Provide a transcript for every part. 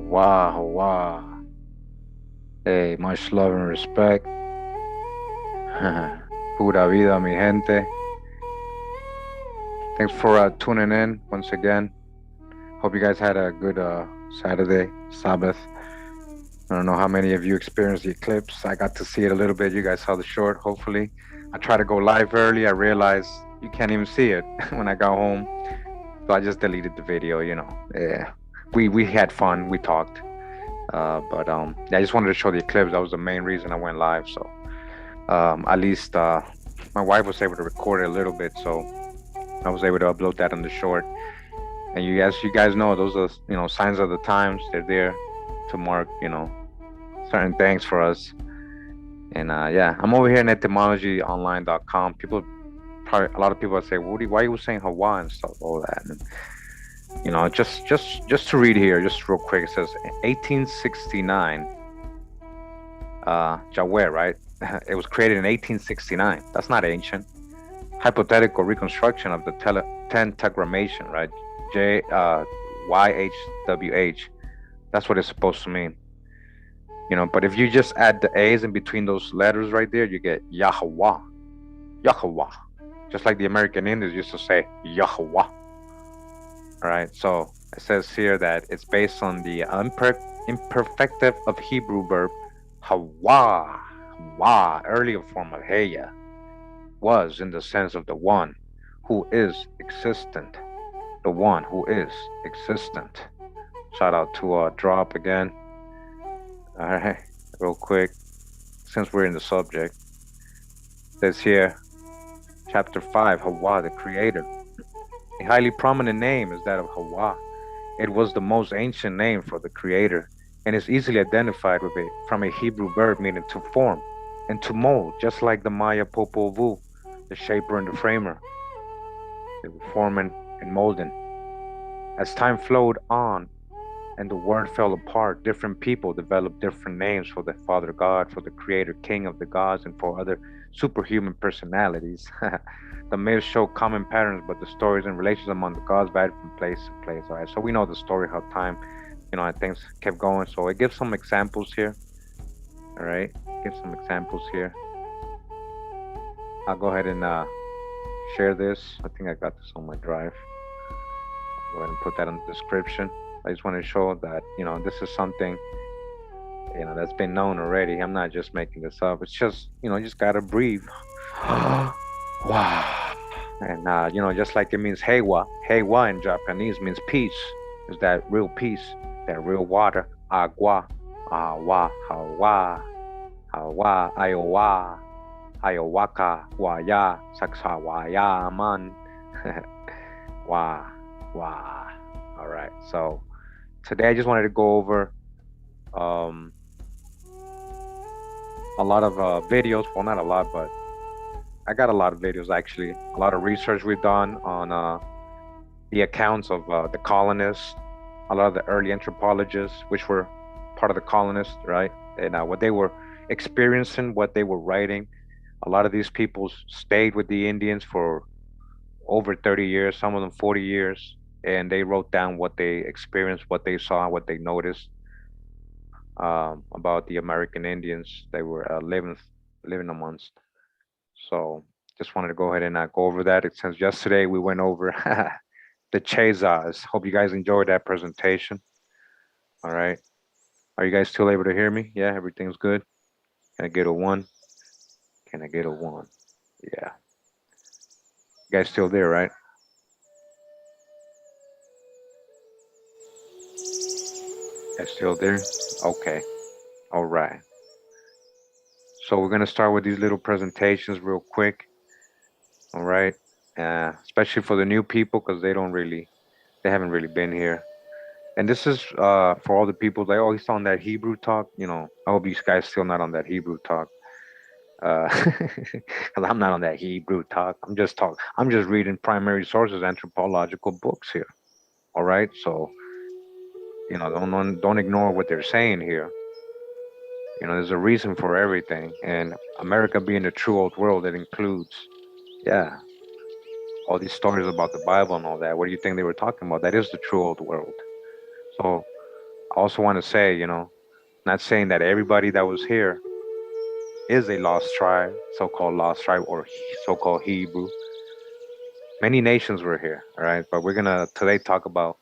Wow, wow. Hey, much love and respect. Pura vida, mi gente. Thanks for tuning in once again. Hope you guys had a good Saturday, Sabbath. I don't know how many of you experienced the eclipse. I got to see it a little bit. You guys saw the short, hopefully. I tried to go live early. I realized you can't even see it when I got home. So I just deleted the video, Yeah. We had fun. We talked. But yeah, I just wanted to show the eclipse. That was the main reason I went live. So at least my wife was able to record it a little bit, so I was able to upload that on the short. And you guys know, those are signs of the times. They're there to mark certain things for us. And yeah, I'm over here in etymologyonline.com. People probably a lot of people say, why are you saying Hawa and stuff, all that. And, just to read here, just real quick. It says 1869. Jawe, right? It was created in 1869. That's not ancient. Hypothetical reconstruction of the tentagramation, right? YHWH. That's what it's supposed to mean. But if you just add the A's in between those letters right there, you get Yahweh. Yahweh. Just like the American Indians used to say Yahweh. All right, so it says here that it's based on the imperfective of Hebrew verb Hawa. Hawa, earlier form of Heya, was in the sense of the one who is existent. The one who is existent. Shout out to Drop again. All right, real quick, since we're in the subject. It says here, chapter 5, Hawa, the creator. A highly prominent name is that of Hawa. It was the most ancient name for the creator and is easily identified with it from a Hebrew verb meaning to form and to mold, just like the Maya Popol Vuh, the shaper and the framer. They were forming and molding. As time flowed on and the word fell apart, different people developed different names for the Father God, for the Creator, King of the gods, and for other superhuman personalities. The myths show common patterns, but the stories and relations among the gods varied from place to place. All right, so we know the story, how time, and things kept going. So it gives some examples here. All right, give some examples here. I'll go ahead and share this. I think I got this on my drive. I'll go ahead and put that in the description. I just want to show that this is something that's been known already. I'm not just making this up. It's just you just gotta breathe. Wow. And just like it means heiwa. Heiwa in Japanese means peace. Is that real peace? That real water. Agua. Awa. Hawa. Hawa. Iowa. Ayowaka. Waya. Saksa. Waya. Man. Wa. Wa. All right. So today I just wanted to go over a lot of videos. Well, not a lot, but I got a lot of videos actually. A lot of research we've done on the accounts of the colonists, a lot of the early anthropologists, which were part of the colonists, right? And what they were experiencing, what they were writing. A lot of these people stayed with the Indians for over 30 years, some of them 40 years, and they wrote down what they experienced, what they saw, what they noticed about the American Indians they were living amongst. So just wanted to go ahead and go over that. Since yesterday we went over the Chezas. Hope you guys enjoyed that presentation. All right. Are you guys still able to hear me? Yeah, everything's good. Can I get a one? Can I get a one? Yeah. You guys still there, right? Guys still there? Okay. All right. So we're gonna start with these little presentations real quick. All right. Especially for the new people because they They haven't really been here. And this is for all the people like, oh, he's on that Hebrew talk. You know, I hope these guys still not on that Hebrew talk. Because I'm not on that Hebrew talk. I'm just reading primary sources, anthropological books here. All right, so you know, don't ignore what they're saying here. You know, there's a reason for everything, and America being the true old world, it includes, yeah, all these stories about the Bible and all that. What do you think they were talking about? That is the true old world. So I also want to say, you know, not saying that everybody that was here is a lost tribe, so-called lost tribe, or so-called Hebrew. Many nations were here, all right? But we're gonna today talk about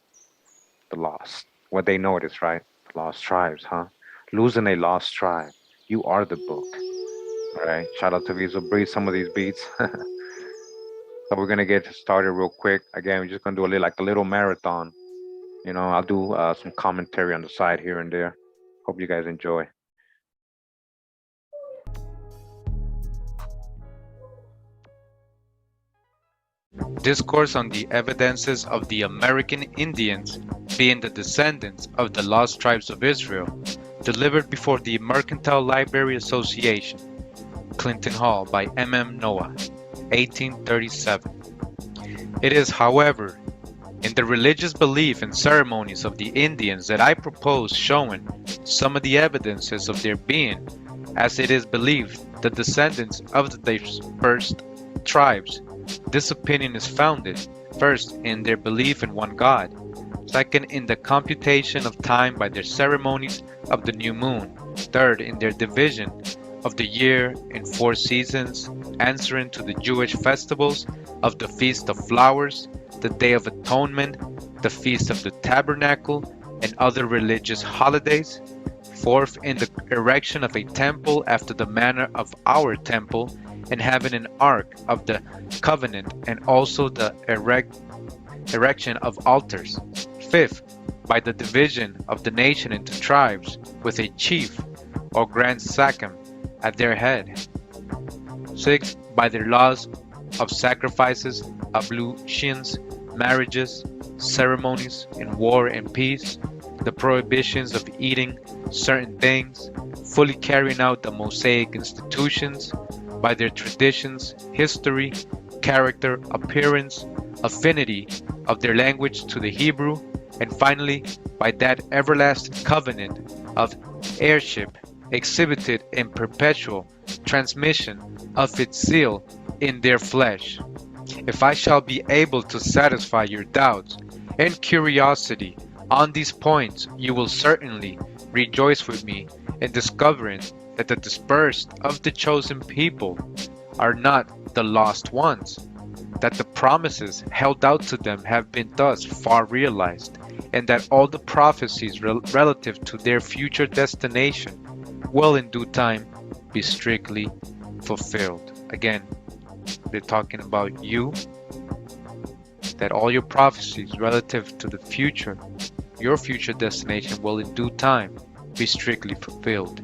the lost, what they noticed, right? The lost tribes, huh? Losing a lost tribe. You are the book, all right? Shout out to Visa Breeze, some of these beats. So we're gonna get started real quick. Again, we're just gonna do like a little marathon. You know, I'll do some commentary on the side here and there. Hope you guys enjoy. Discourse on the evidences of the American Indians being the descendants of the lost tribes of Israel, delivered before the Mercantile Library Association, Clinton Hall by M.M. Noah, 1837. It is, however, in the religious belief and ceremonies of the Indians that I propose showing some of the evidences of their being, as it is believed, the descendants of the dispersed tribes. This opinion is founded, first, in their belief in one God, second, in the computation of time by their ceremonies of the new moon, third, in their division of the year in 4 seasons, answering to the Jewish festivals of the Feast of Flowers, the Day of Atonement, the Feast of the Tabernacle, and other religious holidays, fourth, in the erection of a temple after the manner of our temple, and having an ark of the covenant, and also the erection of altars. Fifth, by the division of the nation into tribes, with a chief or grand sachem at their head. Sixth, by their laws of sacrifices, ablutions, marriages, ceremonies in war and peace, the prohibitions of eating certain things, fully carrying out the Mosaic institutions, by their traditions, history, character, appearance, affinity of their language to the Hebrew, and finally, by that everlasting covenant of heirship exhibited in perpetual transmission of its seal in their flesh. If I shall be able to satisfy your doubts and curiosity on these points, you will certainly rejoice with me in discovering that the dispersed of the chosen people are not the lost ones, that the promises held out to them have been thus far realized, and that all the prophecies relative to their future destination will in due time be strictly fulfilled. Again, they're talking about you, that all your prophecies relative to the future, your future destination will in due time be strictly fulfilled.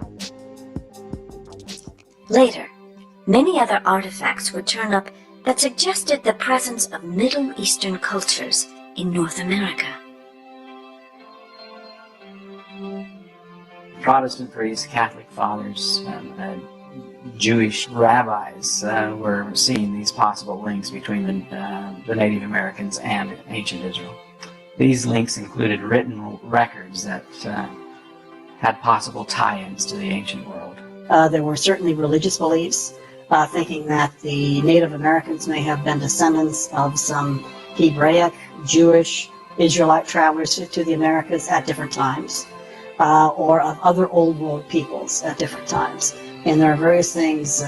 Later, many other artifacts would turn up that suggested the presence of Middle Eastern cultures in North America. Protestant priests, Catholic fathers, Jewish rabbis were seeing these possible links between the Native Americans and ancient Israel. These links included written records that had possible tie-ins to the ancient world. There were certainly religious beliefs, thinking that the Native Americans may have been descendants of some Hebraic, Jewish, Israelite travelers to the Americas at different times, or of other Old World peoples at different times. And there are various things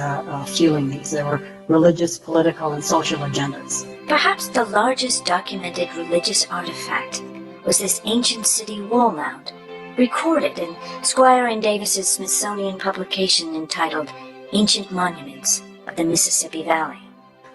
fueling these. There were religious, political, and social agendas. Perhaps the largest documented religious artifact was this ancient city wall mound, recorded in Squire and Davis's Smithsonian publication entitled Ancient Monuments of the Mississippi Valley.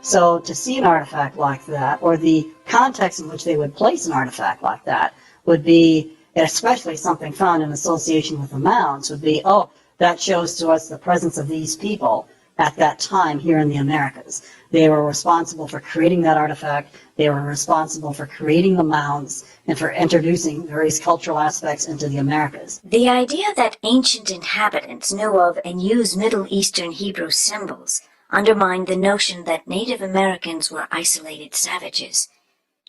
So to see an artifact like that, or the context in which they would place an artifact like that, would be, especially something found in association with the mounds, would be, oh, that shows to us the presence of these people at that time here in the Americas. They were responsible for creating that artifact. They were responsible for creating the mounds and for introducing various cultural aspects into the Americas. The idea that ancient inhabitants knew of and used Middle Eastern Hebrew symbols undermined the notion that Native Americans were isolated savages.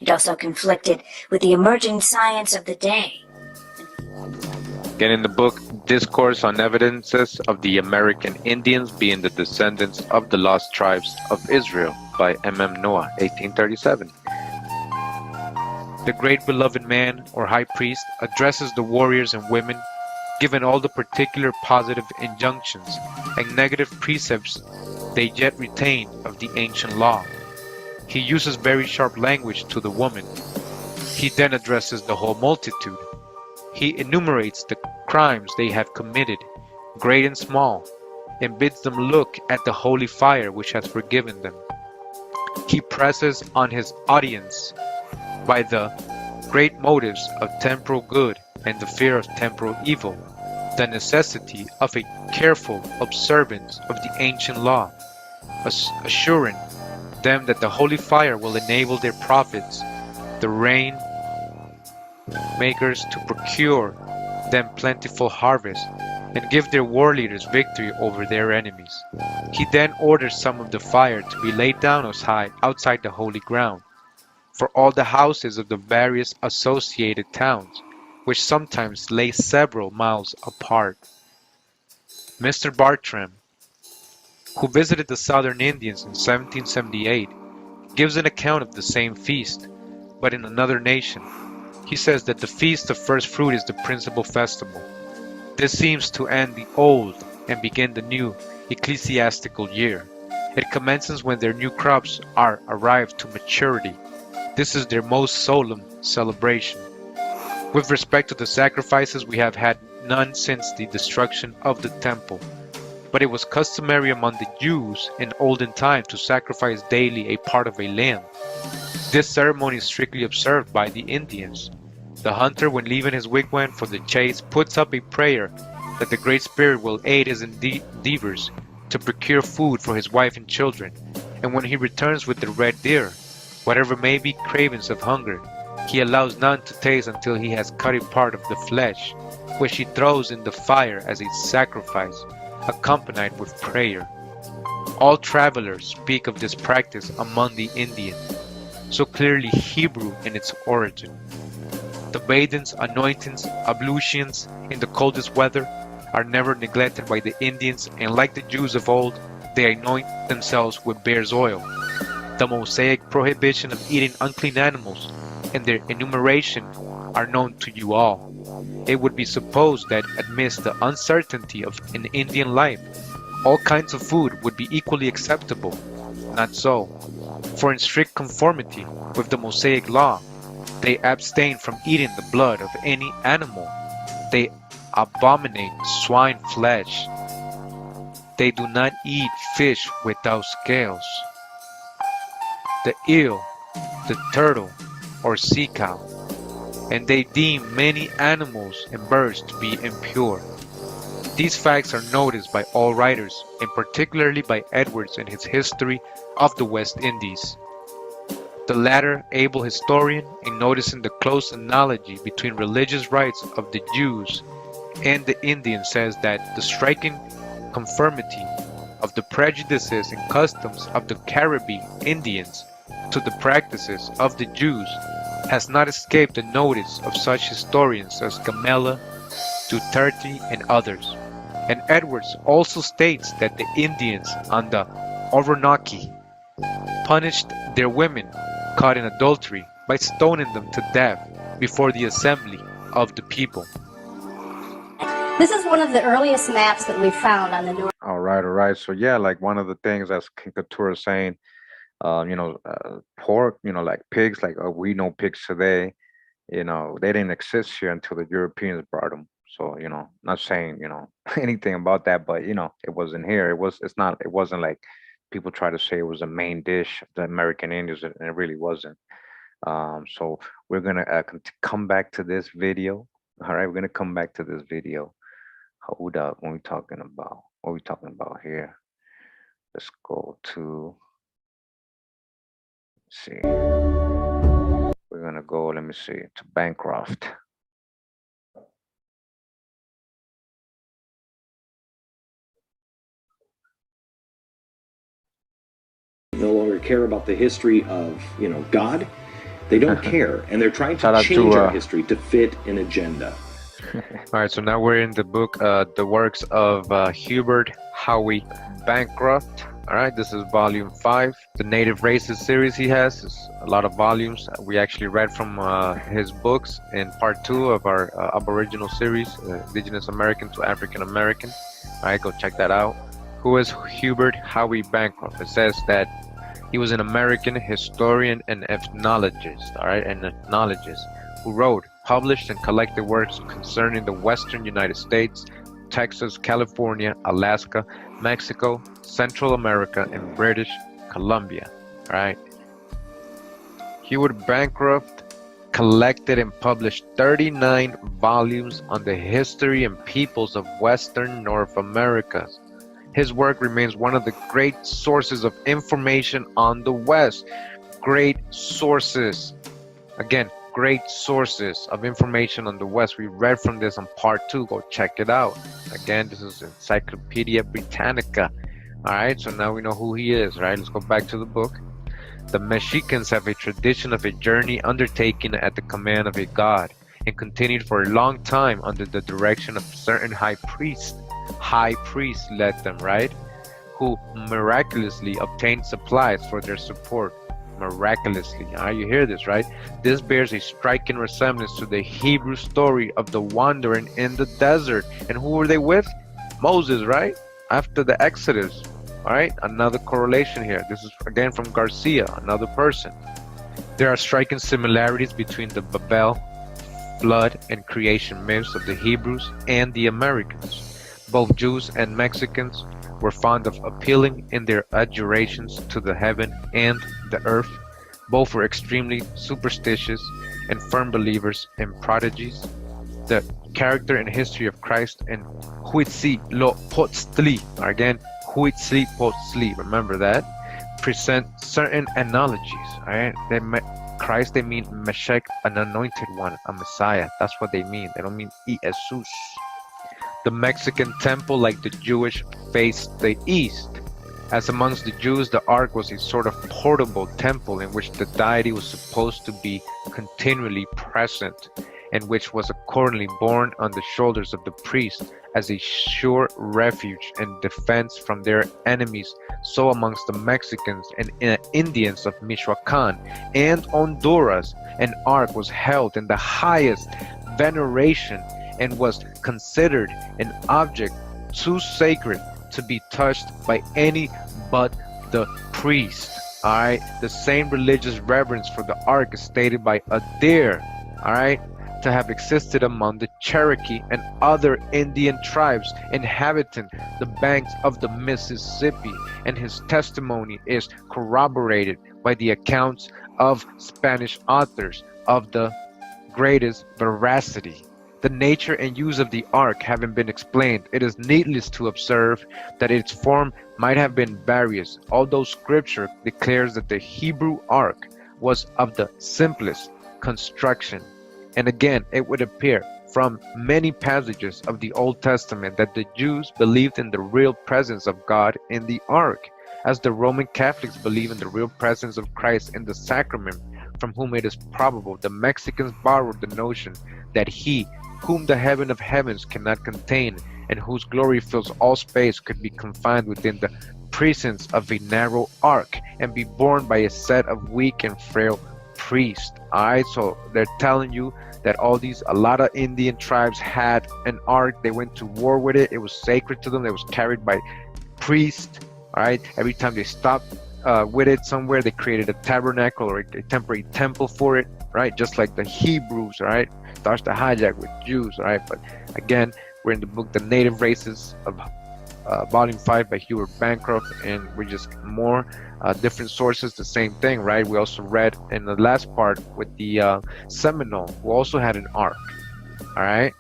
It also conflicted with the emerging science of the day. Again, in the book Discourse on Evidences of the American Indians being the Descendants of the Lost Tribes of Israel by M.M. Noah, 1837. The great beloved man, or high priest, addresses the warriors and women, given all the particular positive injunctions and negative precepts they yet retain of the ancient law. He uses very sharp language to the woman. He then addresses the whole multitude. He enumerates the crimes they have committed, great and small, and bids them look at the holy fire which has forgiven them. He presses on his audience by the great motives of temporal good and the fear of temporal evil, the necessity of a careful observance of the ancient law, assuring them that the holy fire will enable their prophets, the rain makers, to procure them plentiful harvest and give their war leaders victory over their enemies. He then orders some of the fire to be laid down as high outside the holy ground for all the houses of the various associated towns, which sometimes lay several miles apart. Mr. Bartram, who visited the Southern Indians in 1778, gives an account of the same feast, but in another nation. He says that the Feast of First Fruit is the principal festival. This seems to end the old and begin the new ecclesiastical year. It commences when their new crops are arrived to maturity. This is their most solemn celebration. With respect to the sacrifices, we have had none since the destruction of the temple. But it was customary among the Jews in olden times to sacrifice daily a part of a lamb. This ceremony is strictly observed by the Indians. The hunter, when leaving his wigwam for the chase, puts up a prayer that the Great Spirit will aid his endeavors to procure food for his wife and children, and when he returns with the red deer, whatever may be cravings of hunger, he allows none to taste until he has cut a part of the flesh, which he throws in the fire as a sacrifice, accompanied with prayer. All travelers speak of this practice among the Indians, so clearly Hebrew in its origin. The bathings, anointings, ablutions in the coldest weather are never neglected by the Indians, and like the Jews of old, they anoint themselves with bear's oil. The Mosaic prohibition of eating unclean animals and their enumeration are known to you all. It would be supposed that amidst the uncertainty of an Indian life, all kinds of food would be equally acceptable. Not so, for in strict conformity with the Mosaic law, they abstain from eating the blood of any animal. They abominate swine flesh. They do not eat fish without scales. The eel, the turtle, or sea cow, and they deem many animals and birds to be impure. These facts are noticed by all writers, and particularly by Edwards in his History of the West Indies. The latter able historian, in noticing the close analogy between religious rites of the Jews and the Indians, says that the striking conformity of the prejudices and customs of the Caribbean Indians to the practices of the Jews has not escaped the notice of such historians as Gamela, Duterte, and others. And Edwards also states that the Indians on the Orinoco punished their women caught in adultery by stoning them to death before the assembly of the people. This is one of the earliest maps that we found on the North. All right, all right. So yeah, like one of the things as King Couture is saying, pork, like pigs, like we know pigs today, they didn't exist here until the Europeans brought them. So, not saying, anything about that, but it wasn't here. It wasn't like people try to say it was a main dish of the American Indians, and it really wasn't. So we're gonna come back to this video. All right, we're gonna come back to this video. Hold up, what we talking about? What we talking about here? Let's go to see. We're gonna go, let me see, to Bancroft. No longer care about the history of, God. They don't care, and they're trying to change our history to fit an agenda. All right, so now we're in the book, the works of Hubert Howie Bancroft. All right, this is volume 5. The Native Races series he has is a lot of volumes. We actually read from his books in part 2 of our Aboriginal series, Indigenous American to African American. All right, go check that out. Who is Hubert Howie Bancroft? It says that he was an American historian and ethnologist, all right, an ethnologist who wrote, published, and collected works concerning the western United States, Texas, California, Alaska, Mexico, Central America, and British Columbia. All right. Hubert Bancroft collected and published 39 volumes on the history and peoples of Western North America. His work remains one of the great sources of information on the West. Great sources. Again, great sources of information on the West. We read from this on part 2. Go check it out. Again, this is Encyclopedia Britannica. All right, so now we know who he is, right? Let's go back to the book. The Mexicans have a tradition of a journey undertaken at the command of a god and continued for a long time under the direction of certain high priests. High priests led them, right? Who miraculously obtained supplies for their support. Miraculously. You hear this, right? This bears a striking resemblance to the Hebrew story of the wandering in the desert. And who were they with? Moses, right? After the Exodus. All right, another correlation here. This is again from Garcia, another person. There are striking similarities between the Babel, flood, and creation myths of the Hebrews and the Americans. Both Jews and Mexicans were fond of appealing in their adjurations to the heaven and the earth. Both were extremely superstitious and firm believers in prodigies. The character and history of Christ and Huitzilopochtli, again, Huitzilopochtli, remember that, present certain analogies. Right? Christ, they mean Meshach, an anointed one, a Messiah. That's what they mean. They don't mean Jesus. The Mexican temple, like the Jewish, faced the east. As amongst the Jews, the ark was a sort of portable temple in which the deity was supposed to be continually present, and which was accordingly borne on the shoulders of the priest as a sure refuge and defense from their enemies. So amongst the Mexicans and Indians of Michoacan and Honduras, an ark was held in the highest veneration and was considered an object too sacred to be touched by any but the priest. All right, the same religious reverence for the ark is stated by Adair, all right, to have existed among the Cherokee and other Indian tribes inhabiting the banks of the Mississippi, and his testimony is corroborated by the accounts of Spanish authors of the greatest veracity. The nature and use of the ark having been explained, it is needless to observe that its form might have been various, although scripture declares that the Hebrew ark was of the simplest construction. And again, it would appear from many passages of the Old Testament that the Jews believed in the real presence of God in the ark, as the Roman Catholics believe in the real presence of Christ in the sacrament, from whom it is probable the Mexicans borrowed the notion that he whom the heaven of heavens cannot contain, and whose glory fills all space, could be confined within the precincts of a narrow ark, and be borne by a set of weak and frail priests. Alright, so they're telling you that a lot of Indian tribes had an ark. They went to war with it. It was sacred to them. It was carried by priests. Alright, every time they stopped with it somewhere, they created a tabernacle or a temporary temple for it. Right, just like the Hebrews, right? Starts to hijack with Jews, right? But again, we're in the book, The Native Races of Volume 5 by Hubert Bancroft, and we're just more different sources, the same thing, right? We also read in the last part with the Seminole, who also had an ark, all right?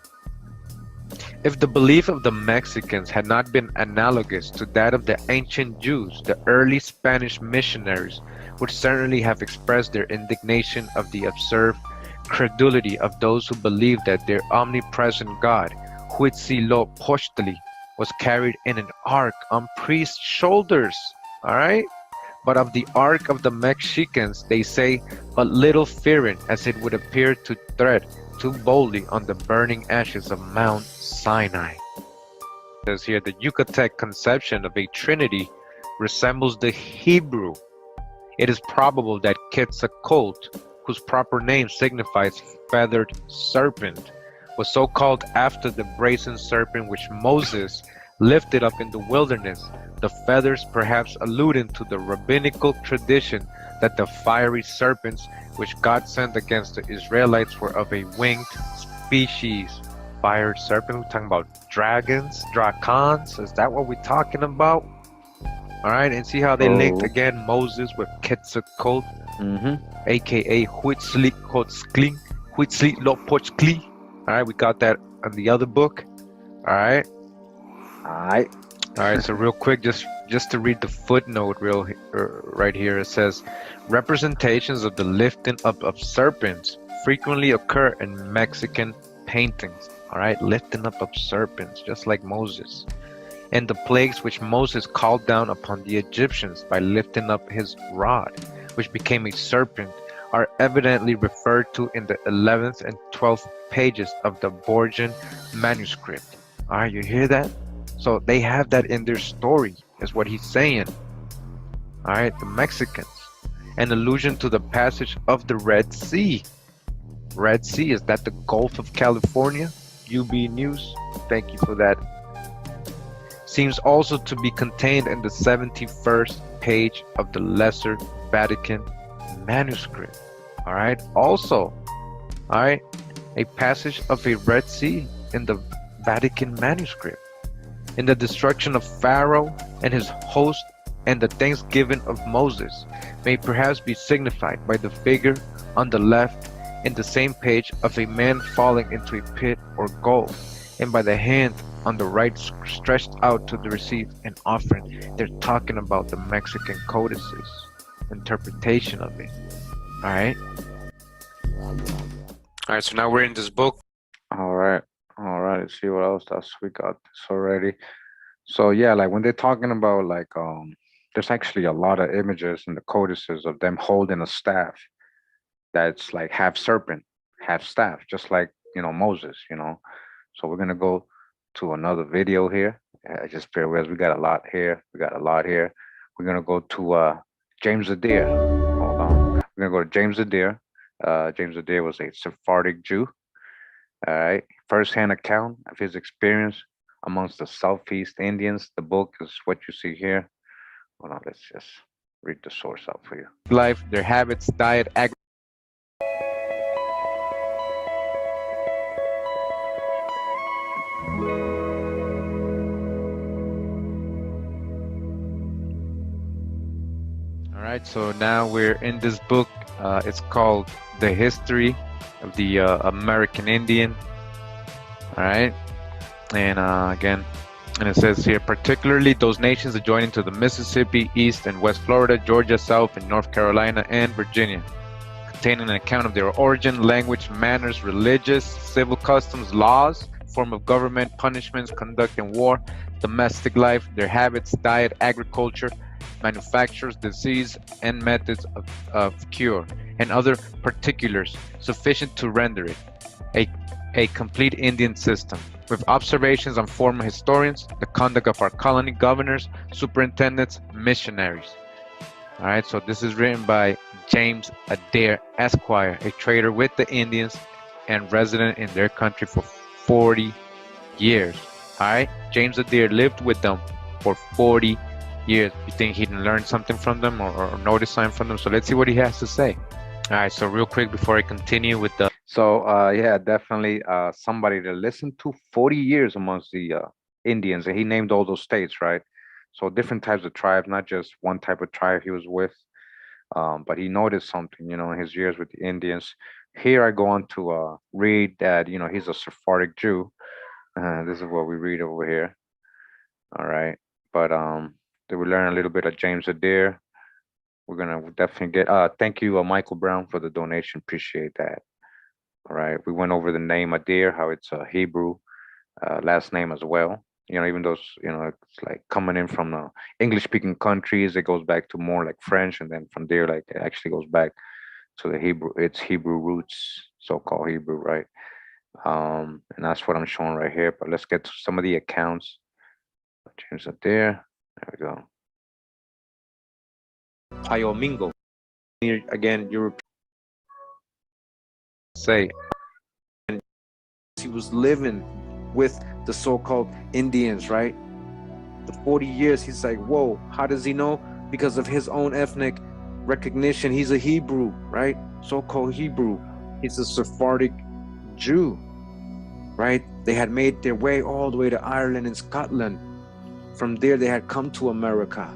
If the belief of the Mexicans had not been analogous to that of the ancient Jews, the early Spanish missionaries would certainly have expressed their indignation of the absurd credulity of those who believed that their omnipresent God, Huitzilopochtli, was carried in an ark on priests' shoulders. All right? But of the ark of the Mexicans they say but little, fearing as it would appear to tread too boldly on the burning ashes of Mount Sinai. It says here the Yucatec conception of a trinity resembles the Hebrew. It is probable that Quetzalcoatl, whose proper name signifies feathered serpent, was so called after the brazen serpent which Moses lifted up in the wilderness, the feathers perhaps alluding to the rabbinical tradition that the fiery serpents which God sent against the Israelites were of a winged species. Fire serpent, we're talking about dragons, dracons, is that what we're talking about? Alright, and see how they linked again Moses with Quetzalcoatl, aka Huitzilopochtli. Alright, we got that on the other book. Alright. Alright, so real quick, just to read the footnote right here, it says, representations of the lifting up of serpents frequently occur in Mexican paintings. Alright, lifting up of serpents, just like Moses. And the plagues which Moses called down upon the Egyptians by lifting up his rod, which became a serpent, are evidently referred to in the 11th and 12th pages of the Borgian manuscript. Alright, you hear that? So they have that in their story, is what he's saying. Alright, the Mexicans. An allusion to the passage of the Red Sea. Red Sea, is that the Gulf of California? UB News, thank you for that. Seems also to be contained in the 71st page of the Lesser Vatican manuscript. Alright, also, alright, a passage of a Red Sea in the Vatican manuscript. In the destruction of Pharaoh and his host and the thanksgiving of Moses may perhaps be signified by the figure on the left in the same page of a man falling into a pit or gulf, and by the hand on the right stretched out to receive an offering. They're talking about the Mexican codices, interpretation of it. Alright? Alright, so now we're in this book. Alright, let's see what else we got this already. So yeah, like when they're talking about like there's actually a lot of images in the codices of them holding a staff that's like half serpent, half staff, just like Moses, So we're gonna go to another video here. Just bear with us. We got a lot here. We're gonna go to James Adair. Hold on. We're gonna go to James Adair. James Adair was a Sephardic Jew. All right, first-hand account of his experience amongst the Southeast Indians. The book is what you see here. Hold on, let's just read the source out for you. Life, their habits, diet, Alright, so now we're in this book. It's called The History of the American Indian. Alright, and again, and it says here, particularly those nations adjoining to the Mississippi, East and West Florida, Georgia, South and North Carolina, and Virginia, containing an account of their origin, language, manners, religious, civil customs, laws, form of government, punishments, conduct in war, domestic life, their habits, diet, agriculture, manufactures, disease, and methods of cure, and other particulars sufficient to render it a complete Indian system, with observations on former historians, the conduct of our colony governors, superintendents, missionaries. All right, so this is written by James Adair, Esquire, a trader with the Indians and resident in their country for 40 years. All right, James Adair lived with them for 40 years. You think he didn't learn something from them or notice something from them? So let's see what he has to say. All right, so real quick before I continue with the... So yeah, definitely somebody to listen to. 40 years amongst the Indians, and he named all those states, right? So different types of tribes, not just one type of tribe he was with. But he noticed something, in his years with the Indians. Here I go on to read that, he's a Sephardic Jew. This is what we read over here. All right. But did we learn a little bit of James Adair? We're gonna definitely get thank you, Michael Brown, for the donation. Appreciate that. All right. We went over the name Adair, how it's a Hebrew last name as well. Even though it's like coming in from the English speaking countries, it goes back to more like French, and then from there, like it actually goes back to the Hebrew, its Hebrew roots, so-called Hebrew, right? And that's what I'm showing right here. But let's get to some of the accounts. James Adair. There we go. Pyomingo. Again, European. Say, and he was living with the so-called Indians, right? The 40 years, he's like, whoa, how does he know? Because of his own ethnic recognition. He's a Hebrew, right? So-called Hebrew. He's a Sephardic Jew, right? They had made their way all the way to Ireland and Scotland. From there, they had come to America.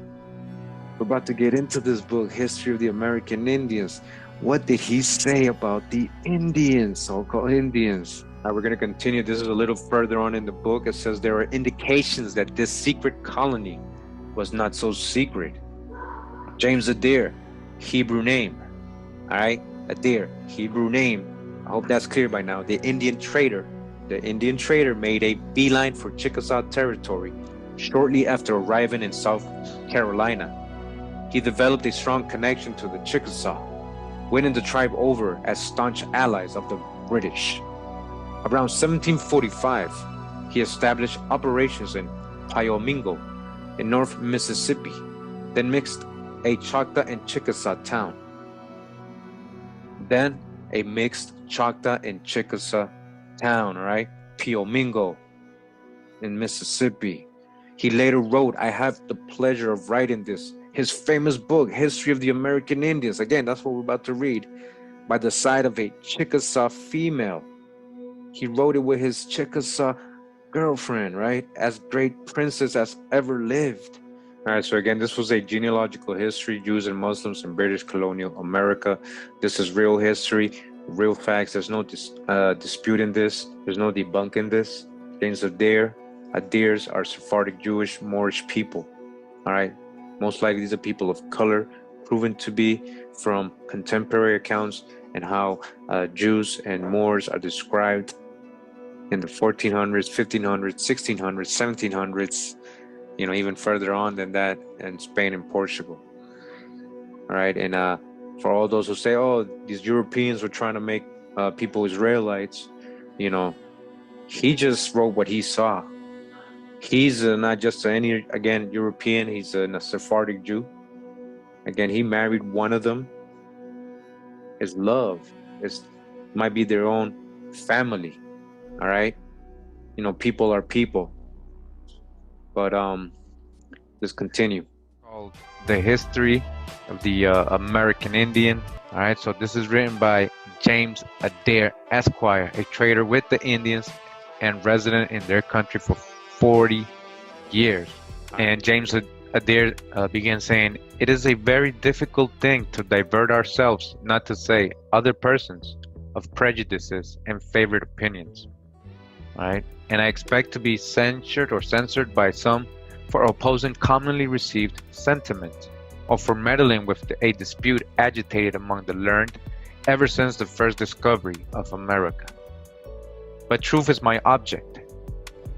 We're about to get into this book, History of the American Indians. What did he say about the Indians, so-called Indians? We're going to continue. This is a little further on in the book. It says there are indications that this secret colony was not so secret. James Adair, Hebrew name. All right, Adair, Hebrew name. I hope that's clear by now. The Indian trader made a beeline for Chickasaw territory shortly after arriving in South Carolina. He developed a strong connection to the Chickasaw, winning the tribe over as staunch allies of the British. Around 1745, he established operations in Pyomingo in North Mississippi, then mixed a Choctaw and Chickasaw town. Right? Pyomingo in Mississippi. He later wrote, I have the pleasure of writing this, his famous book, History of the American Indians. Again, that's what we're about to read. By the side of a Chickasaw female. He wrote it with his Chickasaw girlfriend, right? As great princess as ever lived. All right, so again, this was a genealogical history, Jews and Muslims in British colonial America. This is real history, real facts. There's no disputing this. There's no debunking this. James Adairs are Sephardic Jewish Moorish people. All right, most likely these are people of color, proven to be from contemporary accounts and how Jews and Moors are described in the 1400s, 1500s, 1600s, 1700s, even further on than that in Spain and Portugal. All right, and for all those who say, oh, these Europeans were trying to make people Israelites, he just wrote what he saw. He's not just any, again, European, he's a Sephardic Jew. Again, he married one of them. His love might be their own family. All right, people are people. But let's continue. Called The History of the American Indian. All right, so this is written by James Adair Esquire, a trader with the Indians and resident in their country for 40 years. And James Adair began saying, it is a very difficult thing to divert ourselves, not to say other persons, of prejudices and favored opinions. All right, and I expect to be censored by some for opposing commonly received sentiments, or for meddling with a dispute agitated among the learned ever since the first discovery of America. But truth is my object,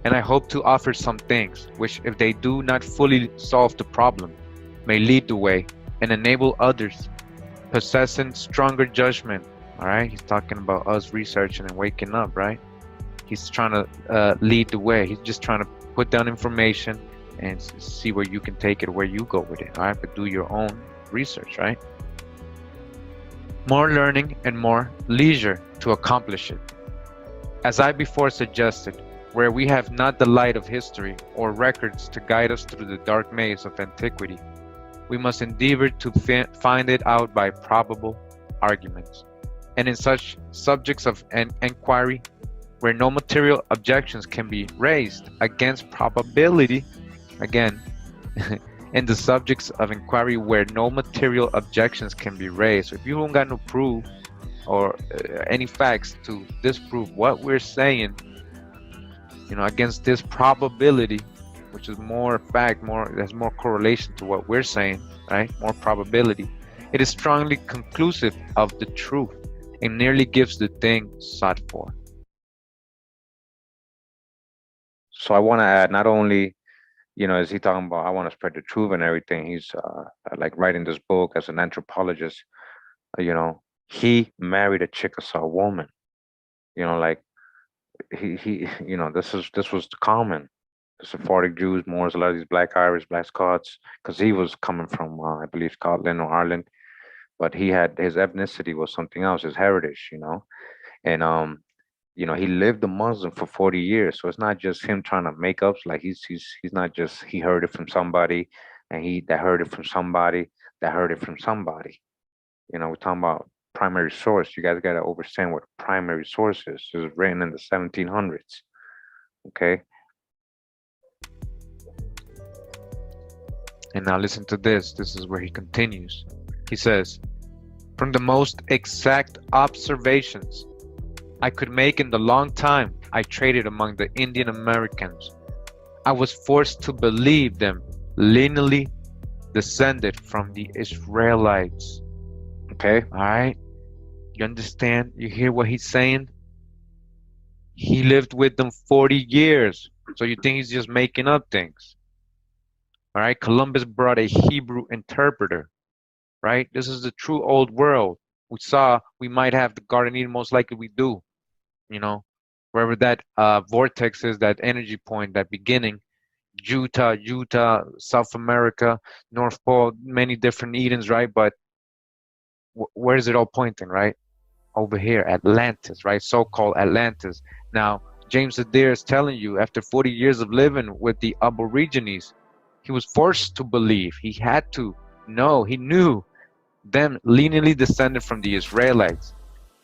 and I hope to offer some things which, if they do not fully solve the problem, may lead the way and enable others possessing stronger judgment. All right, he's talking about us researching and waking up, right? He's trying to lead the way. He's just trying to put down information and see where you can take it, where you go with it, all right? But do your own research, right? More learning and more leisure to accomplish it. As I before suggested, where we have not the light of history or records to guide us through the dark maze of antiquity, we must endeavor to find it out by probable arguments. And in such subjects of inquiry, where no material objections can be raised against probability, again, in the subjects of inquiry where no material objections can be raised. So if you don't got no proof or any facts to disprove what we're saying, against this probability, which is more fact, there's more correlation to what we're saying, right? More probability. It is strongly conclusive of the truth and nearly gives the thing sought for. So I want to add, not only, is he talking about I want to spread the truth and everything. He's like writing this book as an anthropologist. He married a Chickasaw woman. Like he this was common. The Sephardic Jews, Moors, a lot of these Black Irish, Black Scots, because he was coming from I believe Scotland or Ireland, but he had his ethnicity was something else, his heritage, and he lived a Muslim for 40 years. So it's not just him trying to make up. Like he's not just he heard it from somebody, and he that heard it from somebody that heard it from somebody. We're talking about primary source. You guys got to understand what primary source is. It was written in the 1700s. Okay. And now listen to this. This is where he continues. He says, from the most exact observations I could make in the long time I traded among the Indian Americans, I was forced to believe them lineally descended from the Israelites. Okay. All right. You understand? You hear what he's saying? He lived with them 40 years. So you think he's just making up things? All right. Columbus brought a Hebrew interpreter. Right. This is the true old world. We might have the Garden Eden, most likely we do. Wherever that vortex is, that energy point, that beginning, Utah, South America, North Pole, many different Edens, right? But where is it all pointing, right? Over here, Atlantis, right? So-called Atlantis. Now, James Adair is telling you, after 40 years of living with the Aborigines, he was forced to believe. He had to know. He knew them lineally descended from the Israelites,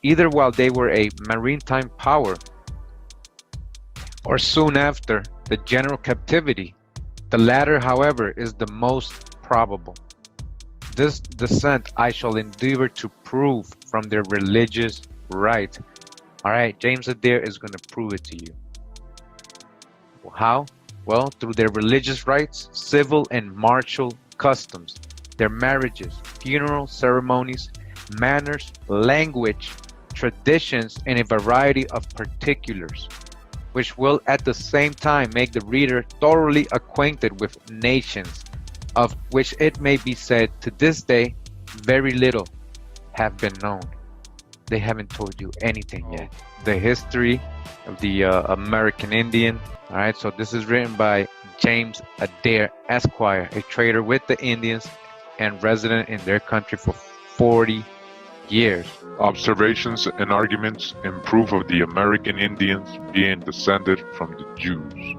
either while they were a maritime power or soon after the general captivity. The latter, however, is the most probable. This descent I shall endeavor to prove from their religious rites. All right, James Adair is going to prove it to you. How? Well, through their religious rites, civil and martial customs, their marriages, funeral ceremonies, manners, language, traditions, and a variety of particulars, which will at the same time make the reader thoroughly acquainted with nations, of which it may be said to this day very little have been known. They haven't told you anything yet. The history of the American Indian. All right, so this is written by James Adair Esquire, a trader with the Indians and resident in their country for 40 years. Observations and arguments in proof of the American Indians being descended from the Jews.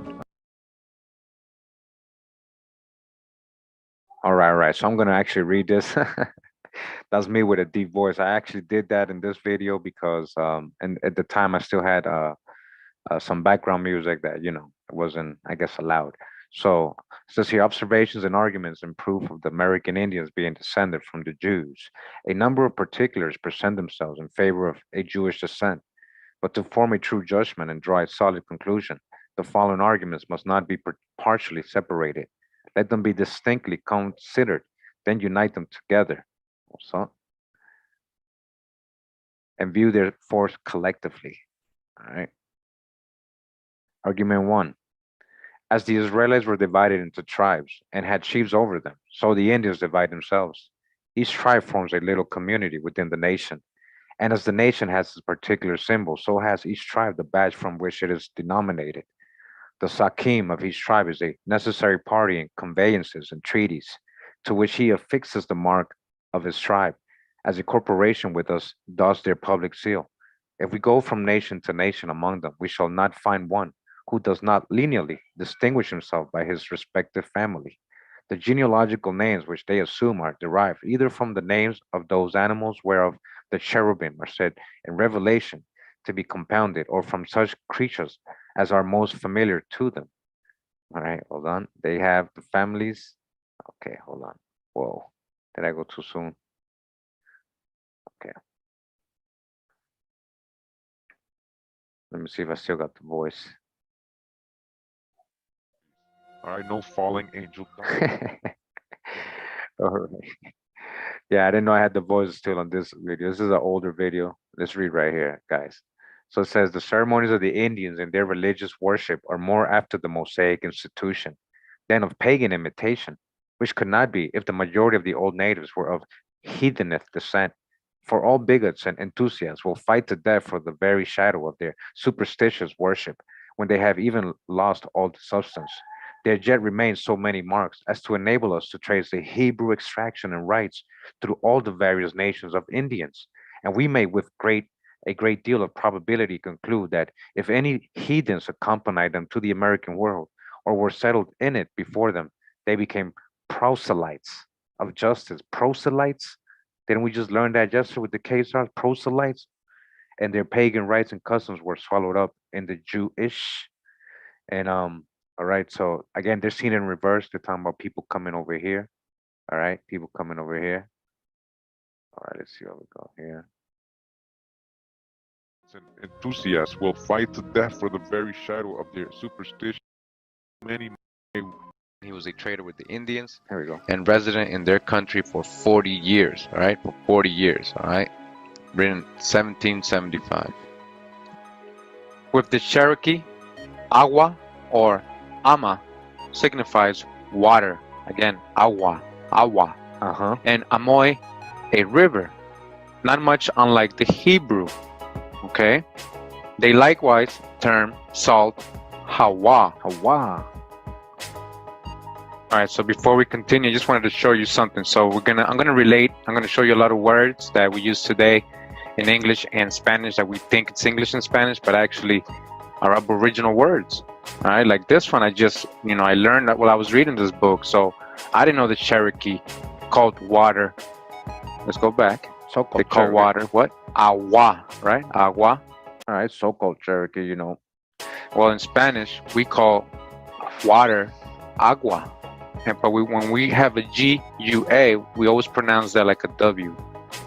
All right. So I'm going to actually read this. That's me with a deep voice. I actually did that in this video because, and at the time I still had some background music that, wasn't, I guess, allowed. So it says here, observations and arguments in proof of the American Indians being descended from the Jews. A number of particulars present themselves in favor of a Jewish descent, but to form a true judgment and draw a solid conclusion, the following arguments must not be partially separated. Let them be distinctly considered, then unite them together. Also, and view their force collectively. All right. Argument 1. As the Israelites were divided into tribes and had chiefs over them, so the Indians divide themselves. Each tribe forms a little community within the nation. And as the nation has its particular symbol, so has each tribe the badge from which it is denominated. The Sakim of each tribe is a necessary party in conveyances and treaties, to which he affixes the mark of his tribe, as a corporation with us does their public seal. If we go from nation to nation among them, we shall not find one who does not lineally distinguish himself by his respective family. The genealogical names which they assume are derived either from the names of those animals whereof the cherubim are said in Revelation to be compounded, or from such creatures as are most familiar to them. All right, hold on. They have the families. Okay, hold on. Whoa, did I go too soon? Okay. Let me see if I still got the voice. All right, no falling angel dust. All right. Yeah, I didn't know I had the voice still on this video. This is an older video. Let's read right here, guys. So it says the ceremonies of the Indians and their religious worship are more after the Mosaic institution than of pagan imitation, which could not be if the majority of the old natives were of heathenic descent. For all bigots and enthusiasts will fight to death for the very shadow of their superstitious worship, when they have even lost all the substance. There yet remain so many marks as to enable us to trace the Hebrew extraction and rites through all the various nations of Indians, and we may with a great deal of probability conclude that if any heathens accompanied them to the American world or were settled in it before them, they became proselytes of justice. Proselytes? Didn't we just learn that yesterday with the Khazars? Proselytes? And their pagan rites and customs were swallowed up in the Jewish. And all right, so again, they're seen in reverse. They're talking about people coming over here. All right, people coming over here. All right, let's see how we go here. And enthusiasts will fight to death for the very shadow of their superstition. Many. He was a trader with the Indians. Here we go. And resident in their country for 40 years. All right, for 40 years. All right, written 1775. With the Cherokee, agua or ama signifies water. Again, agua. And amoy, a river. Not much unlike the Hebrew. Okay, they likewise term salt hawa. Hawa. All right, so before we continue, I just wanted to show you something. So I'm gonna show you a lot of words that we use today in English and Spanish that we think it's English and Spanish, but actually are Aboriginal words. All right, like this one, I learned that while I was reading this book. So I didn't know the Cherokee called water. Let's go back. They call water what? Agua, right? Agua. All right, so-called Cherokee, Well, in Spanish, we call water agua. But when we have a G-U-A, we always pronounce that like a W.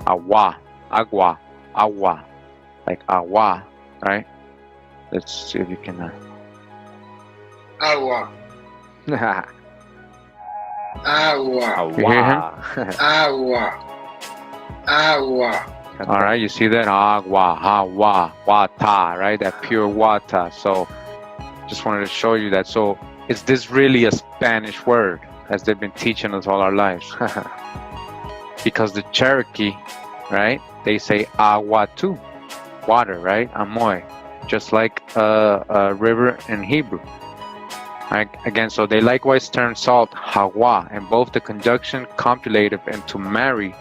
Agua, agua, agua. Like agua, right? Let's see if you can... Agua. Agua. You hear him? Agua. Agua. All right, you see that? Agua, agua, water, right? That pure water. So just wanted to show you that. So is this really a Spanish word, as they've been teaching us all our lives? Because the Cherokee, right? They say agua too, water, right? Amoy, just like a river in Hebrew. Right? Again, so they likewise term salt hawa, and both the conjunction copulative and to marry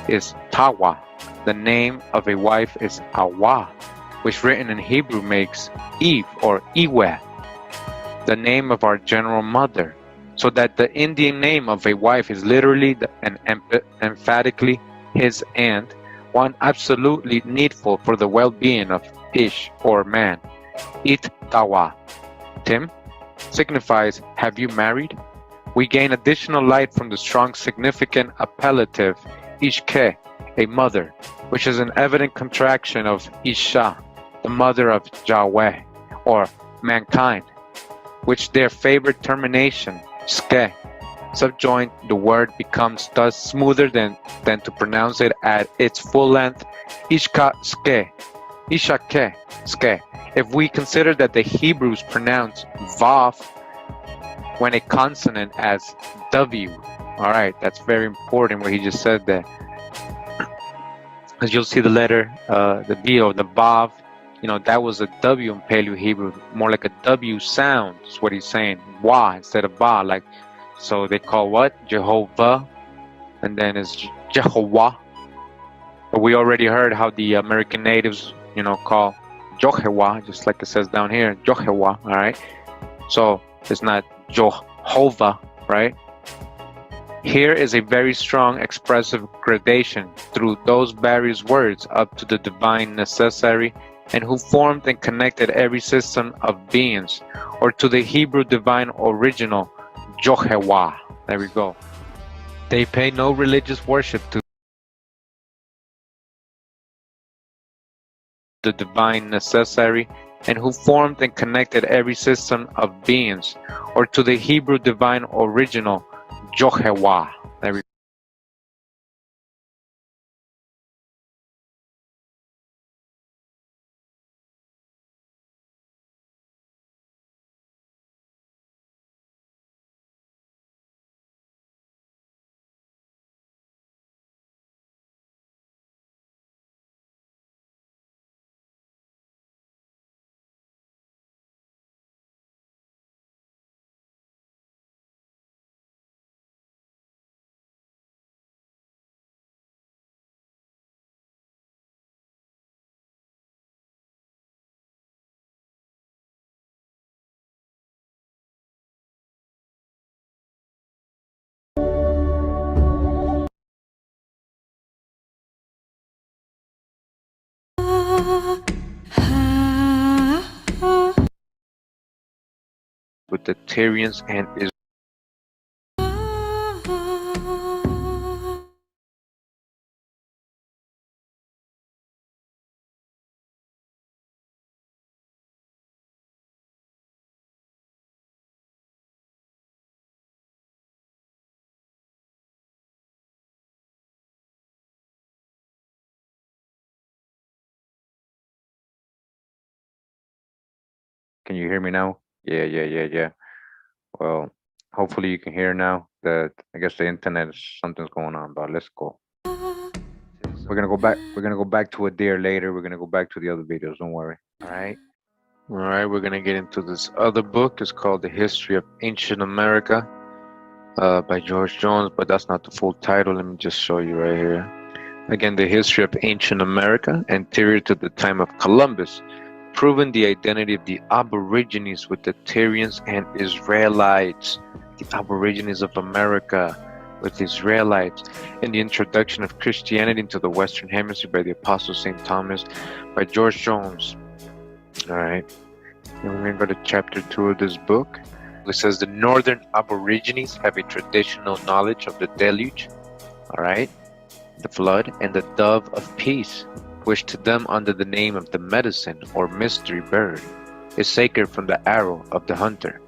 is tawa. The name of a wife is awa, which written in Hebrew makes Eve or Iwe, the name of our general mother. So that the Indian name of a wife is literally and emphatically his aunt, one absolutely needful for the well-being of ish or man. It tawa. Tim signifies have you married? We gain additional light from the strong significant appellative ishke, a mother, which is an evident contraction of Isha, the mother of Yahweh, or mankind, which their favorite termination, ske, subjoined the word becomes thus smoother than to pronounce it at its full length, Ishka ske, Ishake ske. If we consider that the Hebrews pronounce Vav when a consonant as W, all right, that's very important what he just said there. As you'll see the letter, the B or the Vav, that was a W in Paleo Hebrew, more like a W sound is what he's saying. Wa instead of Ba, like, so they call what? Jehovah, and then it's Jehovah. But we already heard how the American natives, call Jehovah, just like it says down here, Jehovah, all right? So it's not Jehovah, right? Here is a very strong expressive gradation through those various words up to the divine necessary and who formed and connected every system of beings, or to the Hebrew divine original, Jehovah. There we go. They pay no religious worship to the divine necessary and who formed and connected every system of beings, or to the Hebrew divine original, Jehovah. There we with the Tyrians and Israel. Can you hear me now? Yeah. Well, hopefully you can hear now. That I guess the internet is something's going on, but let's go. We're gonna go back. We're gonna go back to it there later. We're gonna go back to the other videos. Don't worry. All right, we're gonna get into this other book. It's called The History of Ancient America by George Jones, but that's not the full title. Let me just show you right here. Again, The History of Ancient America, anterior to the time of Columbus, proving the identity of the Aborigines with the Tyrians and Israelites. The Aborigines of America with Israelites. And the Introduction of Christianity into the Western Hemisphere by the Apostle St. Thomas by George Jones. All right, and we're going to go to chapter 2 of this book. It says the Northern Aborigines have a traditional knowledge of the deluge, all right, the flood, and the dove of peace, which to them under the name of the medicine or mystery bird is sacred from the arrow of the hunter.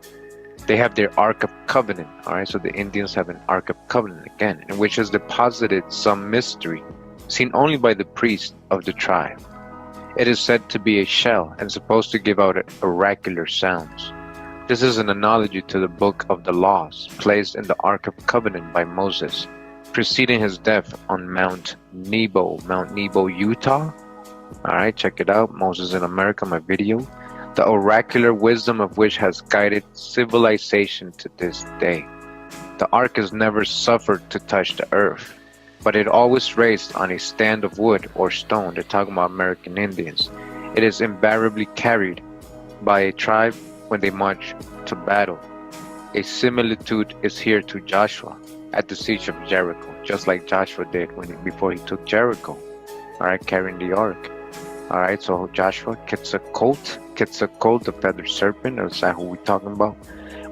They have their Ark of Covenant, all right, so the Indians have an Ark of Covenant again, in which is deposited some mystery seen only by the priest of the tribe. It is said to be a shell and supposed to give out oracular sounds. This is an analogy to the Book of the Laws placed in the Ark of Covenant by Moses, preceding his death on Mount Nebo, Utah. All right, check it out. Moses in America, my video. The oracular wisdom of which has guided civilization to this day. The Ark is never suffered to touch the earth, but it always raised on a stand of wood or stone. They're talking about American Indians. It is invariably carried by a tribe when they march to battle. A similitude is here to Joshua at the siege of Jericho, just like Joshua did before he took Jericho. All right, carrying the ark. All right, so Joshua Quetzalcoatl, the feathered serpent. Is that who we're talking about?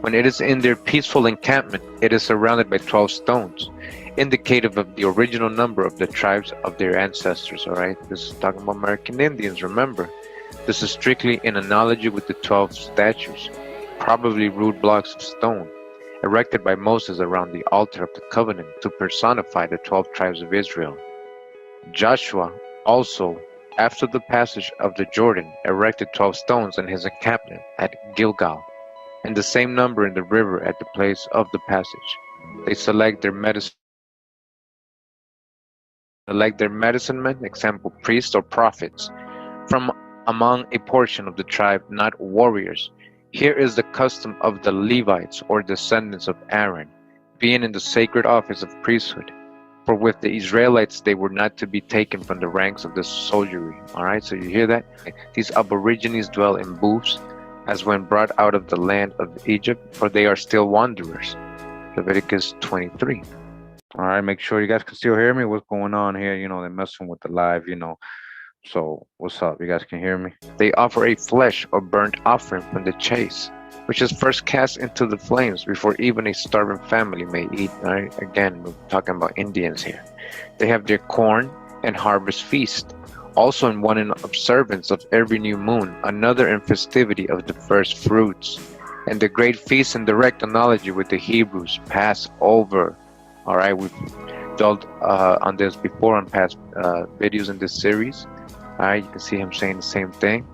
When it is in their peaceful encampment, it is surrounded by 12 stones, indicative of the original number of the tribes of their ancestors. All right, this is talking about American Indians. Remember, this is strictly in analogy with the 12 statues, probably rude blocks of stone, erected by Moses around the altar of the covenant to personify the 12 tribes of Israel. Joshua also, after the passage of the Jordan, erected 12 stones in his encampment at Gilgal, and the same number in the river at the place of the passage. They select their medicine men, example priests or prophets, from among a portion of the tribe, not warriors. Here is the custom of the Levites or descendants of Aaron, being in the sacred office of priesthood. For with the Israelites they were not to be taken from the ranks of the soldiery. All right, so you hear that? These Aborigines dwell in booths, as when brought out of the land of Egypt, for they are still wanderers. Leviticus 23. All right, make sure you guys can still hear me. What's going on here? You know, they're messing with the live, you know. So, what's up? You guys can hear me? They offer a flesh or burnt offering from the chase, which is first cast into the flames before even a starving family may eat. All right, again, we're talking about Indians here. They have their corn and harvest feast, also in one in observance of every new moon, another in festivity of the first fruits, and the great feast in direct analogy with the Hebrews, Passover. All right, we've dwelt on this before on past videos in this series. All right, you can see him saying the same thing.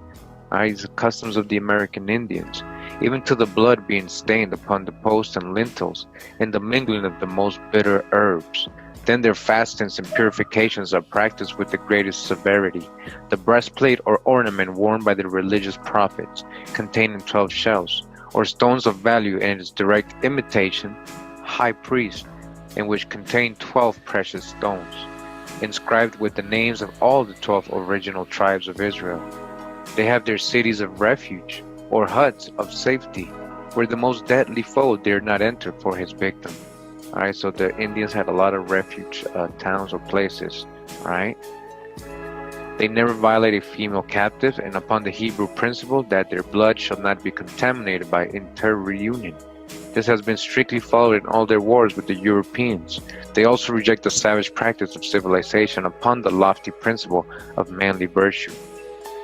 All right, the customs of the American Indians, even to the blood being stained upon the posts and lintels, and the mingling of the most bitter herbs. Then their fastings and purifications are practiced with the greatest severity. The breastplate or ornament worn by the religious prophets, containing 12 shells, or stones of value, and its direct imitation, high priest, in which contain 12 precious stones, inscribed with the names of all the 12 original tribes of Israel. They have their cities of refuge, or huts of safety, where the most deadly foe dare not enter for his victim. Alright, so the Indians had a lot of refuge towns or places. Alright, they never violate a female captive, and upon the Hebrew principle that their blood shall not be contaminated by interreunion. This has been strictly followed in all their wars with the Europeans. They also reject the savage practice of civilization upon the lofty principle of manly virtue.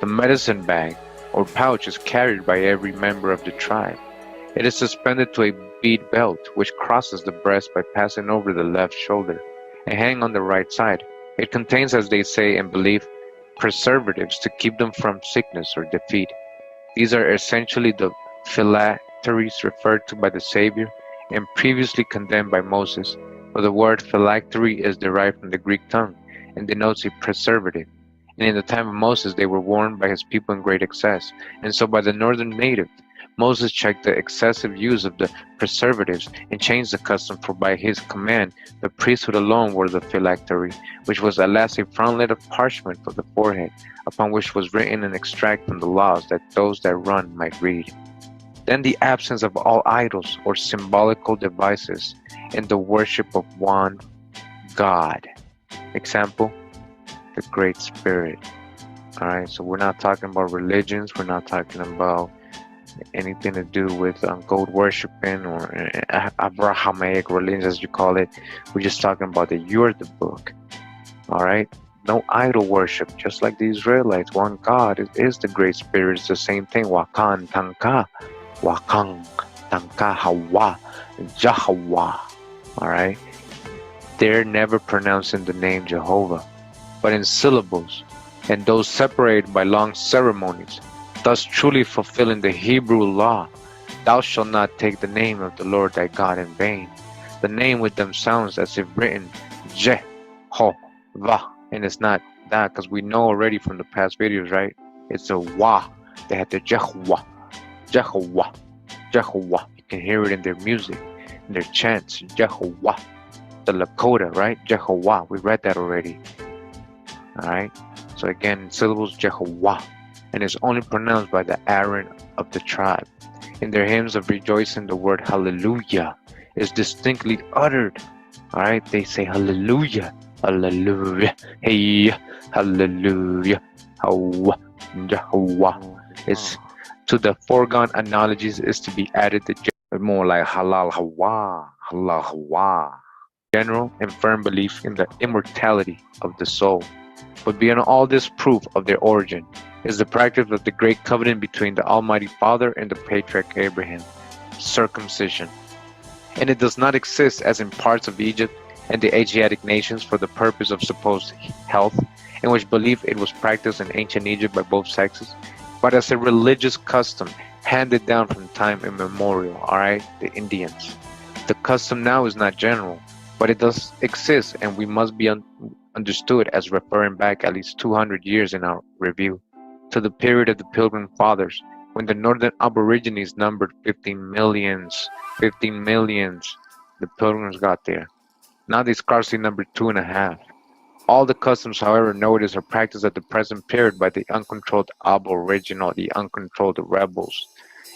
The medicine bag or pouch is carried by every member of the tribe. It is suspended to a bead belt which crosses the breast by passing over the left shoulder and hang on the right side. It contains, as they say and believe, preservatives to keep them from sickness or defeat. These are essentially the phylacteries referred to by the Savior and previously condemned by Moses, for the word phylactery is derived from the Greek tongue and denotes a preservative. And in the time of Moses they were worn by his people in great excess, and so by the northern native. Moses checked the excessive use of the preservatives and changed the custom, for by his command the priesthood alone wore the phylactery, which was alas a frontlet of parchment for the forehead, upon which was written an extract from the laws, that those that run might read. Then the absence of all idols or symbolical devices, and the worship of one God. Example, the Great Spirit. Alright, so we're not talking about religions, we're not talking about anything to do with gold worshiping or Abrahamic religions, as you call it. We're just talking about that you're the book. Alright, no idol worship, just like the Israelites. One God is the Great Spirit. It's the same thing. Wakan Tanka, Wakang Tanka Hawa, Jahwa. Alright, they're never pronouncing the name Jehovah, but in syllables, and those separated by long ceremonies, thus truly fulfilling the Hebrew law. Thou shalt not take the name of the Lord thy God in vain. The name with them sounds as if written Je-ho-va, and it's not that, because we know already from the past videos, right? It's a wa. They had the Jehovah, Jehovah, Jehovah. You can hear it in their music, in their chants, Jehovah. The Lakota, right? Jehovah. We read that already. Alright, so again, syllables Jehovah, and is only pronounced by the Aaron of the tribe. In their hymns of rejoicing, the word hallelujah is distinctly uttered. Alright, they say hallelujah, hallelujah, hey, hallelujah, Hawa, Jehovah. It's to the foregone analogies is to be added the more like halal hawa, halal hawa. General and firm belief in the immortality of the soul. But beyond all this proof of their origin is the practice of the great covenant between the Almighty Father and the patriarch Abraham, circumcision. And it does not exist as in parts of Egypt and the Asiatic nations for the purpose of supposed health, in which belief it was practiced in ancient Egypt by both sexes, but as a religious custom handed down from time immemorial, alright, the Indians. The custom now is not general, but it does exist, and we must be understood as referring back at least 200 years in our review to the period of the Pilgrim Fathers, when the northern aborigines numbered 15 millions. The pilgrims got there. Now they scarcely number 2.5. All the customs, however, noticed are practiced at the present period by the uncontrolled aboriginal, the uncontrolled rebels.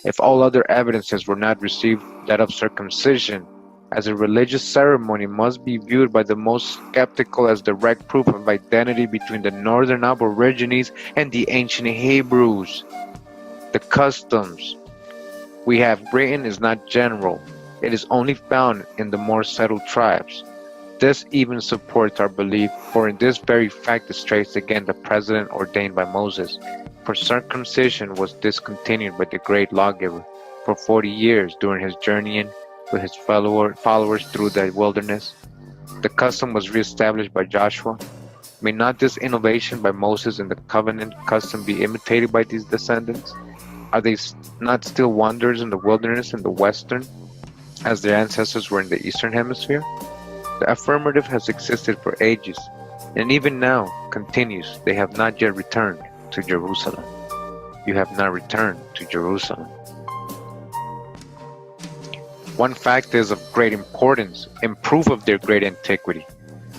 If all other evidences were not received, that of circumcision as a religious ceremony must be viewed by the most skeptical as direct proof of identity between the northern aborigines and the ancient Hebrews. The customs we have written is not general. It is only found in the more settled tribes. This even supports our belief, for in this very fact is traced again the precedent ordained by Moses. For circumcision was discontinued by the great lawgiver for 40 years during his journeying with his followers through the wilderness. The custom was reestablished by Joshua. May not this innovation by Moses in the covenant custom be imitated by these descendants? Are they not still wanderers in the wilderness in the western, as their ancestors were in the eastern hemisphere? The affirmative has existed for ages, and even now continues. They have not yet returned to Jerusalem. You have not returned to Jerusalem. One fact is of great importance in proof of their great antiquity.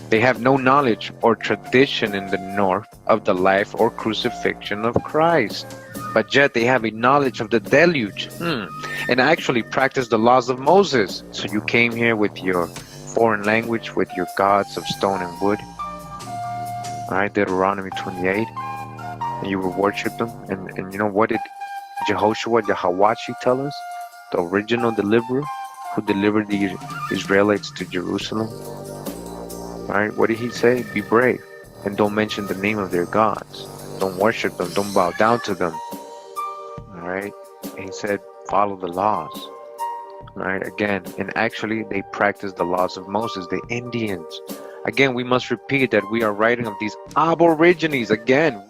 They have no knowledge or tradition in the north of the life or crucifixion of Christ, but yet they have a knowledge of the deluge, and actually practice the laws of Moses. So you came here with your foreign language, with your gods of stone and wood, all right, Deuteronomy 28, and you will worship them. And you know what did Yahwachi tell us? The original deliverer who delivered the Israelites to Jerusalem. All right, what did he say? Be brave and don't mention the name of their gods. Don't worship them. Don't bow down to them. All right, and he said, follow the laws. All right, again, and actually they practice the laws of Moses, the Indians. Again, we must repeat that we are writing of these aborigines. Again,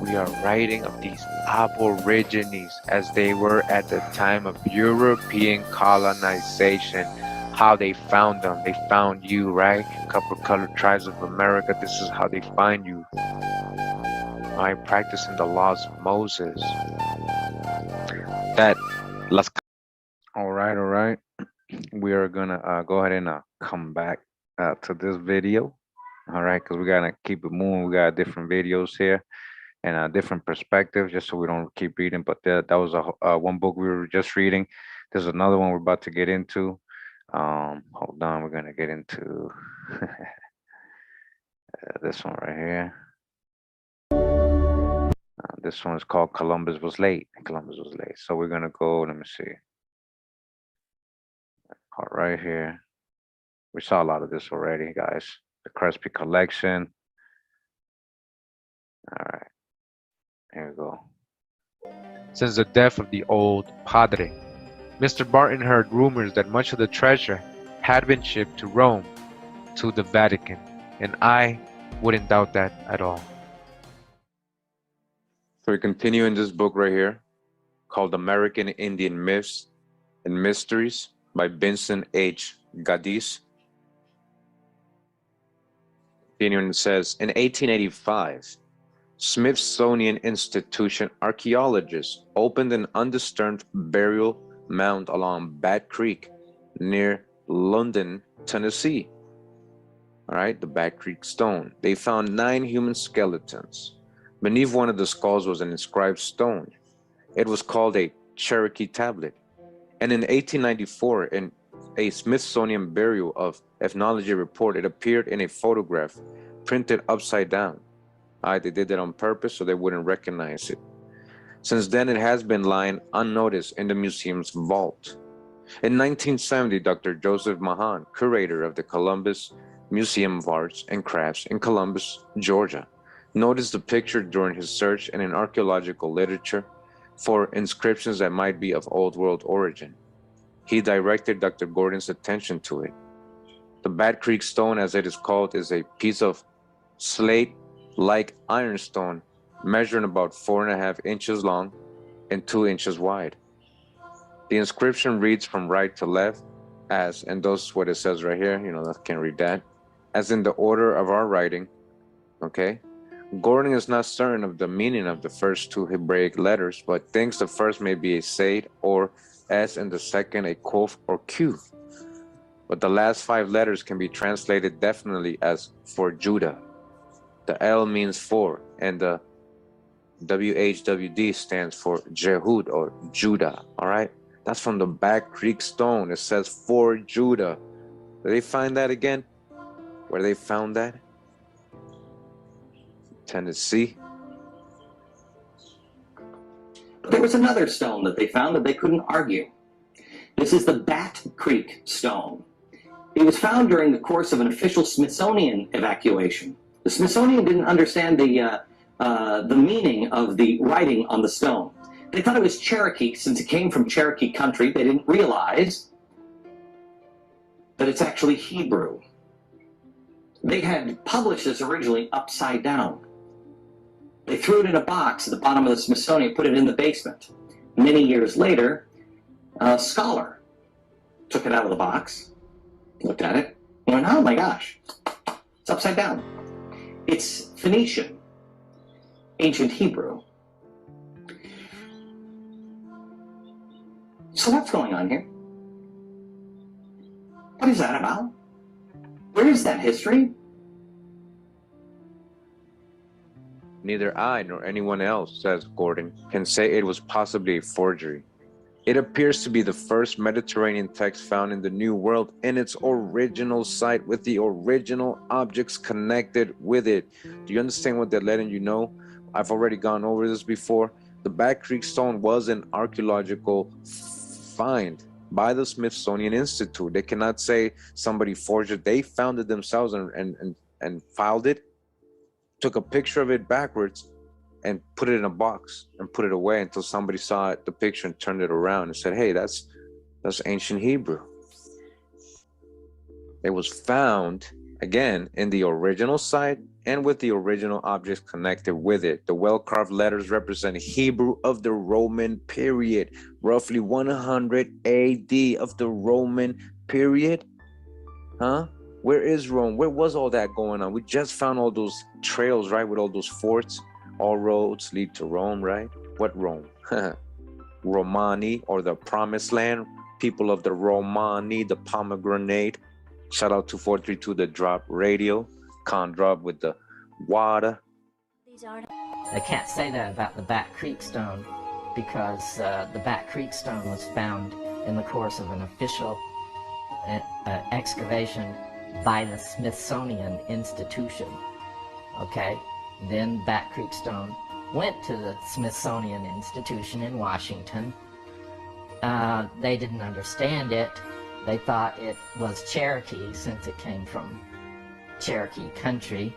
we are writing of these aborigines as they were at the time of European colonization. How they found them. They found you, right? Copper-colored tribes of America. This is how they find you. All right, practicing the laws of Moses. All right. We are gonna go ahead and come back to this video. All right, because we gotta keep it moving. We got different videos here and a different perspective, just so we don't keep reading. But that was one book we were just reading. There's another one we're about to get into. Hold on, we're gonna get into this one right here. This one is called Columbus Was Late. So we're gonna go, let me see. All right here. We saw a lot of this already, guys. The Crespi collection. All right, here we go. Since the death of the old Padre, Mr. Barton heard rumors that much of the treasure had been shipped to Rome, to the Vatican, and I wouldn't doubt that at all. So we continue in this book right here called American Indian Myths and Mysteries by Vincent H. Gaddis. Continuing, it says, in 1885, Smithsonian Institution archaeologists opened an undisturbed burial mound along Bat Creek near London, Tennessee. All right, the Bat Creek stone. They found 9 human skeletons. Beneath one of the skulls was an inscribed stone. It was called a Cherokee tablet. And in 1894, in a Smithsonian Bureau of Ethnology report, it appeared in a photograph printed upside down. They did that on purpose so they wouldn't recognize it. Since then, it has been lying unnoticed in the museum's vault. In 1970, Dr. Joseph Mahan, curator of the Columbus Museum of Arts and Crafts in Columbus, Georgia, noticed the picture during his search in an archaeological literature for inscriptions that might be of Old World origin. He directed Dr. Gordon's attention to it. The Bat Creek stone, as it is called, is a piece of slate-like ironstone measuring about 4.5 inches long and 2 inches wide. The inscription reads from right to left as, and those what it says right here, I can't read that, as in the order of our writing, okay? Gordon is not certain of the meaning of the first 2 Hebraic letters, but thinks the first may be a Said or S and the second a Kof or Q. But the last 5 letters can be translated definitely as for Judah. The L means for, and the WHWD stands for Jehud or Judah, all right? That's from the Bat Creek stone. It says for Judah. Did they find that again? Where they found that? Tennessee. But there was another stone that they found that they couldn't argue. This is the Bat Creek stone. It was found during the course of an official Smithsonian evacuation. The Smithsonian didn't understand the meaning of the writing on the stone. They thought it was Cherokee since it came from Cherokee country. They didn't realize that it's actually Hebrew. They had published this originally upside down. They threw it in a box at the bottom of the Smithsonian, put it in the basement. Many years later, a scholar took it out of the box, looked at it, and went, oh my gosh, it's upside down. It's Phoenician, ancient Hebrew. So what's going on here? What is that about? Where is that history? Neither I nor anyone else, says Gordon, can say it was possibly a forgery. It appears to be the first Mediterranean text found in the New World in its original site with the original objects connected with it. Do you understand what they're letting you know? I've already gone over this before. The Back Creek Stone was an archaeological find by the Smithsonian Institute. They cannot say somebody forged it. They found it themselves and filed it, took a picture of it backwards, and put it in a box and put it away until somebody saw it, the picture, and turned it around and said, hey, that's ancient Hebrew. It was found, again, in the original site and with the original objects connected with it. The well-carved letters represent Hebrew of the Roman period, roughly 100 AD of the Roman period. Huh? Where is Rome? Where was all that going on? We just found all those trails, right, with all those forts. All roads lead to Rome, right? What Rome? Romani, or the Promised Land. People of the Romani, the pomegranate. Shout out to 432, the drop radio. Con drop with the water. They can't say that about the Back Creek Stone because the Back Creek Stone was found in the course of an official excavation by the Smithsonian Institution. Okay? Then Back Creek Stone went to the Smithsonian Institution in Washington. They didn't understand it. They thought it was Cherokee since it came from Cherokee country.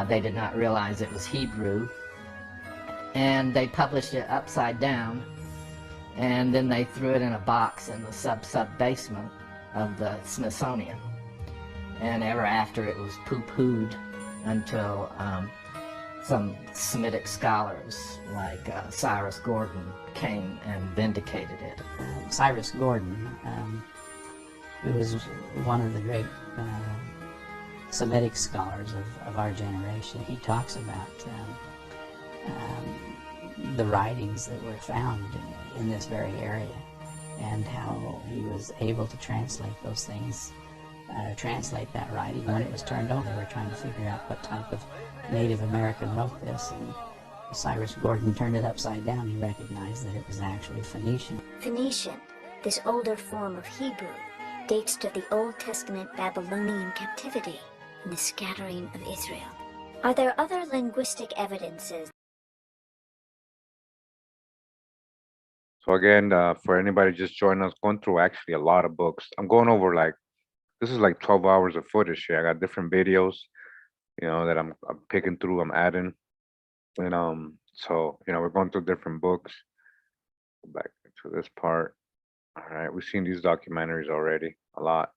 They did not realize it was Hebrew. And they published it upside down. And then they threw it in a box in the sub-basement of the Smithsonian. And ever after it was poo-pooed until some Semitic scholars like Cyrus Gordon came and vindicated it. Cyrus Gordon, who was one of the great Semitic scholars of our generation, he talks about the writings that were found in this very area and how he was able to translate those things, translate that writing. When it was turned over, they were trying to figure out what type of Native American wrote this, and Cyrus Gordon turned it upside down. He recognized that it was actually Phoenician. Phoenician, this older form of Hebrew, dates to the Old Testament Babylonian captivity and the scattering of Israel. Are there other linguistic evidences? So again, for anybody just joining us, going through actually a lot of books. I'm going over this is like 12 hours of footage here. I got different videos, that I'm picking through, I'm adding. And so, we're going through different books. Go back to this part. All right, we've seen these documentaries already a lot.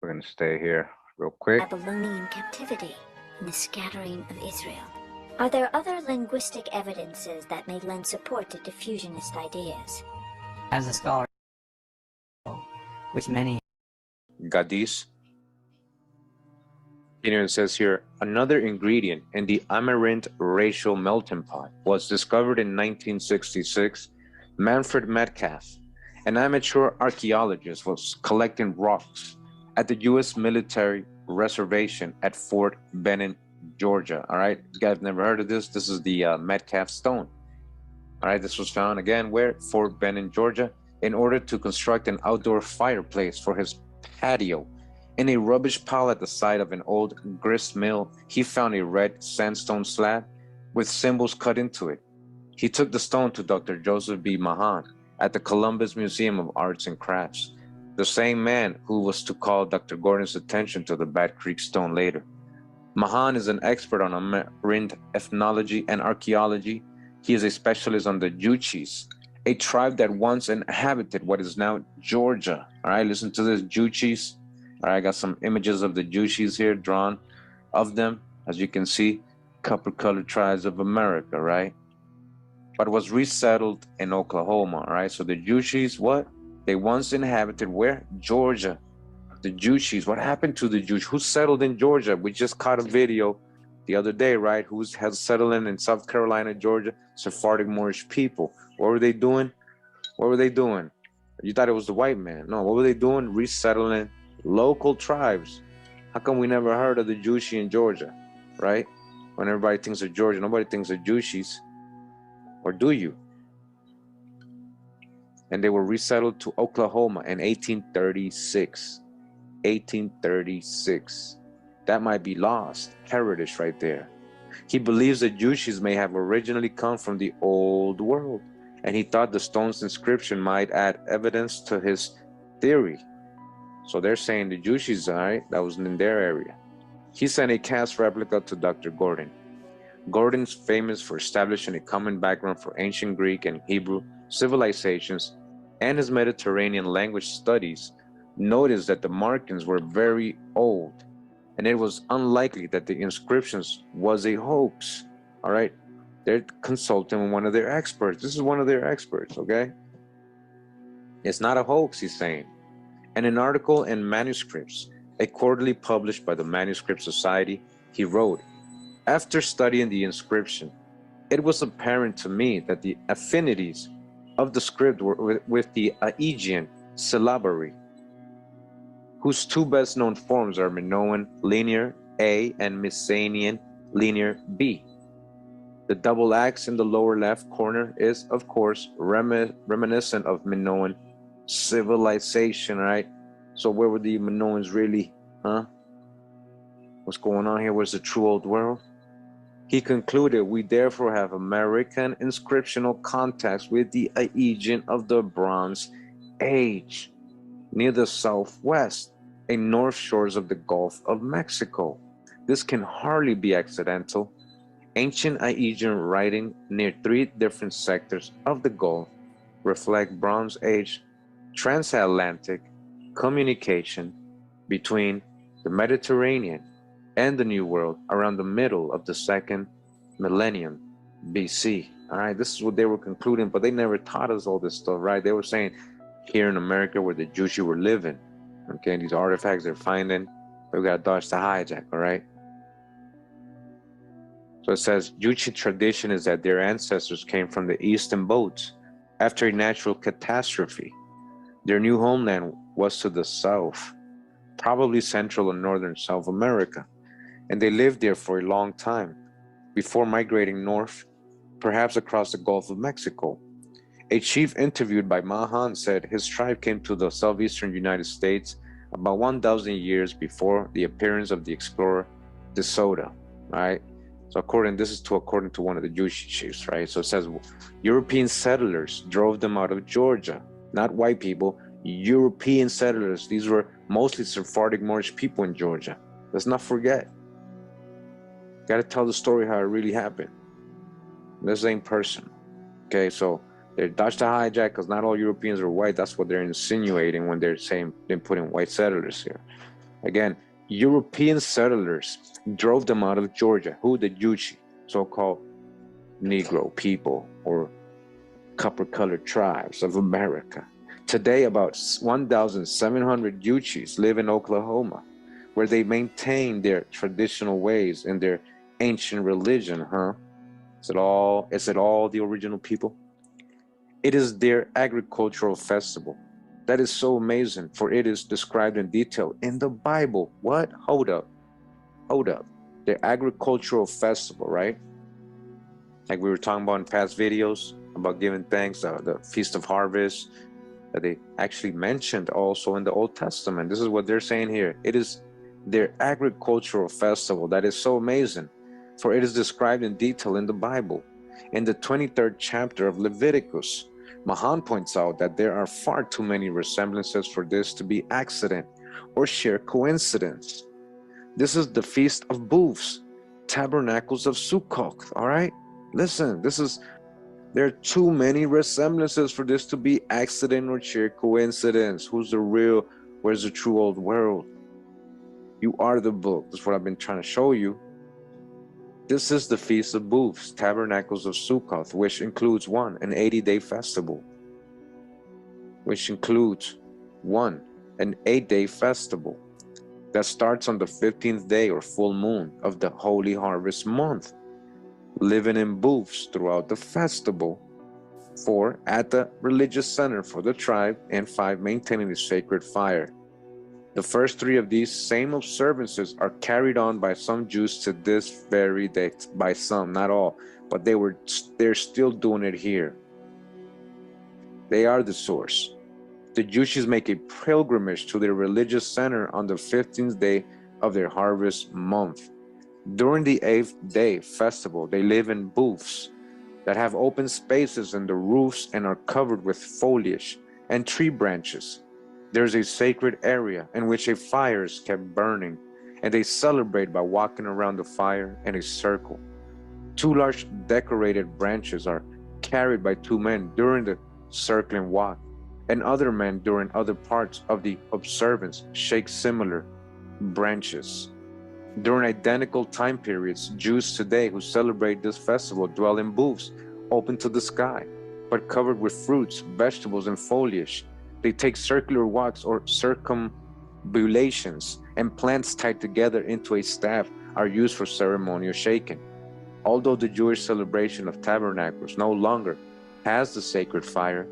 We're gonna stay here real quick. Babylonian captivity and the scattering of Israel. Are there other linguistic evidences that may lend support to diffusionist ideas? As a scholar, which many Gadis. It says here, another ingredient in the amaranth racial melting pot was discovered in 1966. Manfred Metcalf, an amateur archaeologist, was collecting rocks at the U.S. military reservation at Fort Benning, Georgia. All right, you guys never heard of this? This is the Metcalf Stone. All right, this was found again where? Fort Benning, Georgia, in order to construct an outdoor fireplace for his patio. In a rubbish pile at the side of an old grist mill, he found a red sandstone slab with symbols cut into it. He took the stone to Dr. Joseph B. Mahan at the Columbus Museum of Arts and Crafts. the same man who was to call Dr. Gordon's attention to the Bat Creek stone later. Mahan is an expert on marine ethnology and archaeology. He is a specialist on the Juchis, a tribe that once inhabited what is now Georgia. All right, listen to this, Juchis. All right, I got some images of the Juchis here drawn of them. As you can see, copper-colored tribes of America, right? But was resettled in Oklahoma, all right? So the Juchis, what? They once inhabited where? Georgia. The Juchis, what happened to the Juchis? Who settled in Georgia? We just caught a video the other day, right? Who has settled in South Carolina, Georgia? Sephardic Moorish people. What were they doing? What were they doing? You thought it was the white man. No, what were they doing? Resettling local tribes. How come we never heard of the Juchi in Georgia, right? When everybody thinks of Georgia, nobody thinks of Juchis. Or do you? And they were resettled to Oklahoma in 1836. 1836. That might be lost heritage right there. He believes that Juchis may have originally come from the old world, and he thought the stone's inscription might add evidence to his theory. So they're saying the Juchis, all right, that was in their area. He sent a cast replica to Dr. Gordon. Gordon's famous for establishing a common background for ancient Greek and Hebrew civilizations, and his Mediterranean language studies noticed that the markings were very old, and it was unlikely that the inscriptions was a hoax. All right, they're consulting with one of their experts. This is one of their experts, okay? It's not a hoax, he's saying. In an article in Manuscripts, a quarterly published by the Manuscript Society, he wrote, "After studying the inscription, it was apparent to me that the affinities of the script were with the Aegean syllabary, whose two best known forms are Minoan linear A and Mycenaean linear B. The double X in the lower left corner is, of course, reminiscent of Minoan civilization, right? So where were the Minoans really, huh? What's going on here? Where's the true old world?" He concluded, "We therefore have American inscriptional contacts with the Aegean of the Bronze Age, near the southwest and north shores of the Gulf of Mexico. This can hardly be accidental. Ancient Aegean writing near three different sectors of the Gulf reflect Bronze Age transatlantic communication between the Mediterranean and the New World around the middle of the second millennium BC. All right, this is what they were concluding, but they never taught us all this stuff, right? They were saying here in America where the Juchi were living, okay, these artifacts they're finding, we got to dodge the hijack, all right? So it says, Juchi tradition is that their ancestors came from the east in boats after a natural catastrophe. Their new homeland was to the south, probably Central and Northern South America, and they lived there for a long time before migrating north, perhaps across the Gulf of Mexico. A chief interviewed by Mahan said his tribe came to the southeastern United States about 1,000 years before the appearance of the explorer De Soto, right? So according to one of the Jewish chiefs, right? So it says European settlers drove them out of Georgia, not white people, European settlers. These were mostly Sephardic Moorish people in Georgia. Let's not forget. Got to tell the story how it really happened. This ain't personal. Okay, so they're Dutch to hijack because not all Europeans are white. That's what they're insinuating when they're saying they're putting white settlers here. Again, European settlers drove them out of Georgia. Who? The Juchi, so-called Negro people or copper-colored tribes of America. Today, about 1,700 Juchis live in Oklahoma, where they maintain their traditional ways and their ancient religion, huh? Is it all the original people? It is their agricultural festival. That is so amazing, for it is described in detail in the Bible. What? Hold up. Their agricultural festival, right? Like we were talking about in past videos about giving thanks, the Feast of Harvest, that they actually mentioned also in the Old Testament. This is what they're saying here. It is their agricultural festival. That is so amazing, for it is described in detail in the Bible. In the 23rd chapter of Leviticus, Mahan points out that there are far too many resemblances for this to be accident or sheer coincidence. This is the Feast of Booths, Tabernacles of Sukkot, all right? Listen, there are too many resemblances for this to be accident or sheer coincidence. Who's the real, where's the true old world? You are the book. That's what I've been trying to show you. This is the Feast of Booths, Tabernacles of Sukkot, which includes one, an 80-day festival. Which includes one, an 8-day festival that starts on the 15th day or full moon of the Holy Harvest month, living in booths throughout the festival. 4, at the religious center for the tribe, and 5, maintaining the sacred fire. The first 3 of these same observances are carried on by some Jews to this very day, by some, not all, but they're still doing it here. They are the source. The Jews make a pilgrimage to their religious center on the 15th day of their harvest month. During the 8th day festival, they live in booths that have open spaces in the roofs and are covered with foliage and tree branches. There's a sacred area in which a fire is kept burning, and they celebrate by walking around the fire in a circle. 2 large decorated branches are carried by 2 men during the circling walk, and other men during other parts of the observance shake similar branches. During identical time periods, Jews today who celebrate this festival dwell in booths open to the sky, but covered with fruits, vegetables, and foliage. They take circular walks or circumambulations, and plants tied together into a staff are used for ceremonial shaking. Although the Jewish celebration of tabernacles no longer has the sacred fire,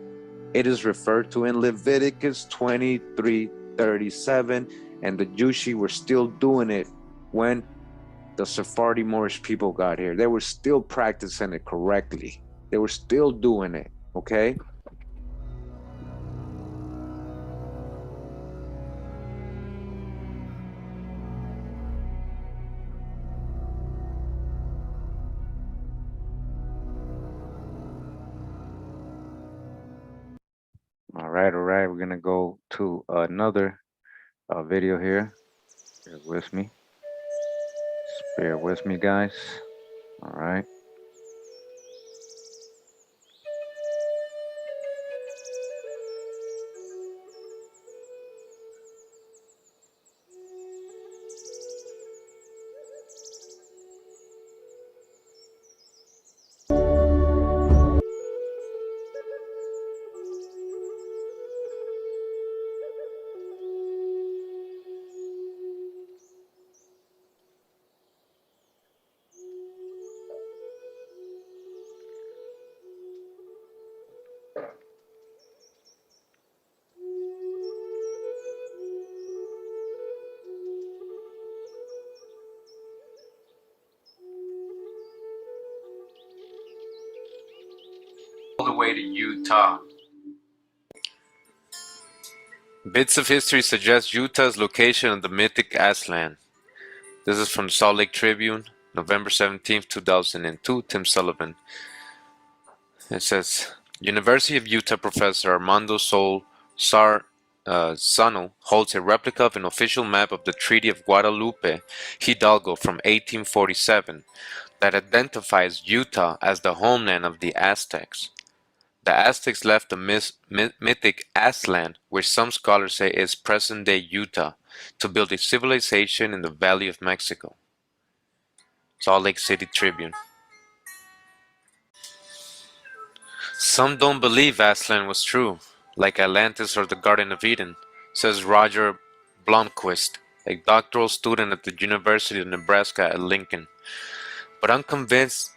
it is referred to in Leviticus 23:37, and the Jews were still doing it when the Sephardi Moorish people got here. They were still practicing it correctly. They were still doing it, okay? All right, we're gonna go to another video here. Bear with me. Just bear with me, guys. All right. All the way to Utah. Bits of history suggest Utah's location on the mythic Aslan. This is from the Salt Lake Tribune, November 17th, 2002, Tim Sullivan. It says, University of Utah professor Armando Sano holds a replica of an official map of the Treaty of Guadalupe Hidalgo from 1847 that identifies Utah as the homeland of the Aztecs. The Aztecs left the mythic Aztlan, which some scholars say is present-day Utah, to build a civilization in the Valley of Mexico. Salt Lake City Tribune. Some don't believe Aztlan was true, like Atlantis or the Garden of Eden, says Roger Blomquist, a doctoral student at the University of Nebraska at Lincoln. But I'm convinced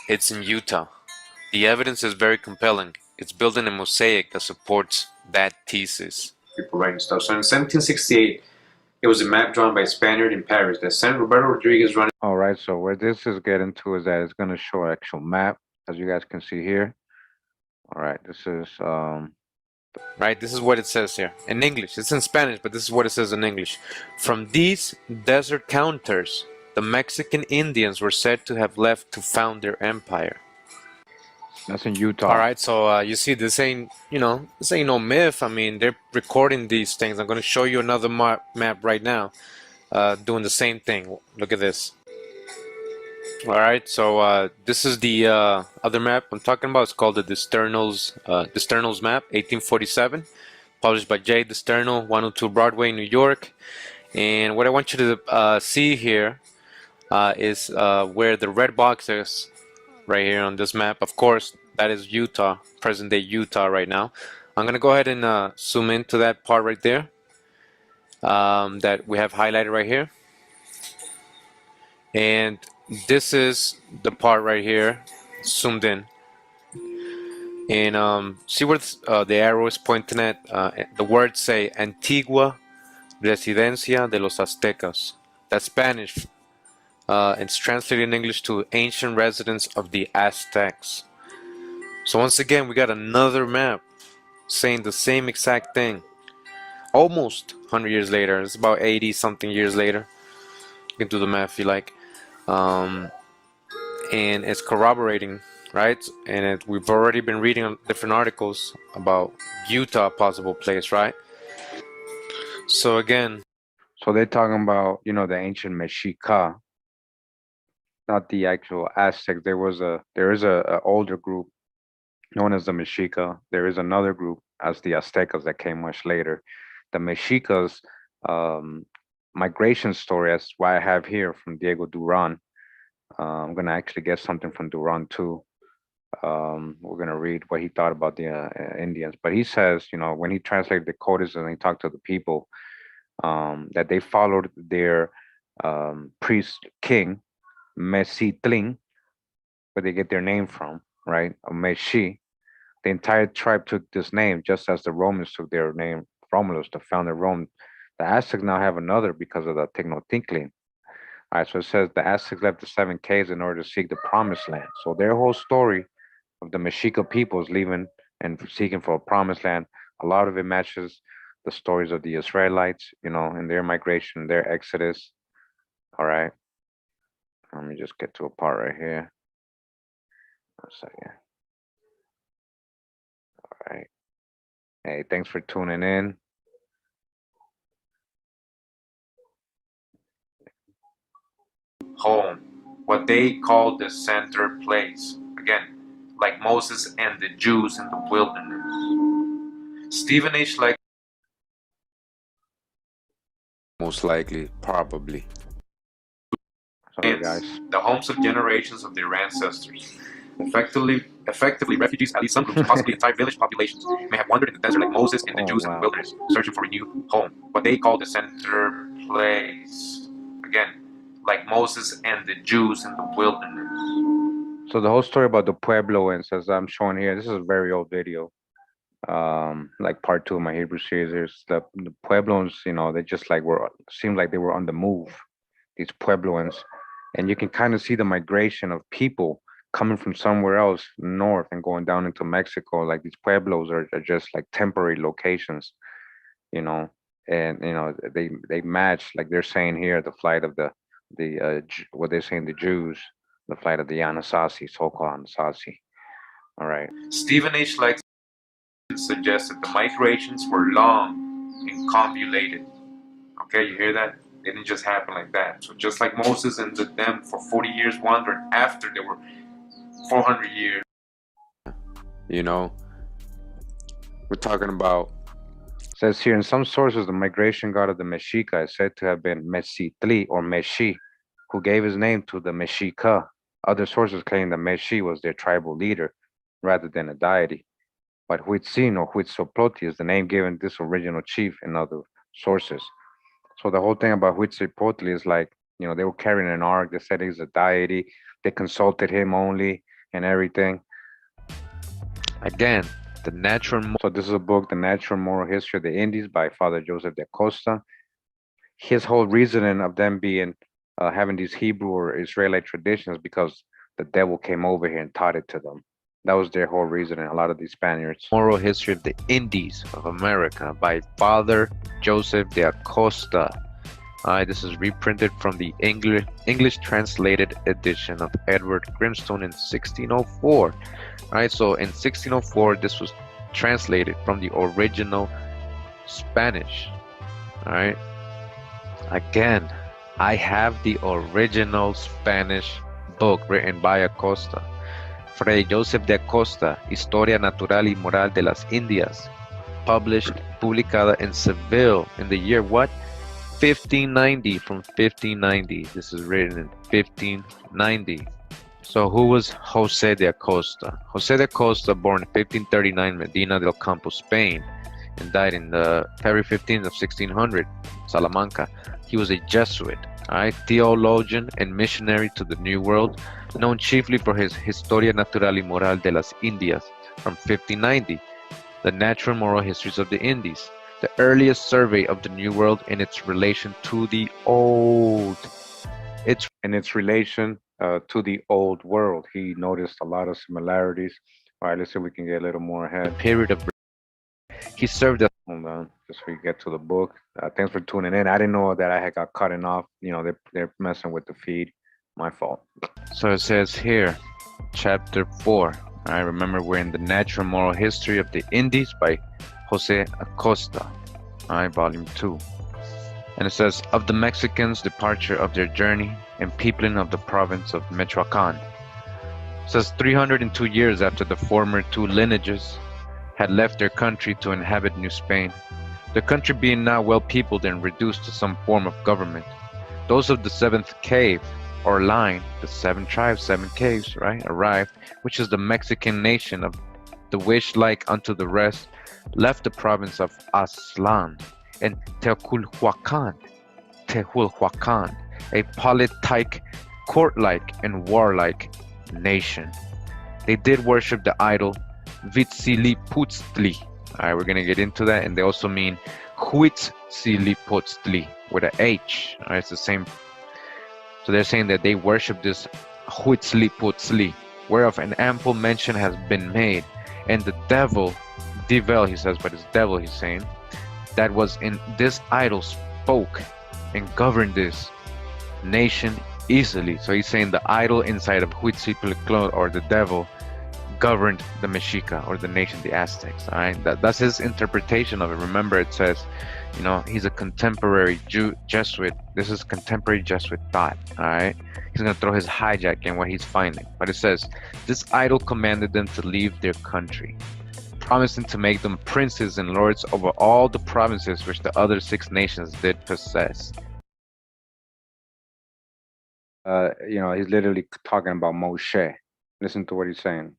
it's in Utah. The evidence is very compelling. It's built in a mosaic that supports that thesis. People writing stuff. So in 1768, it was a map drawn by a Spaniard in Paris that San Roberto Rodriguez running. All right, so where this is getting to is that it's going to show an actual map, as you guys can see here. All right, this is Right, this is what it says here in English. It's in Spanish, but this is what it says in English. From these desert counters, the Mexican Indians were said to have left to found their empire. That's in Utah. All right, so you see, this ain't no myth. I mean, they're recording these things. I'm going to show you another map right now, doing the same thing. Look at this. All right, so this is the other map I'm talking about. It's called the Disternals map, 1847, published by J. Disternal, 102 Broadway, New York. And what I want you to see here is where the red box is right here on this map. Of course, that is Utah, present-day Utah right now. I'm going to go ahead and zoom into that part right there that we have highlighted right here. And this is the part right here, zoomed in. And see where the arrow is pointing at? The words say Antigua Residencia de los Aztecas. That's Spanish. It's translated in English to ancient residence of the Aztecs. So once again, we got another map saying the same exact thing. Almost 100 years later. It's about 80 something years later. You can do the math if you like. And it's corroborating, right? And we've already been reading different articles about Utah possible place, right? So again, so they're talking about, you know, the ancient Mexica, not the actual Aztecs. There is a older group known as the Mexica. There is another group as the Aztecas that came much later. The Mexicas migration story, that's why I have here from Diego Duran. I'm gonna actually get something from Duran too. We're gonna read what he thought about the Indians, but he says, you know, when he translated the codices and he talked to the people, that they followed their priest king Mesitlin, where they get their name from, right? Meshi. The entire tribe took this name, just as the Romans took their name, Romulus, the founder of Rome. The Aztecs now have another because of the Tenochtitlan. All right, so it says the Aztecs left the 7 caves in order to seek the promised land. So their whole story of the Mexica peoples leaving and seeking for a promised land, a lot of it matches the stories of the Israelites, you know, in their migration, their exodus. All right. Let me just get to a part right here. 1 second. All right. Hey, thanks for tuning in. Home, what they call the center place. Again, like Moses and the Jews in the wilderness. Stephen H. like most likely, probably. Sorry, guys. The homes of generations of their ancestors. Effectively, refugees, at least some groups, possibly entire village populations, may have wandered in the desert like Moses and the Jews in the wilderness, searching for a new home. What they call the center place. Again, like Moses and the Jews in the wilderness. So the whole story about the Puebloans, as I'm showing here, this is a very old video. Like part 2 of my Hebrew series. There's the Puebloans, you know, they just like seemed like they were on the move, these Puebloans. And you can kind of see the migration of people coming from somewhere else north and going down into Mexico. Like these Pueblos are just like temporary locations, you know, and you know they match, like they're saying here, the flight of the what they're saying, the Jews, the flight of the Anasazi, so-called Anasazi. All right. Stephen H. likes to suggest that the migrations were long and convoluted. Okay, you hear that? They didn't just happen like that. So just like Moses and them for 40 years wandered after they were 400 years. You know, we're talking about, says here in some sources, the migration god of the Mexica is said to have been Mesitli or Meshi, who gave his name to the Mexica. Other sources claim that Meshi was their tribal leader rather than a deity. But Huitzin or Huitzoploti is the name given this original chief in other sources. So the whole thing about Huitzilopochtli is like, you know, they were carrying an ark. They said he's a deity. They consulted him only and everything. Again, the natural. So this is a book, The Natural Moral History of the Indies by Father Joseph de Costa. His whole reasoning of them being having these Hebrew or Israelite traditions because the devil came over here and taught it to them. That was their whole reasoning. A lot of these Spaniards. Moral History of the Indies of America by Father Joseph de Acosta. This is reprinted from the English translated edition of Edward Grimstone in 1604. Alright, so in 1604 this was translated from the original Spanish. Alright, again, I have the original Spanish book written by Acosta. Fray Joseph de Acosta, Historia Natural y Moral de las Indias, publicada in Seville in the year what? 1590, from 1590. This is written in 1590. So who was Jose de Acosta? Jose de Acosta, born in 1539, Medina del Campo, Spain, and died in February 15th of 1600, Salamanca. He was a Jesuit, theologian and missionary to the New World, known chiefly for his Historia Natural y Moral de las Indias from 1590, the natural moral histories of the Indies, the earliest survey of the New World in its relation to the Old. In its relation to the Old World, he noticed a lot of similarities. All right, let's see if we can get a little more ahead. Period of he served as hold on, just so we get to the book. Thanks for tuning in. I didn't know that I had got cutting off. You know, they're messing with the feed. My fault. So it says here, chapter 4. I remember we're in the Natural Moral History of the Indies by Jose Acosta, volume 2. And it says, of the Mexicans' departure of their journey and peopling of the province of Michoacan. It says 302 years after the former two lineages had left their country to inhabit New Spain, the country being now well peopled and reduced to some form of government, those of the seventh cave, or line, the 7 tribes, 7 caves, arrived, which is the Mexican nation of the which, like unto the rest, left the province of Aztlan and Teoculhuacan, a politic, court-like, and warlike nation. They did worship the idol Huitziliputztli. Alright, we're gonna get into that, and they also mean Huitziliputztli with a H. Alright, it's the same. So they're saying that they worship this Huitziliputzli, whereof an ample mention has been made, and the devil, he says, but it's devil, he's saying, that was in this idol spoke and governed this nation easily. So he's saying the idol inside of Huitziliputzli, or the devil, governed the Mexica, or the nation, the Aztecs. All right, that's his interpretation of it. Remember, it says, you know, he's a contemporary Jesuit. This is contemporary Jesuit thought. All right, he's gonna throw his hijack in what he's finding. But it says, this idol commanded them to leave their country, promising to make them princes and lords over all the provinces which the other 6 nations did possess. You know, he's literally talking about Moshe. Listen to what he's saying.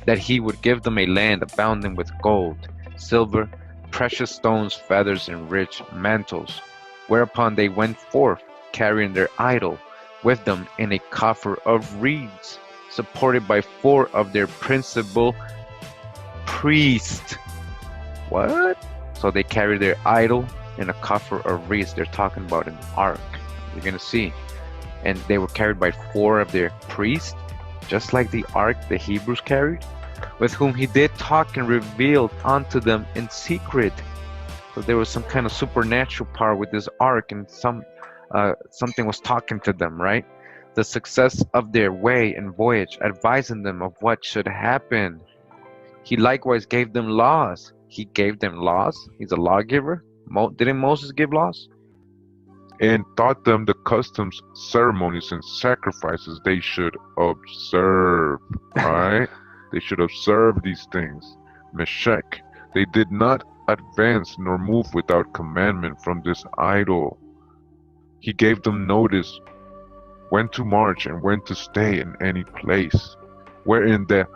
That he would give them a land abounding with gold, silver, precious stones, feathers, and rich mantles, whereupon they went forth, carrying their idol with them in a coffer of reeds, supported by 4 of their principal priests. What? So they carry their idol in a coffer of reeds. They're talking about an ark. You're gonna see. And they were carried by 4 of their priests, just like the ark the Hebrews carried, with whom he did talk and revealed unto them in secret. So there was some kind of supernatural power with this ark, and something was talking to them, right? The success of their way and voyage, advising them of what should happen. He likewise gave them laws. He gave them laws. He's a lawgiver. Didn't Moses give laws? And taught them the customs, ceremonies, and sacrifices they should observe. Right? They should observe these things. Meshech, they did not advance nor move without commandment from this idol. He gave them notice when to march and when to stay in any place, wherein they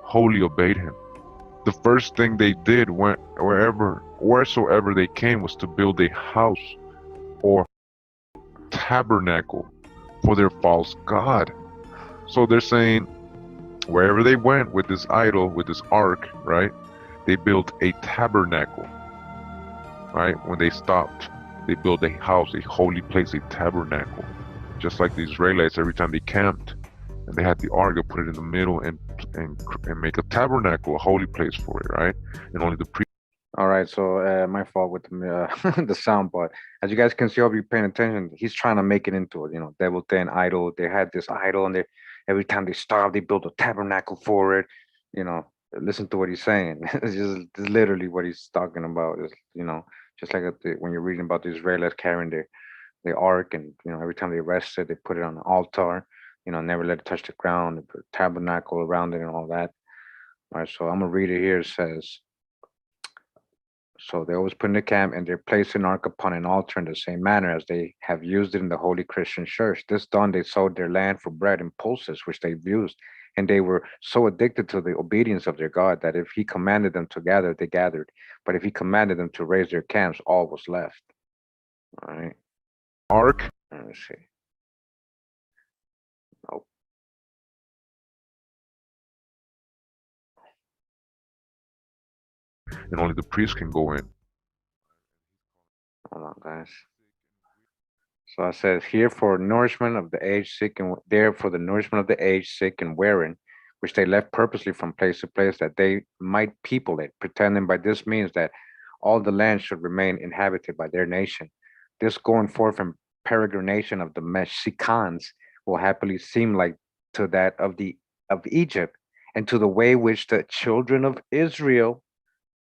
wholly obeyed him. The first thing they did wheresoever they came was to build a house or tabernacle for their false god. So they're saying wherever they went with this idol, with this ark, right, they built a tabernacle. Right? When they stopped, they built a house, a holy place, a tabernacle. Just like the Israelites, every time they camped and they had the ark, they put it in the middle and make a tabernacle, a holy place for it, right? And only the priest All right, so my fault with the sound, but as you guys can see, I'll be paying attention. He's trying to make it into a, devil thing idol. They had this idol, and they every time they starve, they build a tabernacle for it. You know, listen to what he's saying. It's literally what he's talking about. Is just like when you're reading about the Israelites carrying the ark, and every time they rest it, they put it on the altar. Never let it touch the ground. They put a tabernacle around it and all that. All right, so I'm gonna read it here. It says. So they always put in the camp and they place an ark upon an altar in the same manner as they have used it in the Holy Christian Church. This done, they sold their land for bread and pulses, which they've used. And they were so addicted to the obedience of their God that if he commanded them to gather, they gathered. But if he commanded them to raise their camps, all was left. All right. Ark? Let me see. Nope. And only the priest can go in. Hold on, guys. So it says, here for nourishment of the aged, sick, and there for the nourishment of the aged, sick, and wearing, which they left purposely from place to place, that they might people it, pretending by this means that all the land should remain inhabited by their nation. This going forth and peregrination of the Mexicans will happily seem like to that of Egypt, and to the way which the children of Israel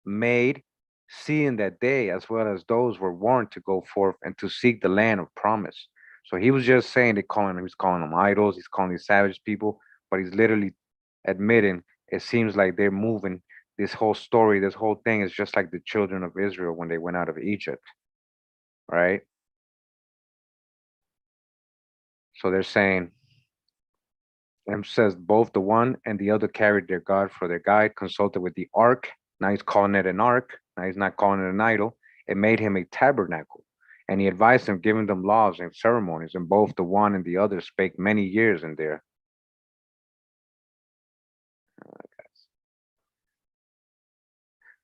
made, seeing that they, as well as those, were warned to go forth and to seek the land of promise. So he was just saying he's calling them idols, he's calling these savage people, but he's literally admitting it seems like they're moving this whole story, this whole thing is just like the children of Israel when they went out of Egypt, right? So they're saying, and says both the one and the other carried their God for their guide, consulted with the ark. Now he's calling it an ark. Now he's not calling it an idol. It made him a tabernacle. And he advised them, giving them laws and ceremonies. And both the one and the other spake many years in there.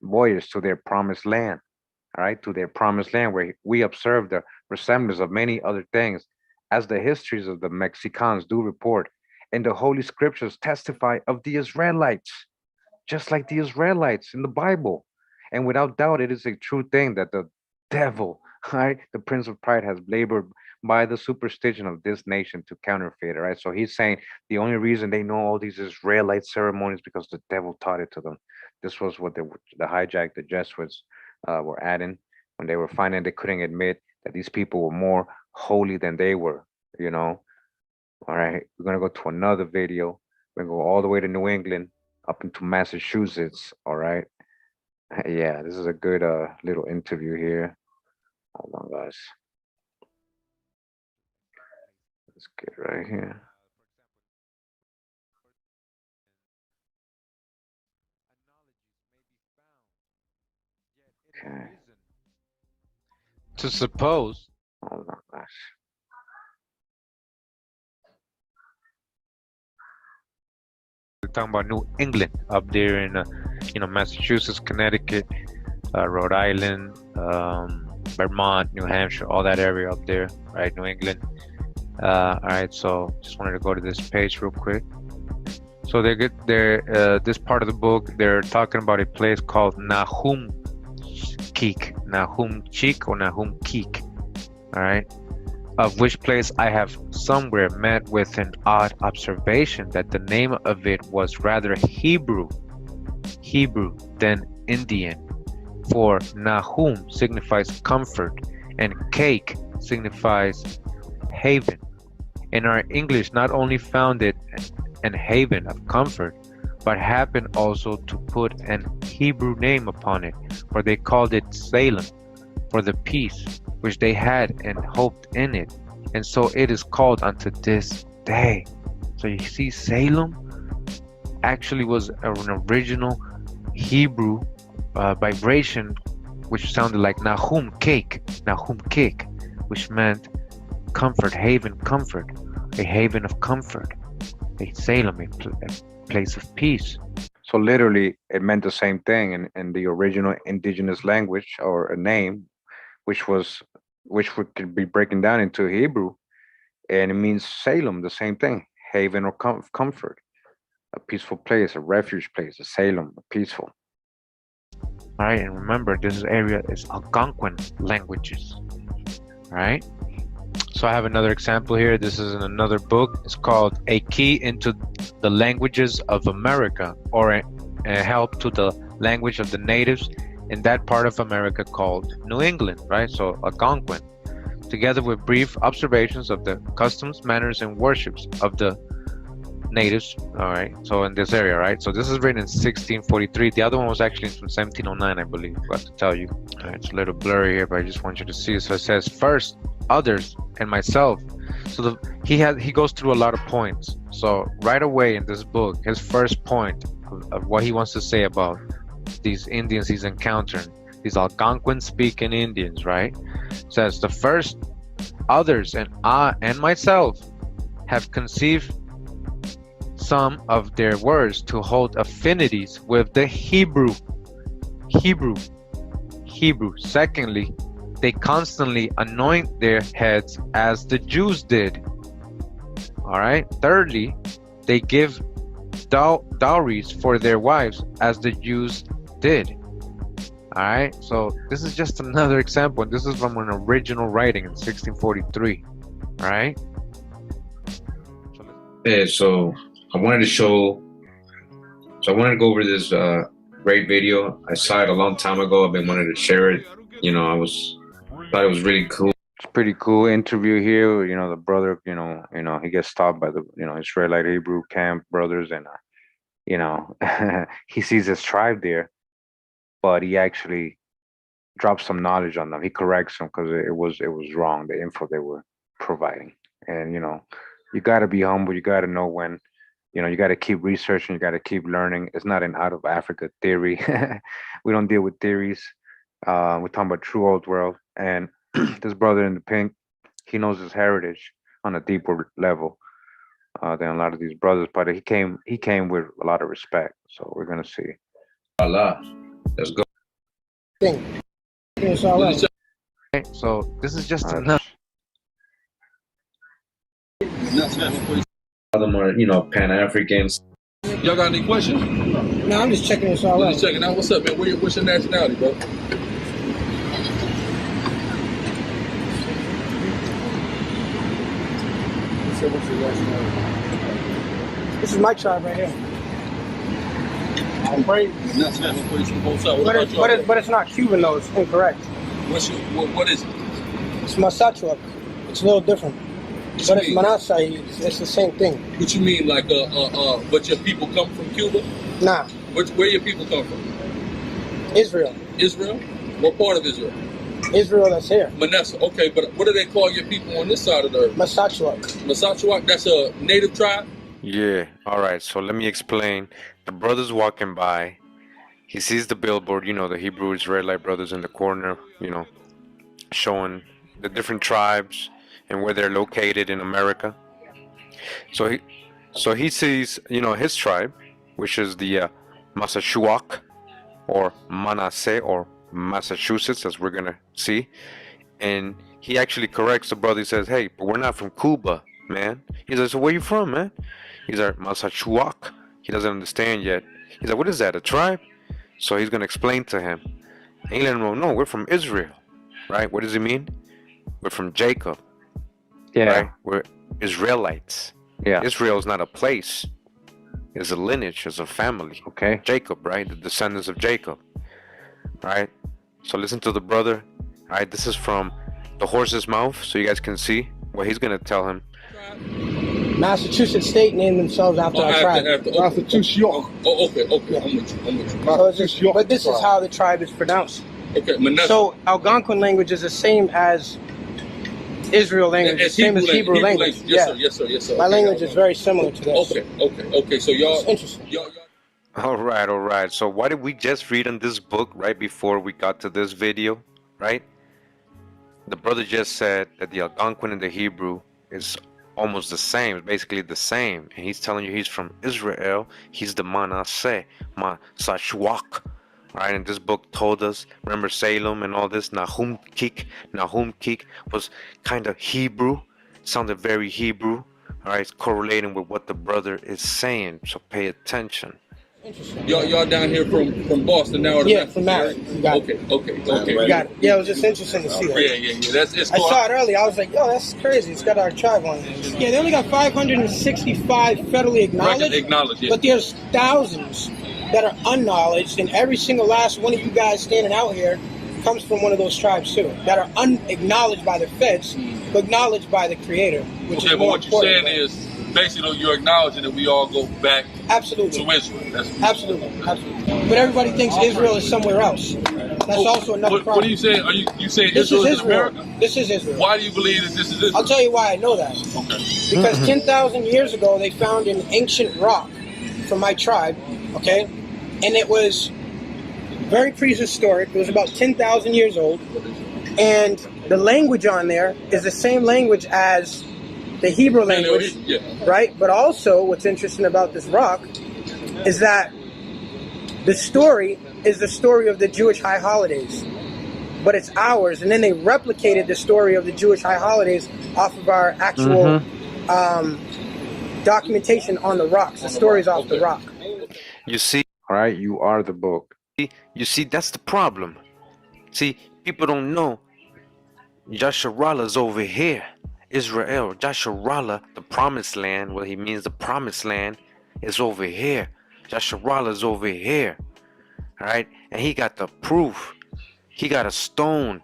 Voyage to their promised land. All right, to their promised land, where we observe the resemblance of many other things, as the histories of the Mexicans do report, and the Holy Scriptures testify of the Israelites, just like the Israelites in the Bible. And without doubt, it is a true thing that the devil, right, the prince of pride, has labored by the superstition of this nation to counterfeit it, right? So he's saying the only reason they know all these Israelite ceremonies because the devil taught it to them. This was what the hijack the Jesuits were adding when they were finding they couldn't admit that these people were more holy than they were, you know. All right, we're gonna go to another video. We're gonna go all the way to New England, up into Massachusetts. All right. Yeah, this is a good little interview here. Hold on, guys. Let's get right here. Okay. To suppose. Hold on, guys. We're talking about New England up there in, Massachusetts, Connecticut, Rhode Island, Vermont, New Hampshire, all that area up there, right? New England. All right, so just wanted to go to this page real quick. So this part of the book, they're talking about a place called Nahum Keek, or Nahum Keek. All right, of which place I have somewhere met with an odd observation that the name of it was rather Hebrew than Indian. For Nahum signifies comfort, and Cake signifies haven. In our English, not only found it an haven of comfort, but happened also to put an Hebrew name upon it, for they called it Salem, for the peace which they had and hoped in it, and so it is called unto this day. So you see, Salem actually was an original Hebrew vibration, which sounded like Nahum Cake, which meant comfort, haven, comfort, a haven of comfort, a Salem, a place of peace. So literally, it meant the same thing in the original indigenous language, or a name, which we could be breaking down into Hebrew, and it means Salem, the same thing, haven or comfort, a peaceful place, a refuge place, a Salem, a peaceful. All right, and remember, this area is Algonquin languages. All right. So I have another example here. This is in another book. It's called A Key into the Languages of America, or a help to the language of the natives in that part of America called New England, right? So Algonquin, together with brief observations of the customs, manners, and worships of the natives. All right, so in this area, right? So this is written in 1643. The other one was actually from 1709, I believe. Got to tell you. All right, it's a little blurry here, but I just want you to see. So it says first, others, and myself. So he goes through a lot of points. So right away in this book, his first point of what he wants to say about these Indians he's encountering, these Algonquin-speaking Indians, right? Says the first, others, and I and myself have conceived some of their words to hold affinities with the Hebrew. Secondly, they constantly anoint their heads as the Jews did. All right. Thirdly, they give dowries for their wives as the Jews did. All right. So this is just another example. This is from an original writing in 1643. All right. Yeah, so I wanted to go over this great video. I saw it a long time ago. I've been wanting to share it. You know, thought it was really cool. It's pretty cool interview here. You know, the brother, he gets stopped by the, Israelite Hebrew camp brothers, and he sees his tribe there, but he actually drops some knowledge on them. He corrects them because it was wrong, the info they were providing. And you got to be humble. You got to know when. You got to keep researching. You got to keep learning. It's not an out of Africa theory. We don't deal with theories. We're talking about true old world. And this brother in the pink, he knows his heritage on a deeper level than a lot of these brothers. But he came with a lot of respect. So we're gonna see. Allah, let's go. Okay, so this is just another. Them are, Pan-Africans. Y'all got any questions? No, I'm just checking this all out. Just checking out. What's up, man? What's your nationality, bro? This is my tribe right here. But it's not Cuban though. It's incorrect. What is it? It's Massachusetts. It's a little different. But it's Manasai. It's the same thing. What you mean, like, but your people come from Cuba? Nah. Where your people come from? Israel. Israel? What part of Israel? Israel that's here. Manasseh. Okay, but what do they call your people on this side of the earth? Massachusetts. That's a native tribe? Yeah. All right. So let me explain. The brother's walking by. He sees the billboard, the Hebrew Israelite brothers in the corner, showing the different tribes and where they're located in America. So he sees, his tribe, which is the Massachusetts or Manasseh or Massachusetts, as we're gonna see. And he actually corrects the brother. He says, "Hey, but we're not from Cuba, man." He's like, "So where you from, man?" He's like, "Massachusetts." He doesn't understand yet. He's like, "What is that, a tribe?" So he's gonna explain to him. And he let him know, "No, we're from Israel, right? What does he mean? We're from Jacob. Yeah, right? We're Israelites. Yeah, Israel is not a place; it's a lineage, it's a family. Okay, Jacob, right? The descendants of Jacob, right? So listen to the brother. All right, this is from the horse's mouth, so you guys can see what he's gonna tell him. Massachusetts State named themselves after our tribe. Massachusetts. Oh, okay. I'm with you. But this is how the tribe is pronounced. Okay, so Algonquin language is the same as Israel language, the same as Hebrew language. Yes, sir. My language is very similar to this. Okay. So y'all. It's interesting. All right. So what did we just read in this book right before we got to this video, right? The brother just said that the Algonquin and the Hebrew is almost the same, it's basically the same. And he's telling you he's from Israel. He's the Manasseh, Massachusetts. Right, and this book told us, remember Salem and all this, Nahum Kik was kind of Hebrew, sounded very Hebrew. All right, it's correlating with what the brother is saying, so pay attention. Y'all down here from Boston now? Or yeah, from Maryland. Okay. Got it. Yeah, it was just interesting to see that. Yeah. It's cool. I saw it earlier. I was like, yo, that's crazy. It's got our tribe on it. Yeah, they only got 565 federally acknowledged. But there's thousands that are unacknowledged, and every single last one of you guys standing out here comes from one of those tribes too, that are unacknowledged by the feds, but acknowledged by the Creator. Which is but more what you're important, saying is, basically, you're acknowledging that we all go back absolutely to Israel. Absolutely. But everybody thinks Israel is somewhere else. That's also another problem. What are you saying? Are you saying Israel is in America? This is Israel. Why do you believe that this is Israel? I'll tell you why I know that. Okay. Because 10,000 years ago, they found an ancient rock from my tribe, okay? And it was very prehistoric. It was about 10,000 years old. And the language on there is the same language as the Hebrew language, right? But also, what's interesting about this rock is that the story is the story of the Jewish high holidays, but it's ours. And then they replicated the story of the Jewish high holidays off of our actual documentation on the rocks. The story's off the rock. You see? All right, you are the book. You see, that's the problem. See, people don't know Yasharallah's over here. Israel, Yasharallah, the promised land, well, he means the promised land is over here. Yasharallah's over here. All right, and he got the proof. He got a stone,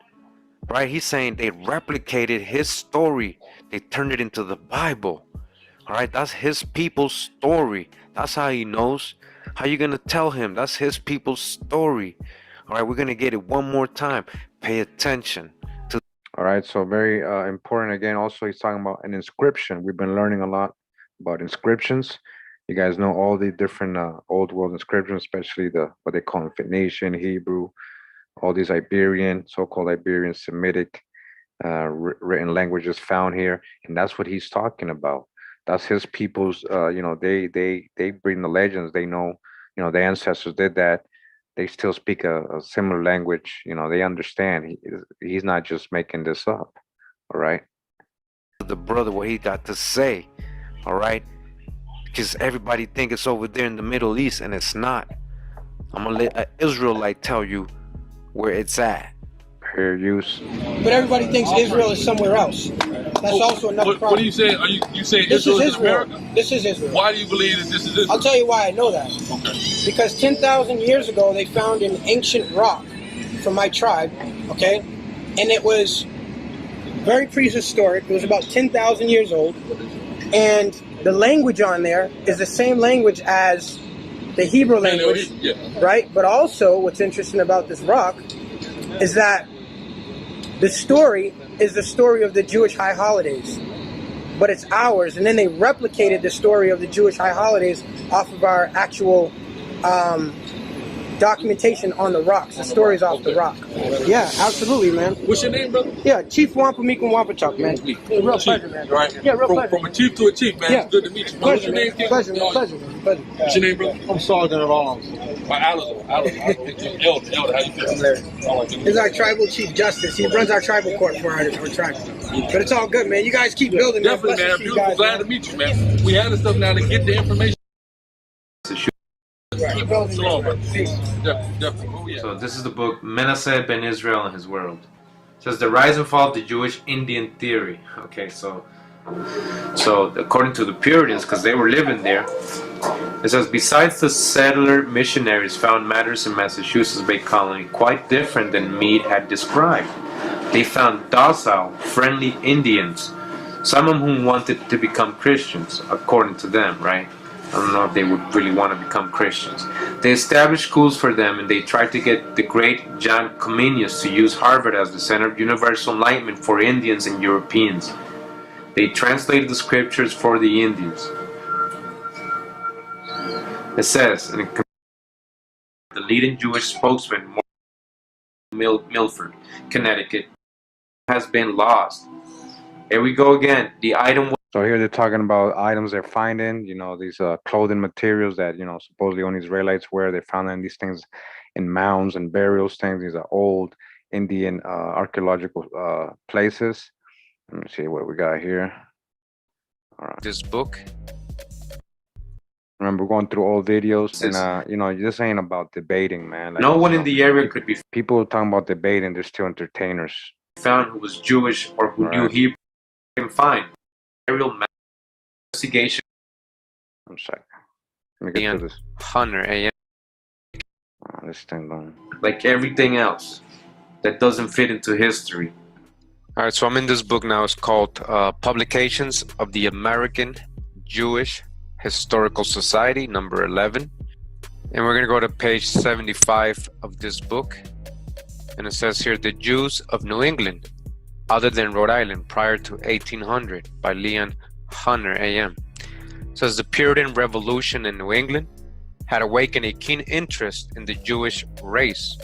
right? He's saying they replicated his story. They turned it into the Bible. All right, that's his people's story. That's how he knows. How you gonna tell him? That's his people's story. All right, we're gonna get it one more time. Pay attention. All right, so very important again. Also, he's talking about an inscription. We've been learning a lot about inscriptions. You guys know all the different old world inscriptions, especially what they call them, Phoenician, Hebrew, all these Iberian, so-called Iberian, Semitic written languages found here, and that's what he's talking about. That's his people's. They bring the legends. They know, the ancestors did that. They still speak a similar language. They understand. He's not just making this up. All right. The brother, what he got to say. All right. Because everybody think it's over there in the Middle East, and it's not. I'm gonna let an Israelite tell you where it's at. Fair use. But everybody thinks Israel is somewhere else. That's also another problem. What are you saying? Are you saying Israel is in America? This is Israel. Why do you believe that this is Israel? I'll tell you why I know that. Okay. Because 10,000 years ago, they found an ancient rock from my tribe, okay? And it was very prehistoric. It was about 10,000 years old. And the language on there is the same language as the Hebrew language, right? But also, what's interesting about this rock is that the story is the story of the Jewish high holidays, but it's ours. And then they replicated the story of the Jewish high holidays off of our actual documentation on the rocks. The story's off the rock. Yeah, absolutely, man. What's your name, brother? Yeah, Chief Wampamikum Wampatuck, man. Real pleasure, man. Right. Yeah, real pleasure. From a chief to a chief, man. Yeah. It's good to meet you. Man. Pleasure, What's your name, King? Pleasure, pleasure. What's your name, brother? I'm Sergeant at Arms. Elder, how you feeling? He's our tribal chief justice. He runs our tribal court for our tribe. But it's all good, man. You guys keep building. Definitely, man. Beautiful. Glad to meet you, man. We had the stuff now to get the information. Keep building. So, definitely. So this is the book Manasseh ben Israel and His World. It says the rise and fall of the Jewish Indian theory. Okay, so according to the Puritans, because they were living there, it says besides the settler missionaries found matters in Massachusetts Bay Colony quite different than Meade had described. They found docile, friendly Indians, some of whom wanted to become Christians, according to them, right? I don't know if they would really want to become Christians. They established schools for them, and they tried to get the great John Comenius to use Harvard as the center of universal enlightenment for Indians and Europeans. They translated the scriptures for the Indians. It says, in the leading Jewish spokesman, Milford, Connecticut, has been lost. Here we go again. The item. So here they're talking about items they're finding, these clothing materials that, supposedly only Israelites wear. They found these things in mounds and burials things. These are old Indian archaeological places. Let me see what we got here. All right. This book Remember going through old videos, and you know, this ain't about debating, man. Like, No one in the area could be people talking about debating. They're still entertainers. found who was Jewish or who knew Hebrew. Fine. Real investigation. I'm sorry. Let me get to this. 100 a.m. Oh, this thing going. Like everything else that doesn't fit into history. All right, so I'm in this book now. It's called Publications of the American Jewish Historical Society, number 11. And we're going to go to page 75 of this book. And it says here, The Jews of New England, other than Rhode Island, prior to 1800, by Leon Hunter, A.M. It says, the Puritan Revolution in New England had awakened a keen interest in the Jewish race,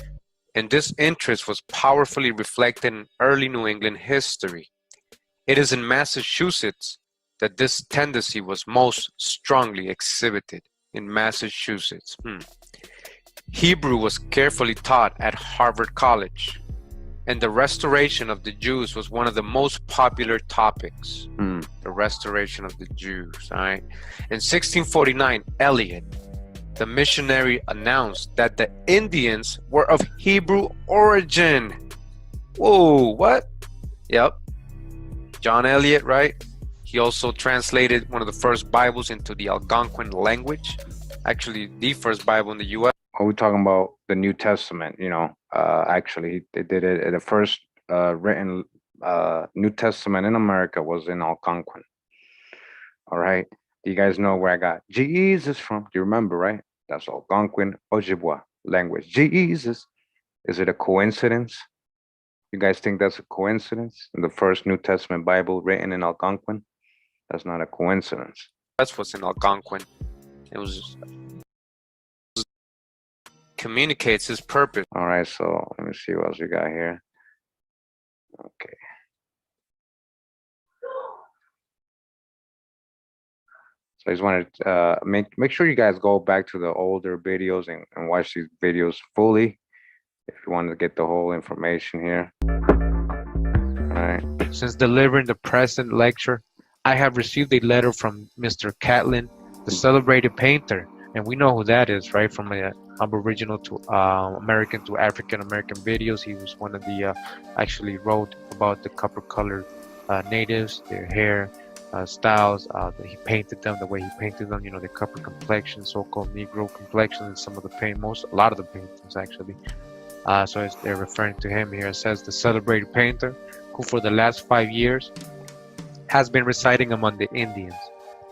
and this interest was powerfully reflected in early New England history. It is in Massachusetts that this tendency was most strongly exhibited. In Massachusetts. Hebrew was carefully taught at Harvard College, and the restoration of the Jews was one of the most popular topics. The restoration of the Jews, all right? In 1649, Eliot, the missionary, announced that the Indians were of Hebrew origin. Whoa, what? Yep. John Eliot, right? He also translated one of the first Bibles into the Algonquin language. Actually, the first Bible in the U.S. Are we talking about the New Testament? You know, actually, they did it. The first written New Testament in America was in Algonquin. All right. Do you guys know where I got Jesus from? Do you remember, right? That's Algonquin Ojibwa language. Jesus. Is it a coincidence? You guys think that's a coincidence? The first New Testament Bible written in Algonquin? That's not a coincidence. That's what's in Algonquin. It was communicates his purpose. All right, so let me see what else we got here. Okay. So I just wanted to make sure you guys go back to the older videos and watch these videos fully if you want to get the whole information here. All right. Since delivering the present lecture, I have received a letter from Mr. Catlin, the celebrated painter, and we know who that is, right? From Aboriginal to American to African American videos. He was one of the actually wrote about the copper-colored natives, their hair styles. He painted them the way he painted them. You know, the copper complexion, so-called Negro complexion, and some of the a lot of the paintings actually. So they're referring to him here. It says the celebrated painter, who for the last 5 years has been residing among the Indians.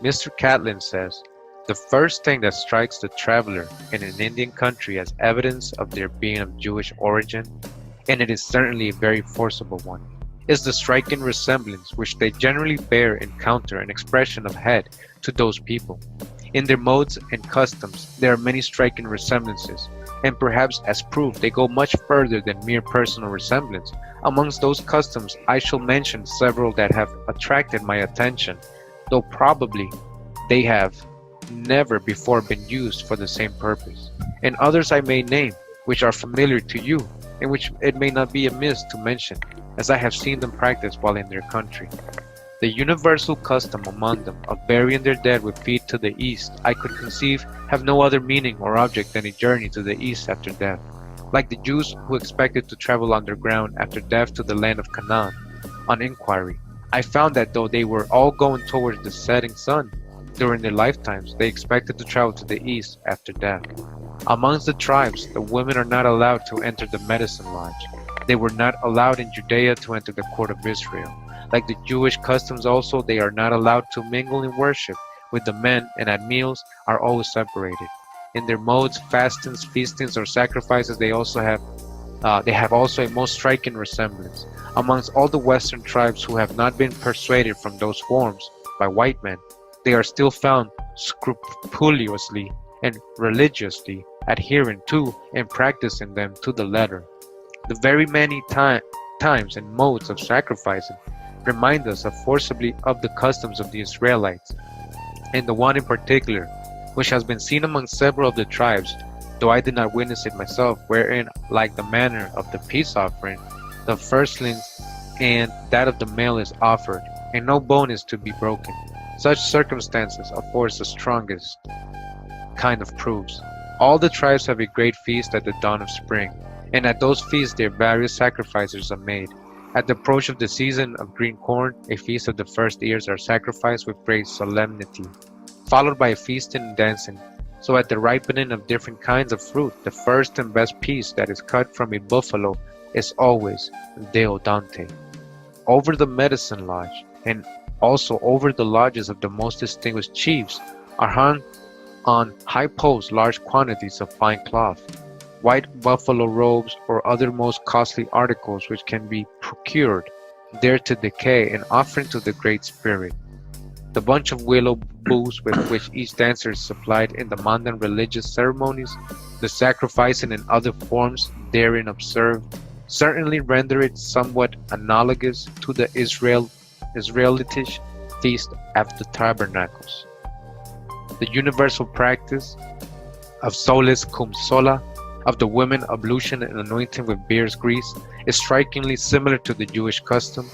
Mr. Catlin says, the first thing that strikes the traveler in an Indian country as evidence of their being of Jewish origin, and it is certainly a very forcible one, is the striking resemblance which they generally bear in counter and expression of head to those people. In their modes and customs, there are many striking resemblances, and perhaps as proof they go much further than mere personal resemblance. Amongst those customs, I shall mention several that have attracted my attention, though probably they have never before been used for the same purpose. And others I may name, which are familiar to you, and which it may not be amiss to mention, as I have seen them practiced while in their country. The universal custom among them of burying their dead with feet to the east, I could conceive have no other meaning or object than a journey to the east after death. Like the Jews who expected to travel underground after death to the land of Canaan. On inquiry, I found that though they were all going towards the setting sun during their lifetimes, they expected to travel to the east after death. Amongst the tribes, the women are not allowed to enter the medicine lodge. They were not allowed in Judea to enter the court of Israel. Like the Jewish customs also, they are not allowed to mingle in worship with the men, and at meals are always separated. In their modes, fastings, feastings, or sacrifices, they have also a most striking resemblance. Amongst all the Western tribes who have not been persuaded from those forms by white men, they are still found scrupulously and religiously adhering to and practicing them to the letter. The very many times and modes of sacrificing remind us forcibly of the customs of the Israelites, and the one in particular, which has been seen among several of the tribes, though I did not witness it myself, wherein, like the manner of the peace offering, the firstlings and that of the male is offered, and no bone is to be broken. Such circumstances afford the strongest kind of proves. All the tribes have a great feast at the dawn of spring, and at those feasts their various sacrifices are made. At the approach of the season of green corn, a feast of the first ears are sacrificed with great solemnity, followed by a feasting and dancing. So at the ripening of different kinds of fruit, the first and best piece that is cut from a buffalo is always deodante. Over the medicine lodge, and also over the lodges of the most distinguished chiefs, are hung on high posts large quantities of fine cloth, white buffalo robes, or other most costly articles which can be procured there to decay and offering to the Great Spirit. The bunch of willow boughs with which each dancer is supplied in the mundane religious ceremonies, the sacrificing and other forms therein observed, certainly render it somewhat analogous to the Israelitish feast of the tabernacles. The universal practice of solis cum sola, of the women ablution and anointing with bear's grease, is strikingly similar to the Jewish custom.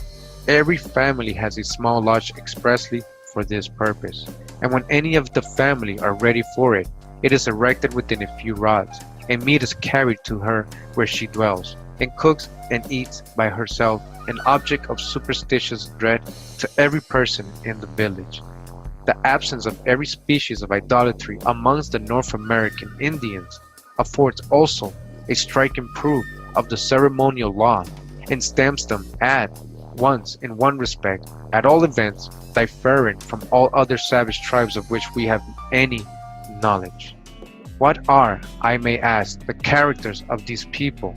Every family has a small lodge expressly for this purpose, and when any of the family are ready for it, it is erected within a few rods, and meat is carried to her where she dwells, and cooks and eats by herself, an object of superstitious dread to every person in the village. The absence of every species of idolatry amongst the North American Indians affords also a striking proof of the ceremonial law, and stamps them at once in one respect, at all events, differing from all other savage tribes of which we have any knowledge. What are, I may ask, the characters of these people?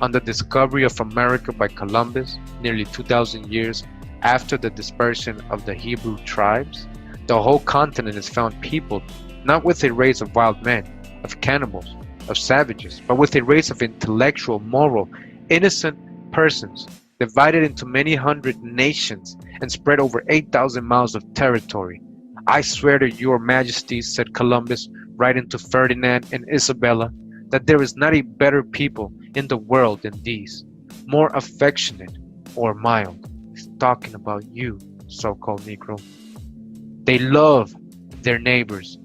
On the discovery of America by Columbus, nearly 2,000 years after the dispersion of the Hebrew tribes, the whole continent is found peopled, not with a race of wild men, of cannibals, of savages, but with a race of intellectual, moral, innocent persons, divided into many hundred nations and spread over 8,000 miles of territory. I swear to your majesties, said Columbus, writing to Ferdinand and Isabella, that there is not a better people in the world than these, more affectionate or mild. He's talking about you, so-called Negro. They love their neighbors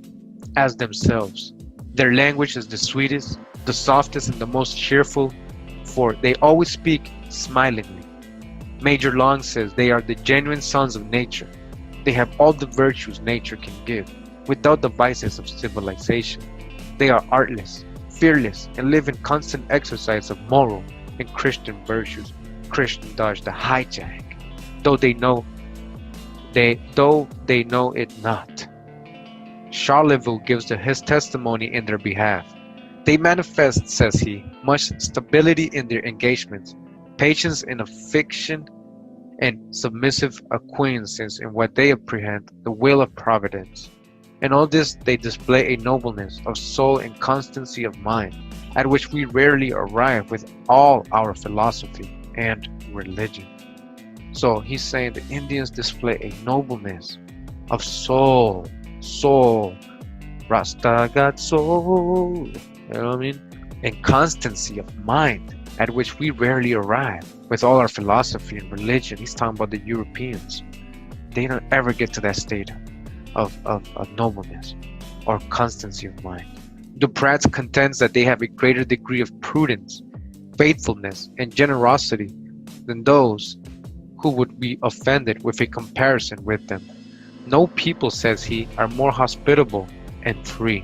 as themselves. Their language is the sweetest, the softest, and the most cheerful, for they always speak smilingly. Major Long says they are the genuine sons of nature. They have all the virtues nature can give, without the vices of civilization. They are artless, fearless, and live in constant exercise of moral and Christian virtues. Christian dodge the hijack, though they know it not. Charleville gives his testimony in their behalf. They manifest, says he, much stability in their engagements, patience in affliction, and submissive acquiescence in what they apprehend the will of Providence. In all this they display a nobleness of soul and constancy of mind, at which we rarely arrive with all our philosophy and religion. So he's saying the Indians display a nobleness of soul. Rasta got soul. You know what I mean? And constancy of mind, at which we rarely arrive with all our philosophy and religion. He's talking about the Europeans. They don't ever get to that state of nobleness or constancy of mind. Duprat contends that they have a greater degree of prudence, faithfulness, and generosity than those who would be offended with a comparison with them. No people, says he, are more hospitable and free.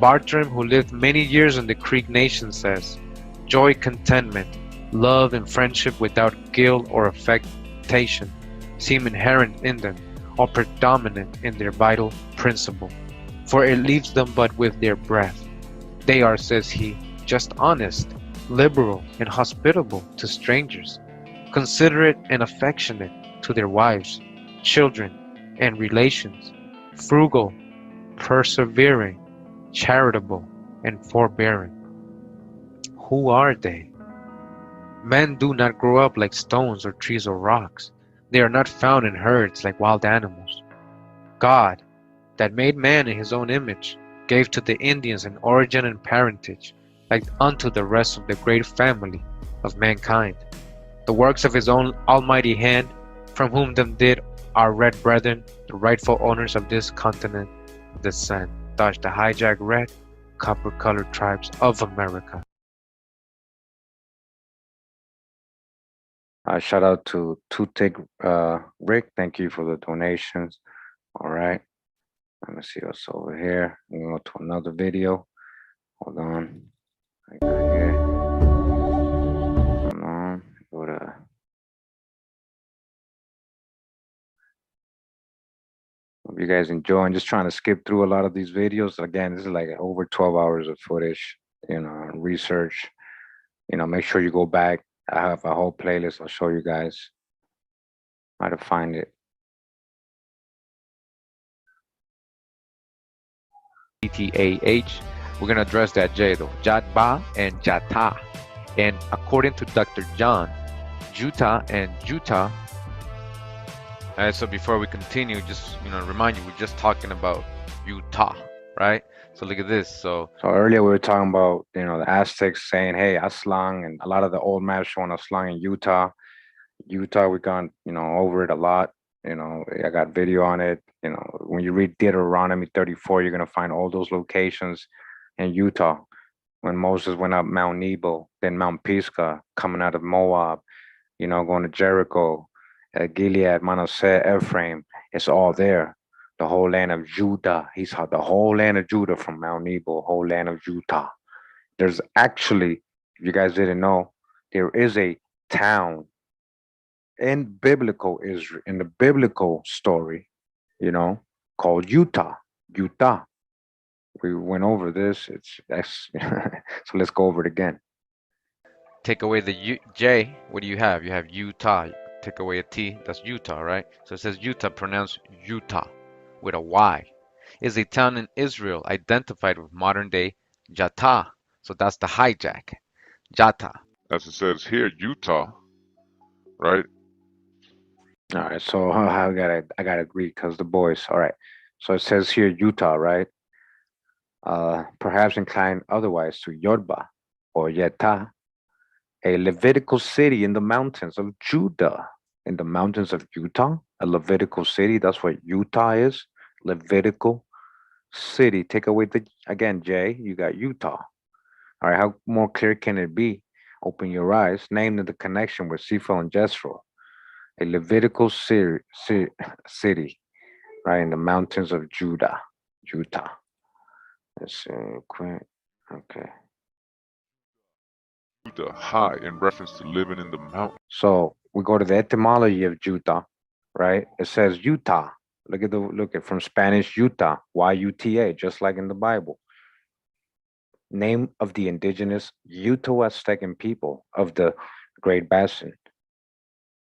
Bartram, who lived many years in the Creek Nation, says, joy, contentment, love, and friendship without guilt or affectation seem inherent in them, or predominant in their vital principle, for it leaves them but with their breath. They are, says he, just honest, liberal, and hospitable to strangers, considerate and affectionate to their wives, children, and relations, frugal, persevering, charitable, and forbearing. Who are they? Men do not grow up like stones or trees or rocks. They are not found in herds like wild animals. God, that made man in his own image, gave to the Indians an origin and parentage, like unto the rest of the great family of mankind. The works of his own almighty hand, from whom them did our red brethren, the rightful owners of this continent, descend. sabotage the hijacked red, copper-colored tribes of America. Shout out to Toothpick Rick. Thank you for the donations. All right. Let me see what's over here. I'm going to go to another video. Hold on. I got here. Hold on. Go to. Hope you guys enjoy. I'm just trying to skip through a lot of these videos. Again, this is like over 12 hours of footage, research. Make sure you go back. I have a whole playlist. I'll show you guys how to find it. ETAH. We're going to address that J though. Jatba and Jata. And according to Dr. John, Juta and Juta. Alright, so before we continue, just remind you, we're just talking about Utah, right? So look at this. So earlier we were talking about the Aztecs saying, "Hey, Aslan," and a lot of the old maps showing Aslan in Utah. Utah, we gone over it a lot. I got video on it. When you read Deuteronomy 34, you're gonna find all those locations in Utah. When Moses went up Mount Nebo, then Mount Pisgah, coming out of Moab, going to Jericho, Gilead, Manasseh, Ephraim, it's all there. The whole land of Judah. He saw the whole land of Judah from Mount Nebo, whole land of Utah. There's actually, if you guys didn't know, there is a town in biblical Israel, in the biblical story, called Utah. Utah. We went over this. So let's go over it again. Take away the J. What do you have? You have Utah. Take away a T. That's Utah, right? So it says Utah, pronounced Utah with a Y. Is a town in Israel identified with modern day Jata. So that's the hijack. Jata. As it says here, Utah, right? All right, so I gotta agree because the boys. All right, so it says here Utah, right? Perhaps inclined otherwise to Yodba or Yeta, a Levitical city in the mountains of Judah, in the mountains of Utah. A Levitical city. That's what Utah is. Levitical city. Take away the again, Jay. You got Utah. All right, how more clear can it be? Open your eyes. Named in the connection with Sephel and Jethro. A Levitical city, right, in the mountains of Judah, Utah. Let's see, quick. Okay. Judah, high, in reference to living in the mountains. So we go to the etymology of Judah, right? It says Utah. Look at from Spanish Utah, Y-U-T-A, just like in the Bible. Name of the indigenous Ute-Aztecan people of the Great Basin.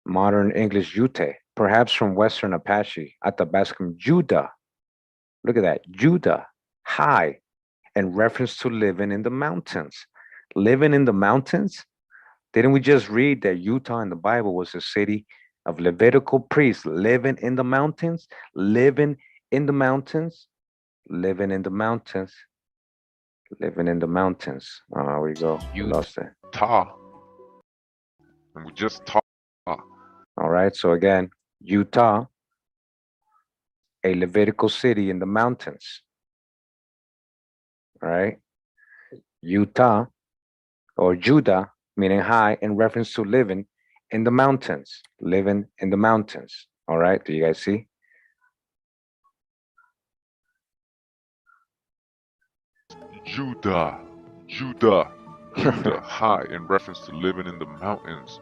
Modern English Ute, perhaps from Western Apache, Athabascan Judah. Look at that, Judah, high, in reference to living in the mountains. Living in the mountains? Didn't we just read that Utah in the Bible was a city of Levitical priests living in the mountains? Living in the mountains? Living in the mountains. Living in the mountains. Oh, we go. You lost it. Ta. And we just talked. All right, so again, Utah, a Levitical city in the mountains. All right, Utah or Judah, meaning high, in reference to living in the mountains. Living in the mountains. All right, do you guys see? Judah, high, in reference to living in the mountains.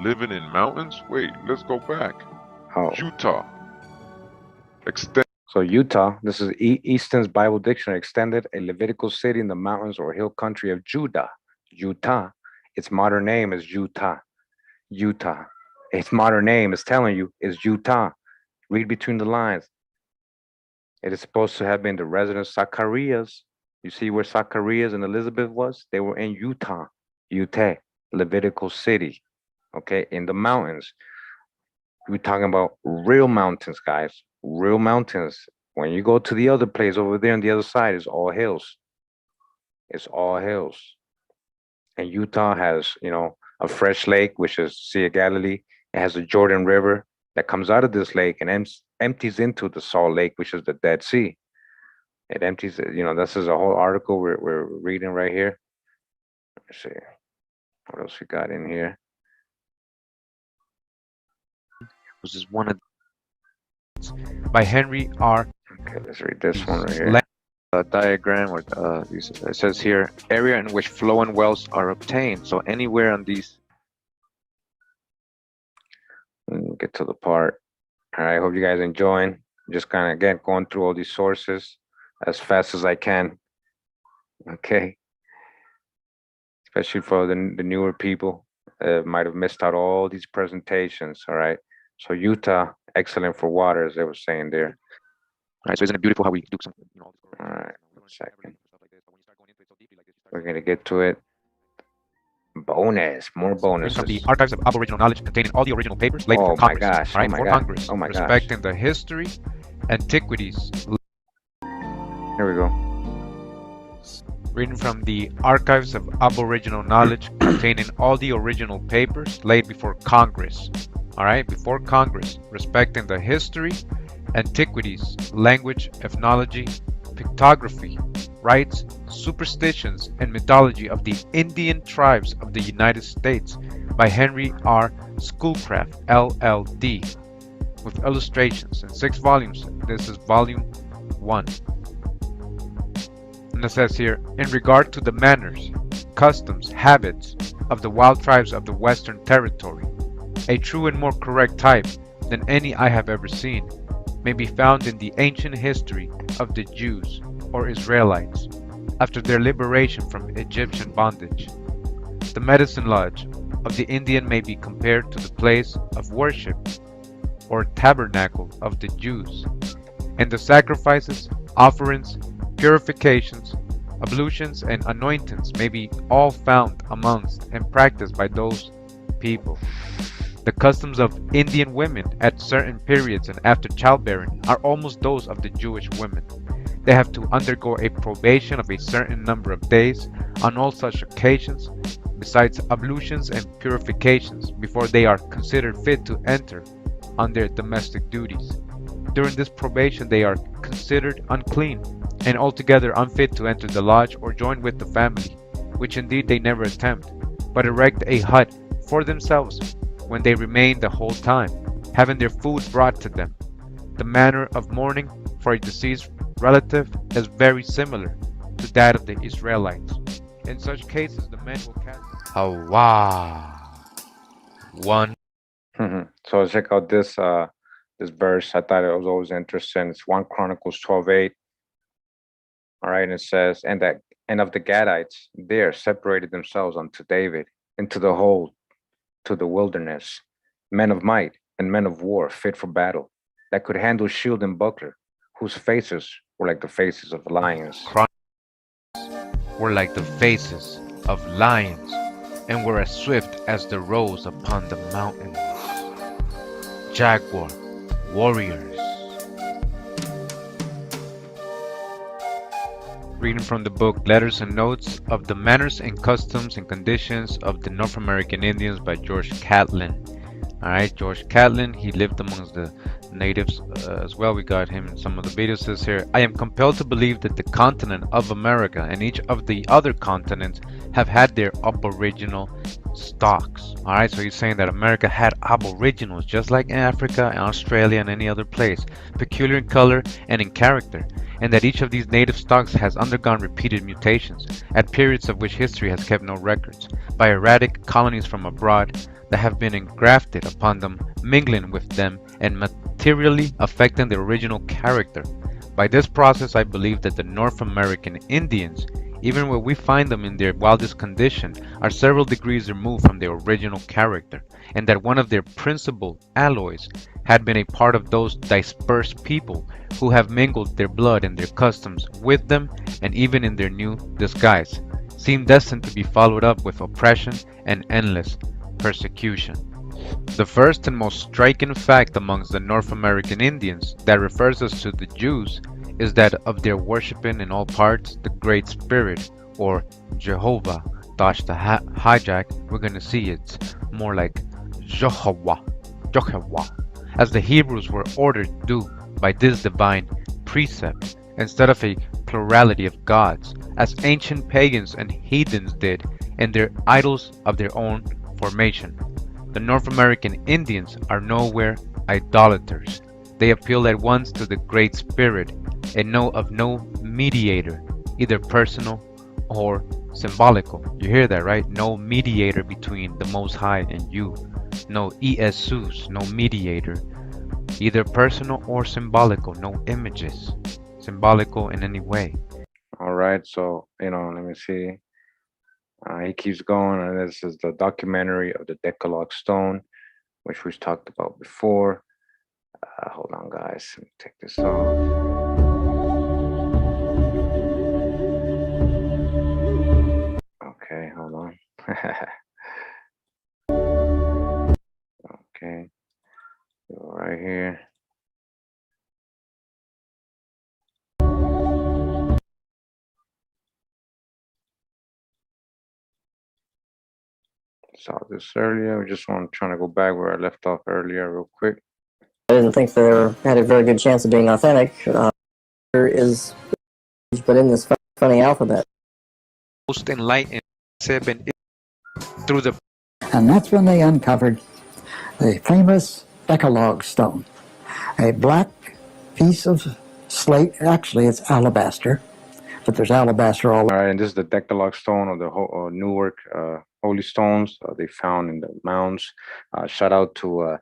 Living in mountains? Wait, let's go back. Oh. Utah. So Utah, this is Easton's Bible Dictionary, extended a Levitical city in the mountains or hill country of Judah. Utah. Its modern name is Utah. Utah. Its modern name is telling you is Utah. Read between the lines. It is supposed to have been the residence of Zacharias. You see where Zacharias and Elizabeth was? They were in Utah. Utah, Levitical city. Okay, in the mountains. We're talking about real mountains, guys. Real mountains. When you go to the other place over there on the other side, it's all hills. It's all hills. And Utah has, a fresh lake, which is Sea of Galilee. It has the Jordan River that comes out of this lake and empties into the Salt Lake, which is the Dead Sea. It empties it. This is a whole article we're reading right here. Let's see. What else we got in here? Was just one of by Henry R. Okay, let's read this one right here. A diagram where it says here, area in which flowing wells are obtained. So anywhere on these. Get to the part. All right, hope you guys enjoying. Just kind of again going through all these sources as fast as I can. Okay. Especially for the newer people, might have missed out all these presentations. All right. So Utah, excellent for water, as they were saying there. All right. So isn't it beautiful how we do something? All right. 1 second. We're gonna get to it. Bonus, more bonuses. From the archives of Aboriginal knowledge containing all the original papers laid before Congress. Gosh, right, before Congress. Oh my gosh. Respecting the history, antiquities. Here we go. Reading from the archives of Aboriginal knowledge containing all the original papers laid before Congress. All right, before Congress. Respecting the history, antiquities, language, ethnology, pictography, rites, superstitions, and mythology of the Indian tribes of the United States by Henry R. Schoolcraft, LLD, with illustrations in 6 volumes. This is volume 1. And it says here, in regard to the manners, customs, habits of the wild tribes of the Western Territory, a true and more correct type than any I have ever seen may be found in the ancient history of the Jews or Israelites after their liberation from Egyptian bondage. The medicine lodge of the Indian may be compared to the place of worship or tabernacle of the Jews, and the sacrifices, offerings, purifications, ablutions, and anointings may be all found amongst and practiced by those people. The customs of Indian women at certain periods and after childbearing are almost those of the Jewish women. They have to undergo a probation of a certain number of days on all such occasions, besides ablutions and purifications, before they are considered fit to enter on their domestic duties. During this probation they are considered unclean and altogether unfit to enter the lodge or join with the family, which indeed they never attempt, but erect a hut for themselves when they remain the whole time, having their food brought to them. The manner of mourning for a deceased relative is very similar to that of the Israelites. In such cases, the men will cast. One. So check out this this verse. I thought it was always interesting. It's 1 Chronicles 12:8. All right, and it says, and of the Gadites there separated themselves unto David into the whole, to the wilderness, men of might and men of war, fit for battle, that could handle shield and buckler, whose faces were like the faces of lions. Were like the faces of lions, and were as swift as the roes upon the mountains. Jaguar warriors. Reading from the book Letters and Notes of the Manners and Customs and Conditions of the North American Indians by George Catlin. Alright, George Catlin, he lived amongst the natives as well. We got him in some of the videos. Says here, I am compelled to believe that the continent of America and each of the other continents have had their aboriginal stocks. Alright, so he's saying that America had aboriginals just like in Africa and Australia and any other place, peculiar in color and in character, and that each of these native stocks has undergone repeated mutations at periods of which history has kept no records, by erratic colonies from abroad that have been engrafted upon them, mingling with them and materially affecting their original character. By this process I believe that the North American Indians, even when we find them in their wildest condition, are several degrees removed from their original character, and that one of their principal alloys had been a part of those dispersed people who have mingled their blood and their customs with them, and even in their new disguise, seem destined to be followed up with oppression and endless persecution. The first and most striking fact amongst the North American Indians that refers us to the Jews is that of their worshiping in all parts the Great Spirit, or Jehovah. Dash the hijack, we're going to see it's more like Jehovah, as the Hebrews were ordered to do by this divine precept, instead of a plurality of gods, as ancient pagans and heathens did in their idols of their own formation. The North American Indians are nowhere idolaters. They appeal at once to the Great Spirit and know of no mediator, either personal or symbolical. You hear that, right? No mediator between the Most High and you. No Jesus, no mediator, either personal or symbolical. No images, symbolical in any way. All right, so let me see. He keeps going, and this is the documentary of the Decalogue Stone, which we've talked about before. Hold on, guys. Let me take this off. Okay, hold on. Okay, go right here. Saw this earlier. We just want trying to go back where I left off earlier, real quick. I didn't think they had a very good chance of being authentic. There is, but in this funny alphabet. Most enlightened through the. And that's when they uncovered the famous Decalogue Stone, a black piece of slate. Actually, it's alabaster, but there's alabaster all. All right, and this is the Decalogue Stone of the Newark Holy Stones they found in the mounds. Shout out to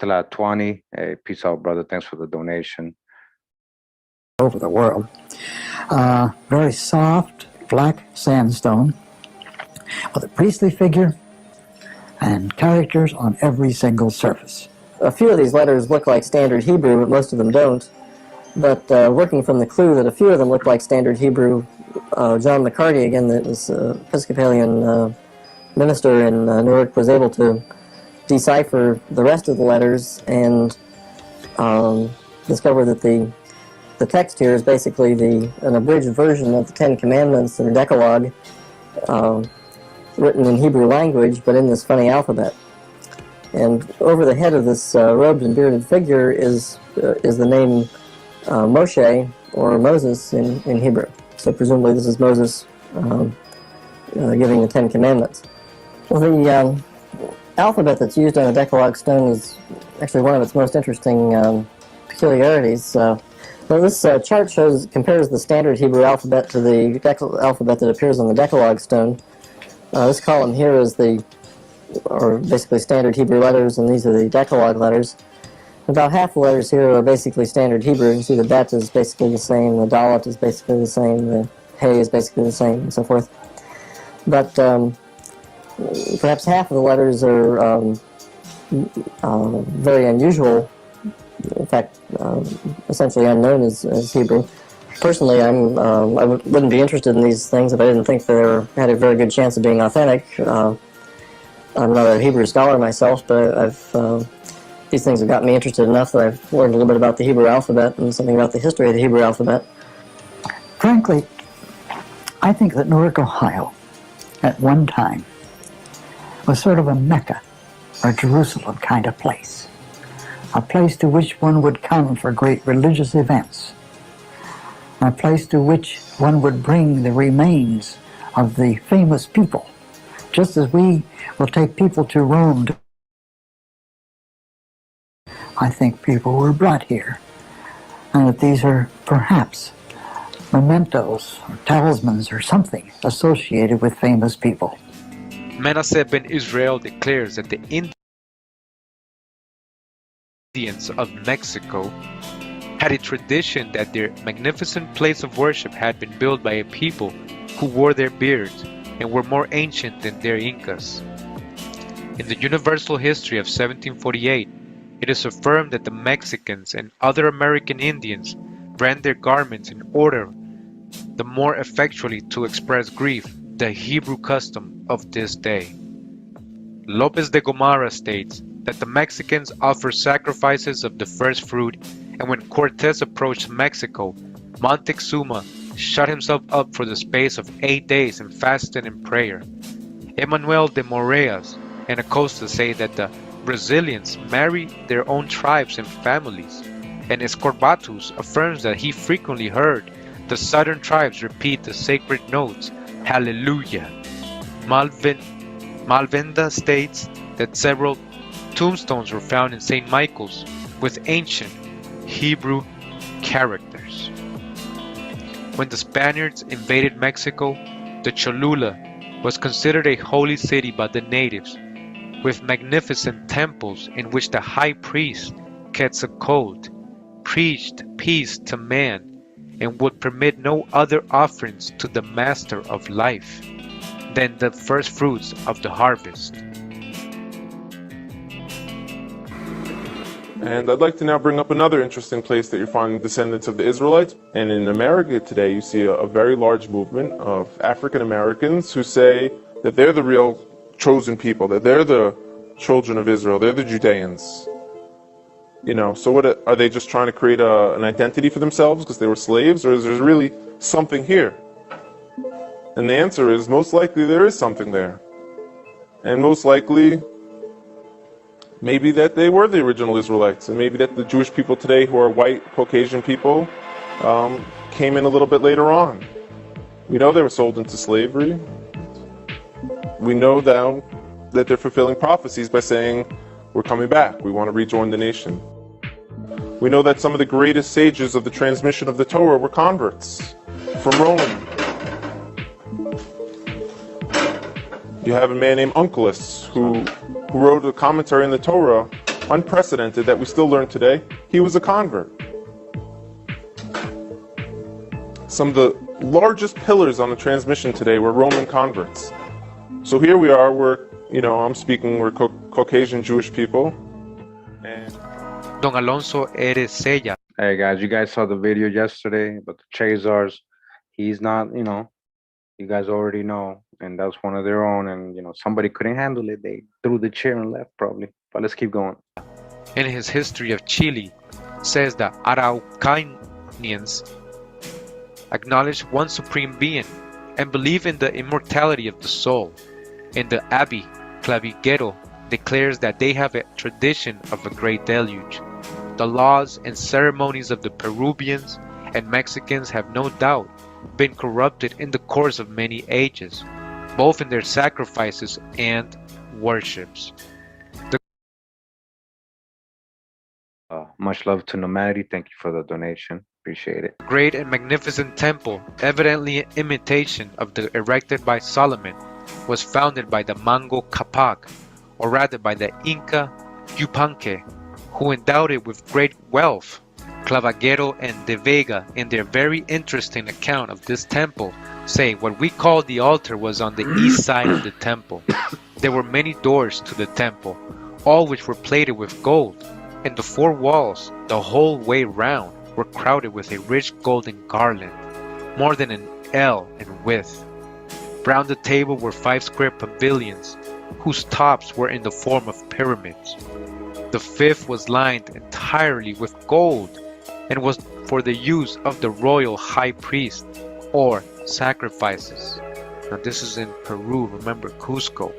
Tlatwani. Hey, peace out, brother. Thanks for the donation. Over the world. Very soft, black sandstone with a priestly figure and characters on every single surface. A few of these letters look like standard Hebrew, but most of them don't. But working from the clue that a few of them look like standard Hebrew, John McCarty, again, that was Episcopalian minister in Newark, was able to decipher the rest of the letters and discover that the text here is basically an abridged version of the Ten Commandments or Decalogue, written in Hebrew language, but in this funny alphabet. And over the head of this robed and bearded figure is the name Moshe, or Moses in Hebrew. So presumably this is Moses giving the Ten Commandments. Well, the alphabet that's used on a Decalogue stone is actually one of its most interesting peculiarities. Well, this chart compares the standard Hebrew alphabet to the alphabet that appears on the Decalogue stone. This column here is basically standard Hebrew letters, and these are the Decalogue letters. About half the letters here are basically standard Hebrew. You can see the Bet is basically the same, the Dalet is basically the same, the Hey is basically the same, and so forth. But perhaps half of the letters are very unusual, in fact, essentially unknown as Hebrew. Personally, I wouldn't be interested in these things if I didn't think they had a very good chance of being authentic. I'm not a Hebrew scholar myself, but these things have gotten me interested enough that I've learned a little bit about the Hebrew alphabet and something about the history of the Hebrew alphabet. Frankly, I think that Newark, Ohio, at one time, was sort of a Mecca or Jerusalem kind of place. A place to which one would come for great religious events. A place to which one would bring the remains of the famous people, just as we will take people to Rome. I think people were brought here, and that these are perhaps mementos or talismans or something associated with famous people. Manasseh ben Israel declares that the Indians of Mexico had a tradition that their magnificent place of worship had been built by a people who wore their beards and were more ancient than their Incas. In the Universal History of 1748, it is affirmed that the Mexicans and other American Indians brand their garments in order the more effectually to express grief, the Hebrew custom of this day. Lopez de Gomara states that the Mexicans offer sacrifices of the first fruit, and when Cortés approached Mexico, Montezuma shut himself up for the space of 8 days and fasted in prayer. Emmanuel de Moraes and Acosta say that the Brazilians marry their own tribes and families. and Escorbatus affirms that he frequently heard the southern tribes repeat the sacred notes, Hallelujah. Malvenda states that several tombstones were found in St. Michael's with ancient Hebrew characters. When the Spaniards invaded Mexico, the Cholula was considered a holy city by the natives, with magnificent temples in which the high priest Quetzalcoatl preached peace to man and would permit no other offerings to the Master of Life than the first fruits of the harvest. And I'd like to now bring up another interesting place that you're finding descendants of the Israelites. And in America today, you see a very large movement of African Americans who say that they're the real chosen people, that they're the children of Israel, they're the Judeans. You know, so what are they just trying to create an identity for themselves because they were slaves, or is there really something here? And the answer is most likely there is something there. And most likely maybe that they were the original Israelites, and maybe that the Jewish people today who are white, Caucasian people came in a little bit later on. We know they were sold into slavery. We know now that they're fulfilling prophecies by saying, we're coming back, we want to rejoin the nation. We know that some of the greatest sages of the transmission of the Torah were converts from Rome. You have a man named Onkelos who wrote a commentary on the Torah, unprecedented, that we still learn today. He was a convert. Some of the largest pillars on the transmission today were Roman converts. So here we are, we're Caucasian Jewish people. Don Alonso Eresella. Hey guys, you guys saw the video yesterday about the Chazars. He's not, you guys already know, and that's one of their own, and somebody couldn't handle it. They threw the chair and left probably. But let's keep going. In his history of Chile, says that Araucanians acknowledge one supreme being and believe in the immortality of the soul. In the Abbey Claviguero declares that they have a tradition of a great deluge. The laws and ceremonies of the Peruvians and Mexicans have no doubt been corrupted in the course of many ages, both in their sacrifices and worships. Much love to Nomadi. Thank you for the donation. Appreciate it. Great and magnificent temple, evidently an imitation of the erected by Solomon, was founded by the Manco Capac, or rather by the Inca Yupanque, who endowed it with great wealth. Claviguero and De Vega, in their very interesting account of this temple, say what we call the altar was on the east side of the temple. There were many doors to the temple, all which were plated with gold, and the four walls, the whole way round, were crowded with a rich golden garland, more than an ell in width. Round the table were 5 square pavilions, whose tops were in the form of pyramids. The fifth was lined entirely with gold, and was for the use of the royal high priest, or sacrifices. Now this is in Peru, remember, Cusco,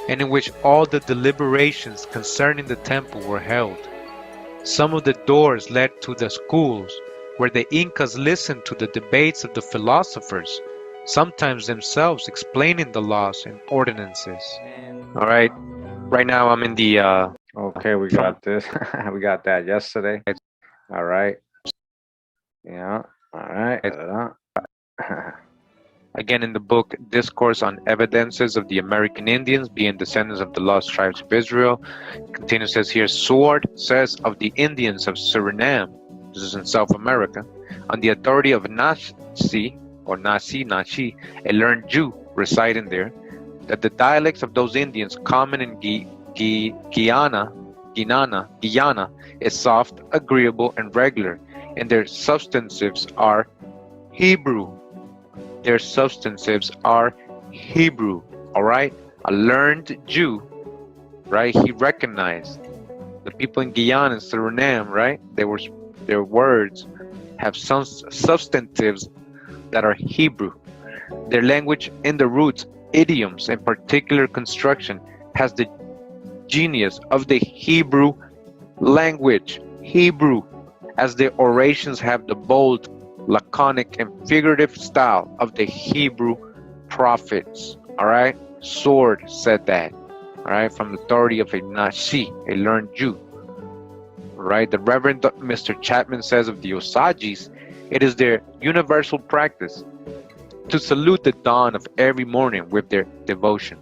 and in which all the deliberations concerning the temple were held. Some of the doors led to the schools, where the Incas listened to the debates of the philosophers, sometimes themselves explaining the laws and ordinances. All right, right now I'm in the Okay, we got this. We got that yesterday. All right. Yeah. All right. Again, in the book Discourse on Evidences of the American Indians being descendants of the lost tribes of Israel, it continues, says here, Sword says of the Indians of Suriname, this is in South America, on the authority of Nashi, or Nashi, a learned Jew residing there, that the dialects of those Indians common in Guyana is soft, agreeable, and regular, and their substantives are Hebrew. Their substantives are Hebrew, all right? A learned Jew, right? He recognized the people in Guyana and Suriname, right? Their words have some substantives that are Hebrew. Their language in the roots, idioms, and particular construction has the genius of the Hebrew language. Hebrew. as their orations have the bold, laconic, and figurative style of the Hebrew prophets. All right? Sword said that. All right? From the authority of a Nashi, a learned Jew. All right? The Reverend Mr. Chapman says of the Osages, it is their universal practice to salute the dawn of every morning with their devotion,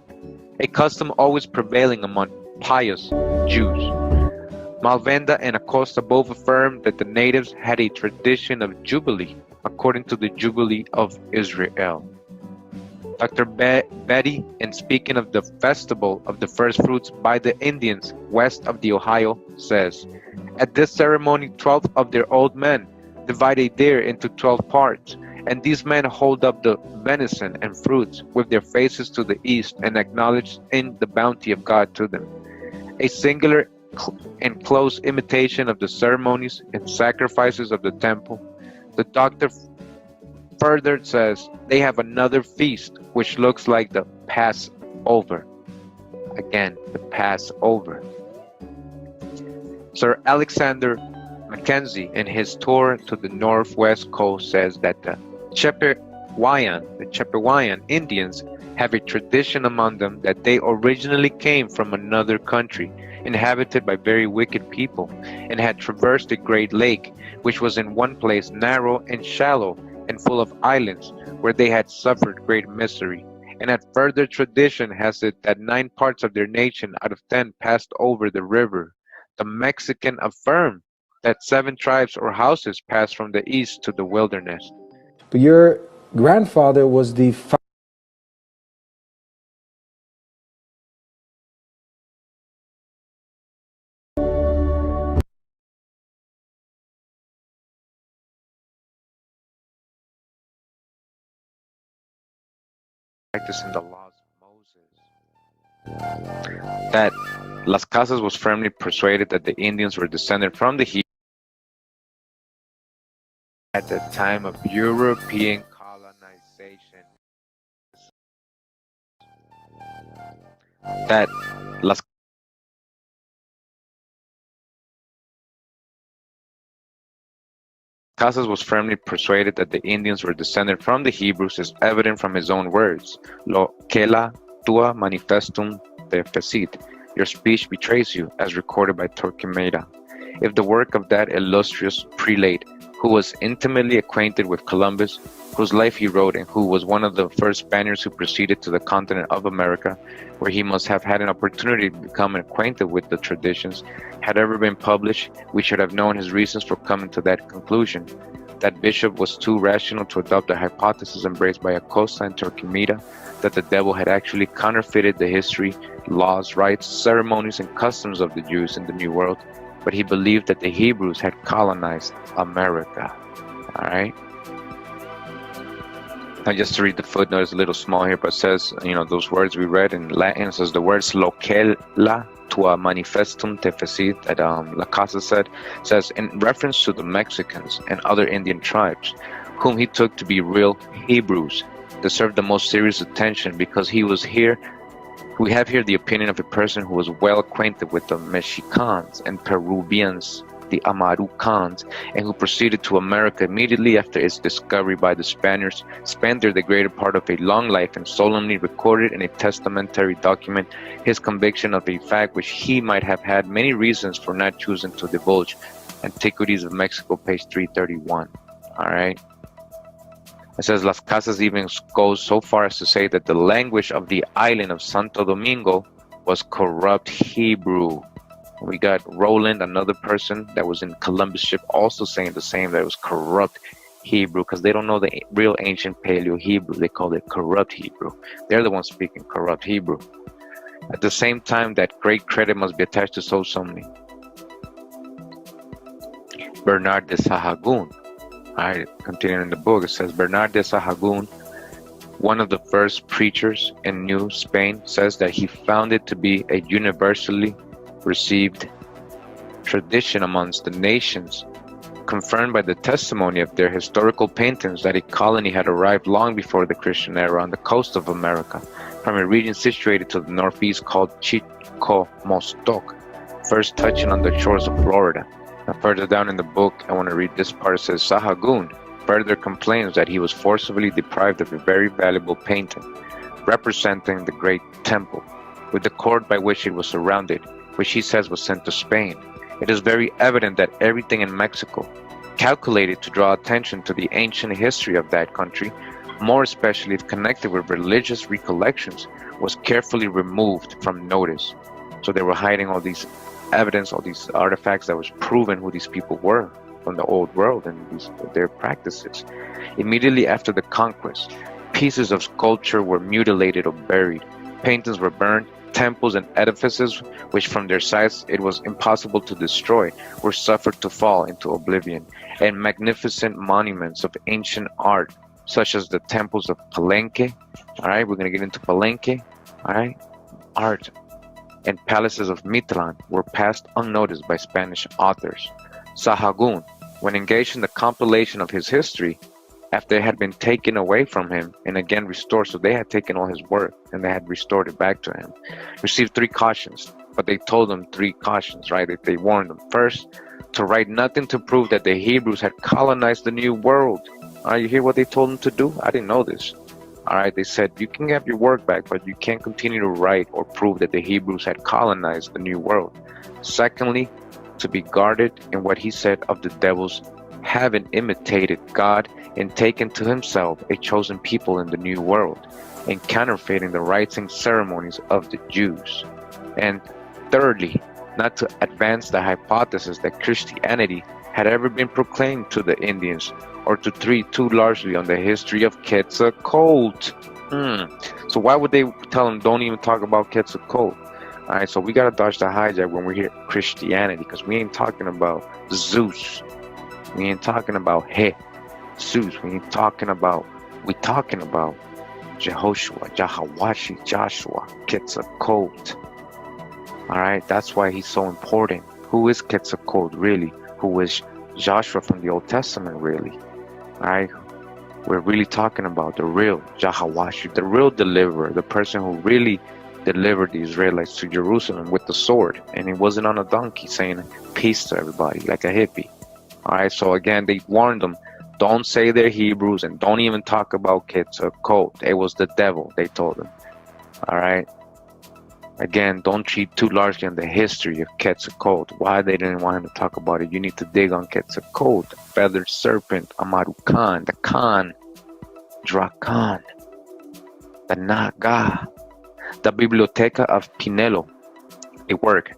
a custom always prevailing among pious Jews. Malvenda and Acosta both affirmed that the natives had a tradition of Jubilee, according to the Jubilee of Israel. Dr. Betty, in speaking of the festival of the first fruits by the Indians west of the Ohio, says, at this ceremony 12 of their old men divide a deer into 12 parts, and these men hold up the venison and fruits with their faces to the east and acknowledge in the bounty of God to them. A singular and close imitation of the ceremonies and sacrifices of the temple. The doctor further says they have another feast which looks like the Passover. Again, the Passover. Sir Alexander Mackenzie, in his tour to the northwest coast, says that the Chippewayan Indians have a tradition among them that they originally came from another country, inhabited by very wicked people, and had traversed a great lake, which was in one place narrow and shallow, and full of islands, where they had suffered great misery. And a further tradition has it that 9 parts of their nation out of 10 passed over the river. The Mexican affirm that 7 tribes or houses passed from the east to the wilderness. But your grandfather was the Practicing the laws of Moses. That Las Casas was firmly persuaded that the Indians were descended from the Hebrews at the time of European colonization. That Las Casas was firmly persuaded that the Indians were descended from the Hebrews is evident from his own words. Lo que la tua manifestum te fecit. Your speech betrays you, as recorded by Torquemada. If the work of that illustrious prelate, who was intimately acquainted with Columbus, whose life he wrote, and who was one of the first Spaniards who proceeded to the continent of America, where he must have had an opportunity to become acquainted with the traditions, had ever been published, we should have known his reasons for coming to that conclusion. That bishop was too rational to adopt the hypothesis embraced by Acosta and Torquemada, that the devil had actually counterfeited the history, laws, rites, ceremonies, and customs of the Jews in the New World, but he believed that the Hebrews had colonized America. All right? Now, just to read the footnote, it's a little small here, but it says, those words we read in Latin, says the words lo que la tua manifestum te fecit, that La Casa says in reference to the Mexicans and other Indian tribes, whom he took to be real Hebrews, deserved the most serious attention because he was here. We have here the opinion of a person who was well acquainted with the Mexicans and Peruvians, the Amarucans, and who proceeded to America immediately after its discovery by the Spaniards, spent there the greater part of a long life, and solemnly recorded in a testamentary document his conviction of a fact which he might have had many reasons for not choosing to divulge. Antiquities of Mexico, page 331. All right. It says Las Casas even goes so far as to say that the language of the island of Santo Domingo was corrupt Hebrew. We got Roland, another person that was in Columbus ship, also saying the same, that it was corrupt Hebrew, because they don't know the real ancient Paleo Hebrew. They call it corrupt Hebrew. They're the ones speaking corrupt Hebrew. At the same time, that great credit must be attached to Sosomni. Bernard de Sahagún. Alright, continuing in the book, it says Bernard de Sahagún, one of the first preachers in New Spain, says that he found it to be a universally received tradition amongst the nations, confirmed by the testimony of their historical paintings, that a colony had arrived long before the Christian era on the coast of America, from a region situated to the northeast called Chicomostoc, first touching on the shores of Florida. Now, further down in the book, I want to read this part. It says, Sahagun further complains that he was forcibly deprived of a very valuable painting representing the great temple, with the cord by which it was surrounded, which he says was sent to Spain. It is very evident that everything in Mexico, calculated to draw attention to the ancient history of that country, more especially if connected with religious recollections, was carefully removed from notice. So they were hiding all these evidence, all these artifacts that was proven who these people were from the old world and their practices. Immediately after the conquest, pieces of sculpture were mutilated or buried. Paintings were burned. Temples and edifices, which from their size it was impossible to destroy, were suffered to fall into oblivion. And magnificent monuments of ancient art, such as the temples of Palenque, all right, we're going to get into Palenque, all right, art, and palaces of Mitlan were passed unnoticed by Spanish authors. Sahagun, when engaged in the compilation of his history, after it had been taken away from him and again restored, so they had taken all his work and they had restored it back to him, received 3 cautions, but they told him 3 cautions, right? They warned them. First, to write nothing to prove that the Hebrews had colonized the New World. You hear what they told him to do? I didn't know this. All right, they said, you can have your work back, but you can't continue to write or prove that the Hebrews had colonized the New World. Secondly, to be guarded in what he said of the devils having imitated God and taken to himself a chosen people in the New World, and counterfeiting the rites and ceremonies of the Jews. And thirdly, not to advance the hypothesis that Christianity had ever been proclaimed to the Indians, or to treat too largely on the history of Quetzalcoatl. So why would they tell them don't even talk about Quetzalcoatl? All right, so we gotta dodge the hijack when we hear Christianity, because we ain't talking about Zeus. We ain't talking about Zeus. We ain't talking about. We talking about Jehoshua, Yahawashi, Joshua, Quetzalcoatl. All right, that's why he's so important. Who is Quetzalcoatl really? Who is Joshua from the Old Testament really? All right, we're really talking about the real Yahawashi, the real deliverer, the person who really delivered the Israelites to Jerusalem with the sword, and he wasn't on a donkey saying peace to everybody like a hippie. All right, so again, they warned them, don't say they're Hebrews and don't even talk about Quetzalcoatl. It was the devil, they told them. All right. Again, don't treat too largely on the history of Quetzalcoatl. Why they didn't want him to talk about it? You need to dig on Quetzalcoatl, the feathered serpent, Amaru Khan, the Khan, Drakan, the Naga, the Biblioteca of Pinelo, a work,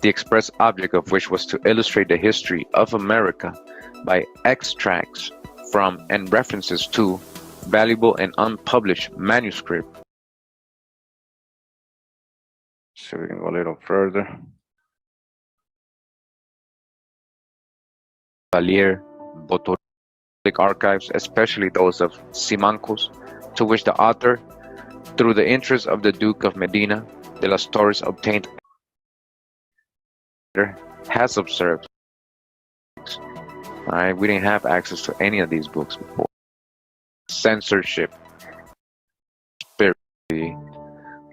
the express object of which was to illustrate the history of America by extracts from and references to valuable and unpublished manuscript. So we can go a little further. Valier, Botanic archives, especially those of Simancos, to which the author, through the interest of the Duke of Medina de las Torres, obtained, has observed. All right, we didn't have access to any of these books before. Censorship.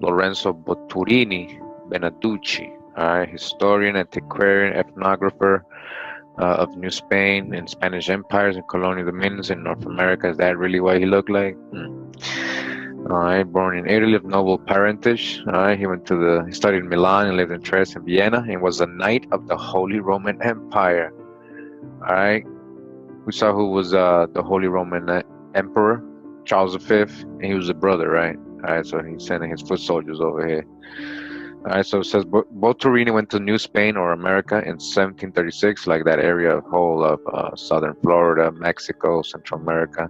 Lorenzo Botturini Benaducci, historian, antiquarian, ethnographer of New Spain and Spanish empires and colonial dominions in North America. Is that really what he looked like? All right, born in Italy of noble parentage. All right, he studied in Milan and lived in Trieste and Vienna, and was a knight of the Holy Roman Empire. All right, we saw who was the Holy Roman Emperor, Charles V, and he was a brother, right? All right, so he's sending his foot soldiers over here. All right, so it says Botturini went to New Spain or America in 1736, like that area whole of southern Florida, Mexico, Central America,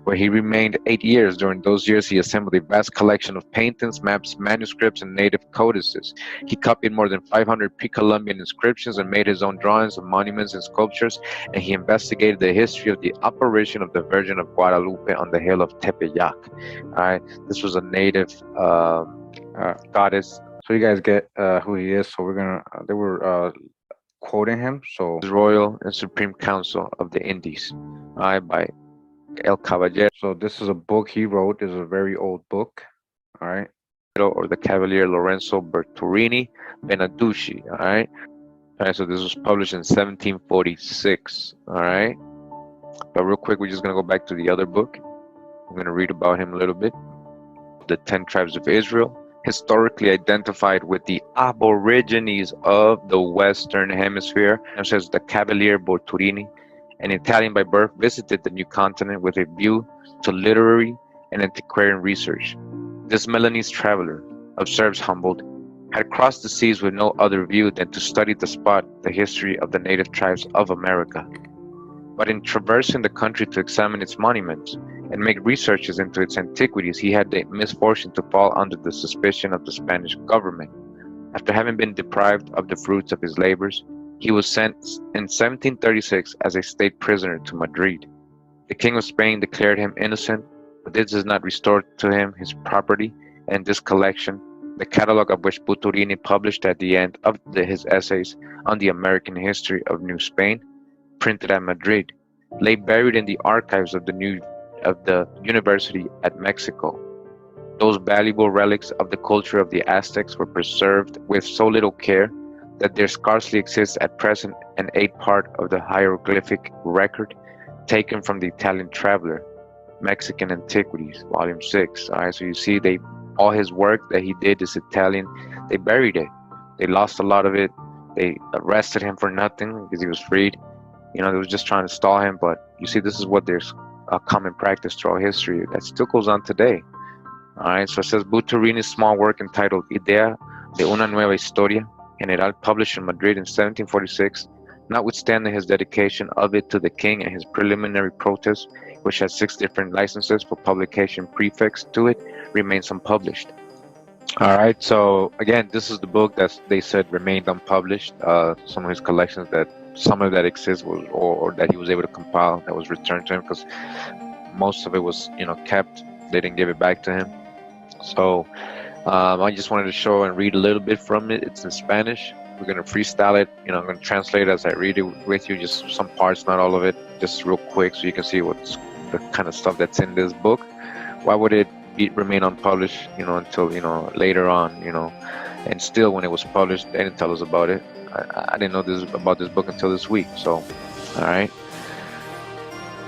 where he remained 8 years. During those years, he assembled a vast collection of paintings, maps, manuscripts, and native codices. He copied more than 500 pre-Columbian inscriptions and made his own drawings of monuments and sculptures, and he investigated the history of the apparition of the Virgin of Guadalupe on the hill of Tepeyac. All right, this was a native goddess. So you guys get who he is. So they were quoting him. So Royal and Supreme Council of the Indies, by El Caballero. So this is a book he wrote. This is a very old book. All right. Or the Cavalier Lorenzo Berturini Benaducci. All right. All right, so this was published in 1746. All right, but real quick, we're just gonna go back to the other book. I'm gonna read about him a little bit. The 10 tribes of Israel, historically identified with the aborigines of the Western Hemisphere. It says the Cavalier Borturini, an Italian by birth, visited the new continent with a view to literary and antiquarian research. This Milanese traveler, observes Humboldt, had crossed the seas with no other view than to study the spot, the history of the native tribes of America. But in traversing the country to examine its monuments and make researches into its antiquities, he had the misfortune to fall under the suspicion of the Spanish government. After having been deprived of the fruits of his labors, he was sent in 1736 as a state prisoner to Madrid. The King of Spain declared him innocent, but this does not restore to him his property, and this collection, the catalogue of which Borturini published at the end of his essays on the American history of New Spain, printed at Madrid, lay buried in the archives of the University at Mexico. Those valuable relics of the culture of the Aztecs were preserved with so little care that there scarcely exists at present an eighth part of the hieroglyphic record taken from the Italian traveler, Mexican Antiquities, Volume 6. All right, so you see, all his work that he did, this Italian, they buried it. They lost a lot of it. They arrested him for nothing because he was freed. They were just trying to stall him, but you see, this is what there's a common practice throughout history that still goes on today. All right, so it says Borturini's small work entitled Idea de una nueva historia general, published in Madrid in 1746, notwithstanding his dedication of it to the king and his preliminary protest, which has 6 different licenses for publication prefixed to it, remains unpublished. All right, so again, this is the book that they said remained unpublished. Some of his collections some of that exists or that he was able to compile that was returned to him, because most of it was kept. They didn't give it back to him. So I just wanted to show and read a little bit from it. It's in Spanish. We're going to freestyle it. I'm going to translate it as I read it with you, just some parts, not all of it, just real quick, so you can see what's the kind of stuff that's in this book. Why would it remain unpublished, until, later on, and still when it was published, they didn't tell us about it. I didn't know about this book until this week. So, all right.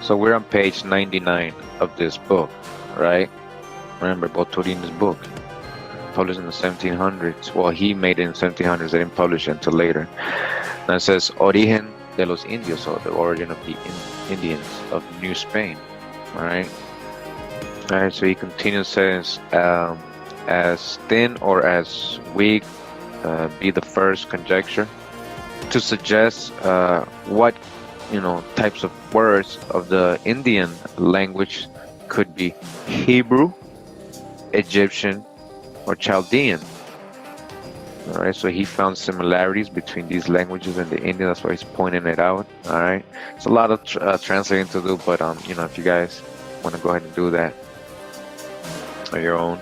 So we're on page 99 of this book, right? Remember, Borturini's book, published in the 1700s. Well, he made it in the 1700s. They didn't publish it until later. Now it says Origen de los Indios, or the origin of the Indians of New Spain. All right. All right. So he continues, says, as thin or as weak be the first conjecture to suggest what types of words of the Indian language could be Hebrew, Egyptian, or Chaldean. All right, so he found similarities between these languages and the Indian. That's why he's pointing it out. All right, it's a lot of translating to do, but if you guys want to go ahead and do that on your own.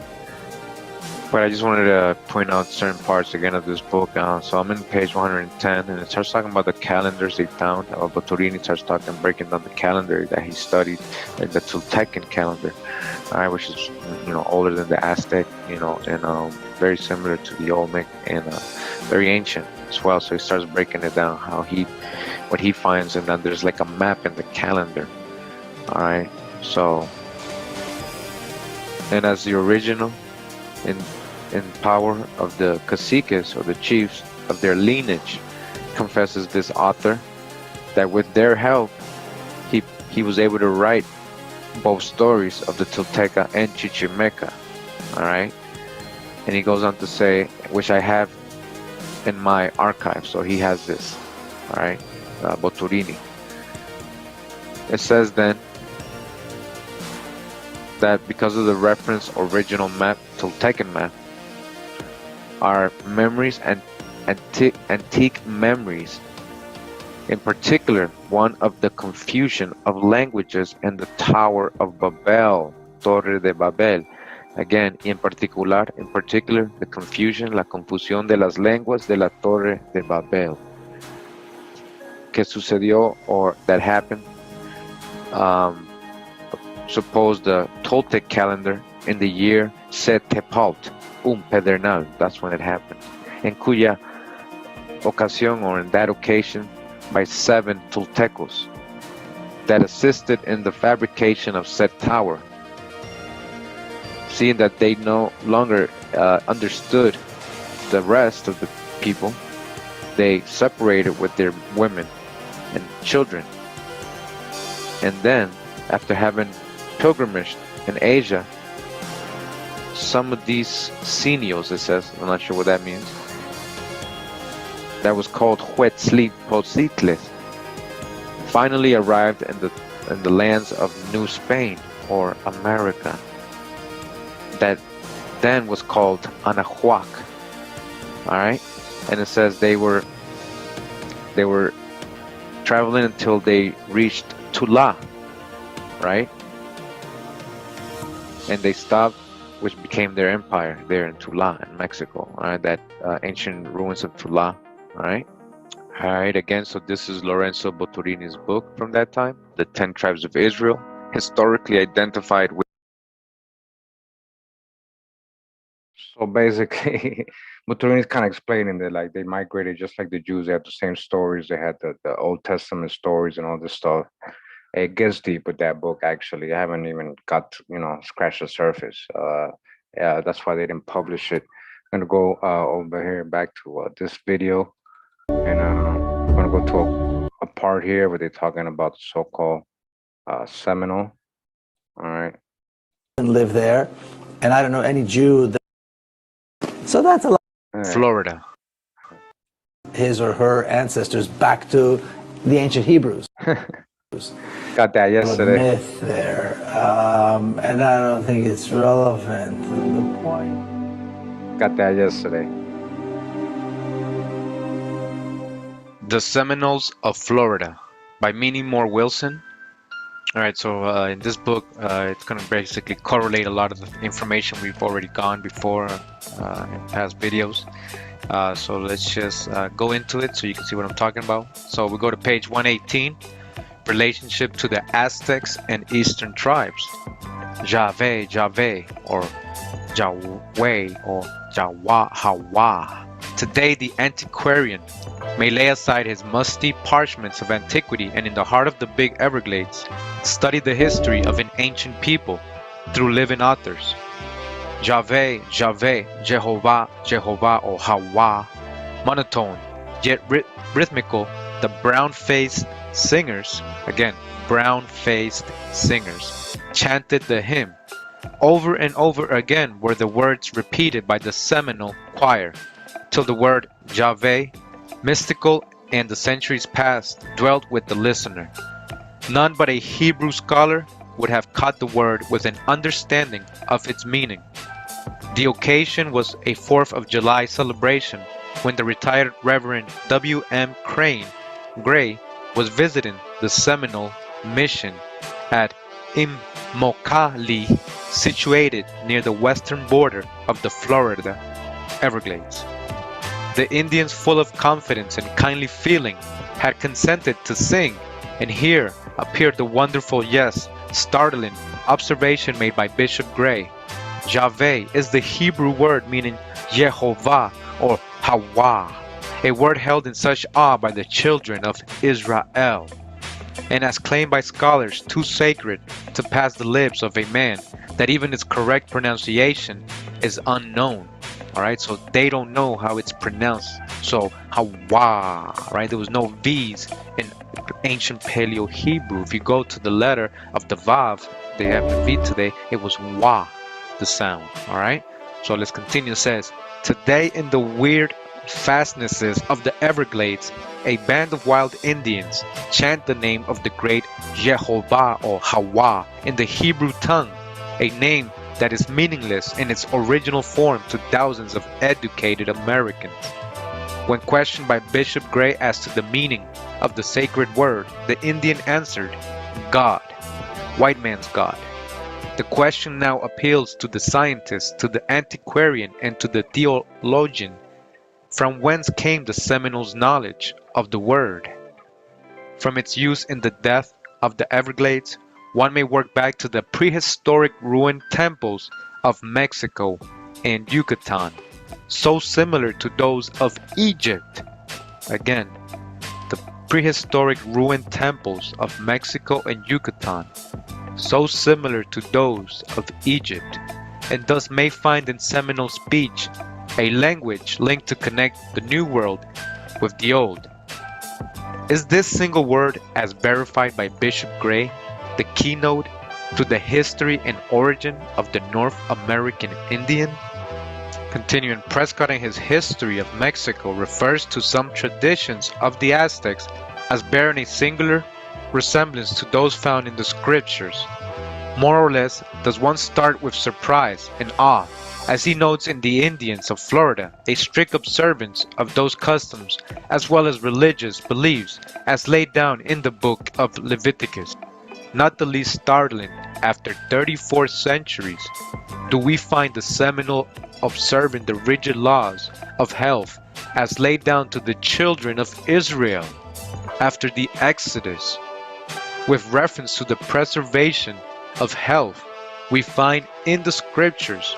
But I just wanted to point out certain parts again of this book. So I'm in page 110, and it starts talking about the calendars they found. Borturini starts breaking down the calendar that he studied, like the Toltecan calendar, which is older than the Aztec, and very similar to the Olmec, and very ancient as well. So he starts breaking it down, what he finds, and then there's like a map in the calendar. All right, so, and as the original in power of the caciques, or the chiefs of their lineage, confesses this author that with their help he was able to write both stories of the Tolteca and Chichimeca. All right, and he goes on to say, which I have in my archive. So he has this. All right, Borturini. It says then that because of the reference original map, Toltecan map, our memories and antique memories, in particular one of the confusion of languages and the Tower of Babel, Torre de Babel. Again, in particular, the confusion, la confusión de las lenguas de la Torre de Babel. Que sucedió, or that happened, suppose the Toltec calendar in the year Setepalt, Pedernal, that's when it happened, en cuya ocasión, or in that occasion, by 7 Toltecos that assisted in the fabrication of said tower. Seeing that they no longer understood the rest of the people, they separated with their women and children. And then, after having pilgrimaged in Asia, some of these senios, it says, I'm not sure what that means, that was called Huetzlipocitles, finally arrived in the lands of New Spain, or America, that then was called Anahuac. All right, and it says they were traveling until they reached Tula, right? And they stopped, which became their empire there in Tula in Mexico. All right, that ancient ruins of Tula. All right. All right, again, so this is Lorenzo Boturini's book from that time, The 10 Tribes of Israel, historically identified with. So basically, Boturini's kind of explaining that like they migrated just like the Jews. They had the same stories. They had the Old Testament stories and all this stuff. It gets deep with that book, actually. I haven't even got to, scratch the surface. Yeah, that's why they didn't publish it. I'm going to go over here back to this video. And I'm going to go to a part here where they're talking about the so-called Seminole. All right. And live there. And I don't know any Jew that... So that's a lot. Florida. His or her ancestors back to the ancient Hebrews. Got that yesterday. Myth there. And I don't think it's relevant to the point. Got that yesterday. The Seminoles of Florida by Minnie Moore Wilson. All right, so in this book, it's going to basically correlate a lot of the information we've already gone before in past videos. So let's just go into it so you can see what I'm talking about. So we go to page 118, relationship to the Aztecs and Eastern tribes. Jave, or Jaweh, or Jawa. Today, the antiquarian may lay aside his musty parchments of antiquity and in the heart of the big Everglades, study the history of an ancient people through living authors. Jave, Jehovah, or Hawa, monotone, yet rhythmical, the brown-faced singers, again, brown-faced singers, chanted the hymn. Over and over again were the words repeated by the Seminole choir, till the word Jave, mystical and the centuries past, dwelt with the listener. None but a Hebrew scholar would have caught the word with an understanding of its meaning. The occasion was a 4th of July celebration when the retired Reverend W.M. Gray was visiting the Seminole mission at Immokalee, situated near the western border of the Florida Everglades. The Indians, full of confidence and kindly feeling, had consented to sing, and here appeared the wonderful, yes, startling observation made by Bishop Gray. Jave is the Hebrew word meaning Jehovah or Hawa, a word held in such awe by the children of Israel, and as claimed by scholars too sacred to pass the lips of a man that even its correct pronunciation is unknown. Alright, so they don't know how it's pronounced. So Hawa, right? There was no V's in ancient Paleo Hebrew. If you go to the letter of the Vav, they have the V today, it was Wa, the sound. Alright? So let's continue. It says, today in the weird fastnesses of the Everglades, a band of wild Indians chant the name of the great Jehovah or Hawa in the Hebrew tongue, a name that is meaningless in its original form to thousands of educated Americans. When questioned by Bishop Gray as to the meaning of the sacred word, the Indian answered, God, white man's God. The question now appeals to the scientist, to the antiquarian, and to the theologian. From whence came the Seminoles' knowledge of the word? From its use in the death of the Everglades, one may work back to the prehistoric ruined temples of Mexico and Yucatan, so similar to those of Egypt. Again, the prehistoric ruined temples of Mexico and Yucatan, so similar to those of Egypt, and thus may find in Seminole speech a language linked to connect the New World with the Old. Is this single word, as verified by Bishop Gray, the keynote to the history and origin of the North American Indian? Continuing, Prescott in his History of Mexico refers to some traditions of the Aztecs as bearing a singular resemblance to those found in the scriptures. More or less, does one start with surprise and awe, as he notes in the Indians of Florida a strict observance of those customs as well as religious beliefs as laid down in the book of Leviticus. Not the least startling, after 34 centuries, do we find the Seminole observing the rigid laws of health as laid down to the children of Israel after the Exodus. With reference to the preservation of health, we find in the scriptures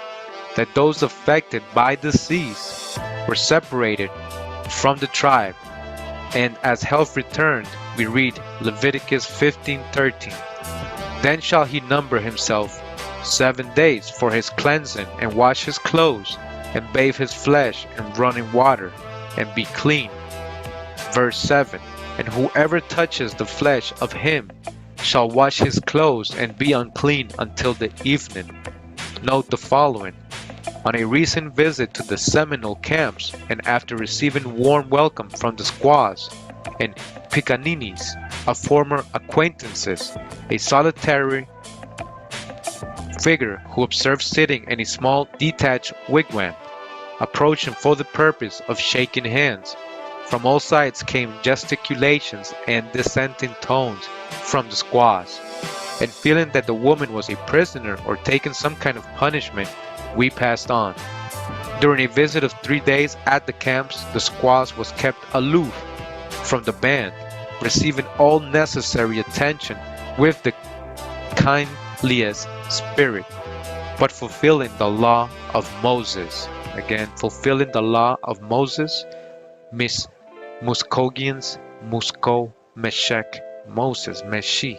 that those affected by disease were separated from the tribe, and as health returned, we read Leviticus 15:13. Then shall he number himself 7 days for his cleansing, and wash his clothes, and bathe his flesh in running water, and be clean. Verse 7. And whoever touches the flesh of him shall wash his clothes and be unclean until the evening. Note the following. On a recent visit to the Seminole camps, and after receiving warm welcome from the squaws and pickaninnies of former acquaintances, a solitary figure who observed sitting in a small detached wigwam, approaching for the purpose of shaking hands. From all sides came gesticulations and dissenting tones from the squaws, and feeling that the woman was a prisoner or taking some kind of punishment, we passed on. During a visit of 3 days at the camps, the squaws was kept aloof from the band, receiving all necessary attention with the kindliest spirit, but fulfilling the law of Moses. Again, fulfilling the law of Moses, Muskogeans, Musko, Meshech, Moses, Meshi,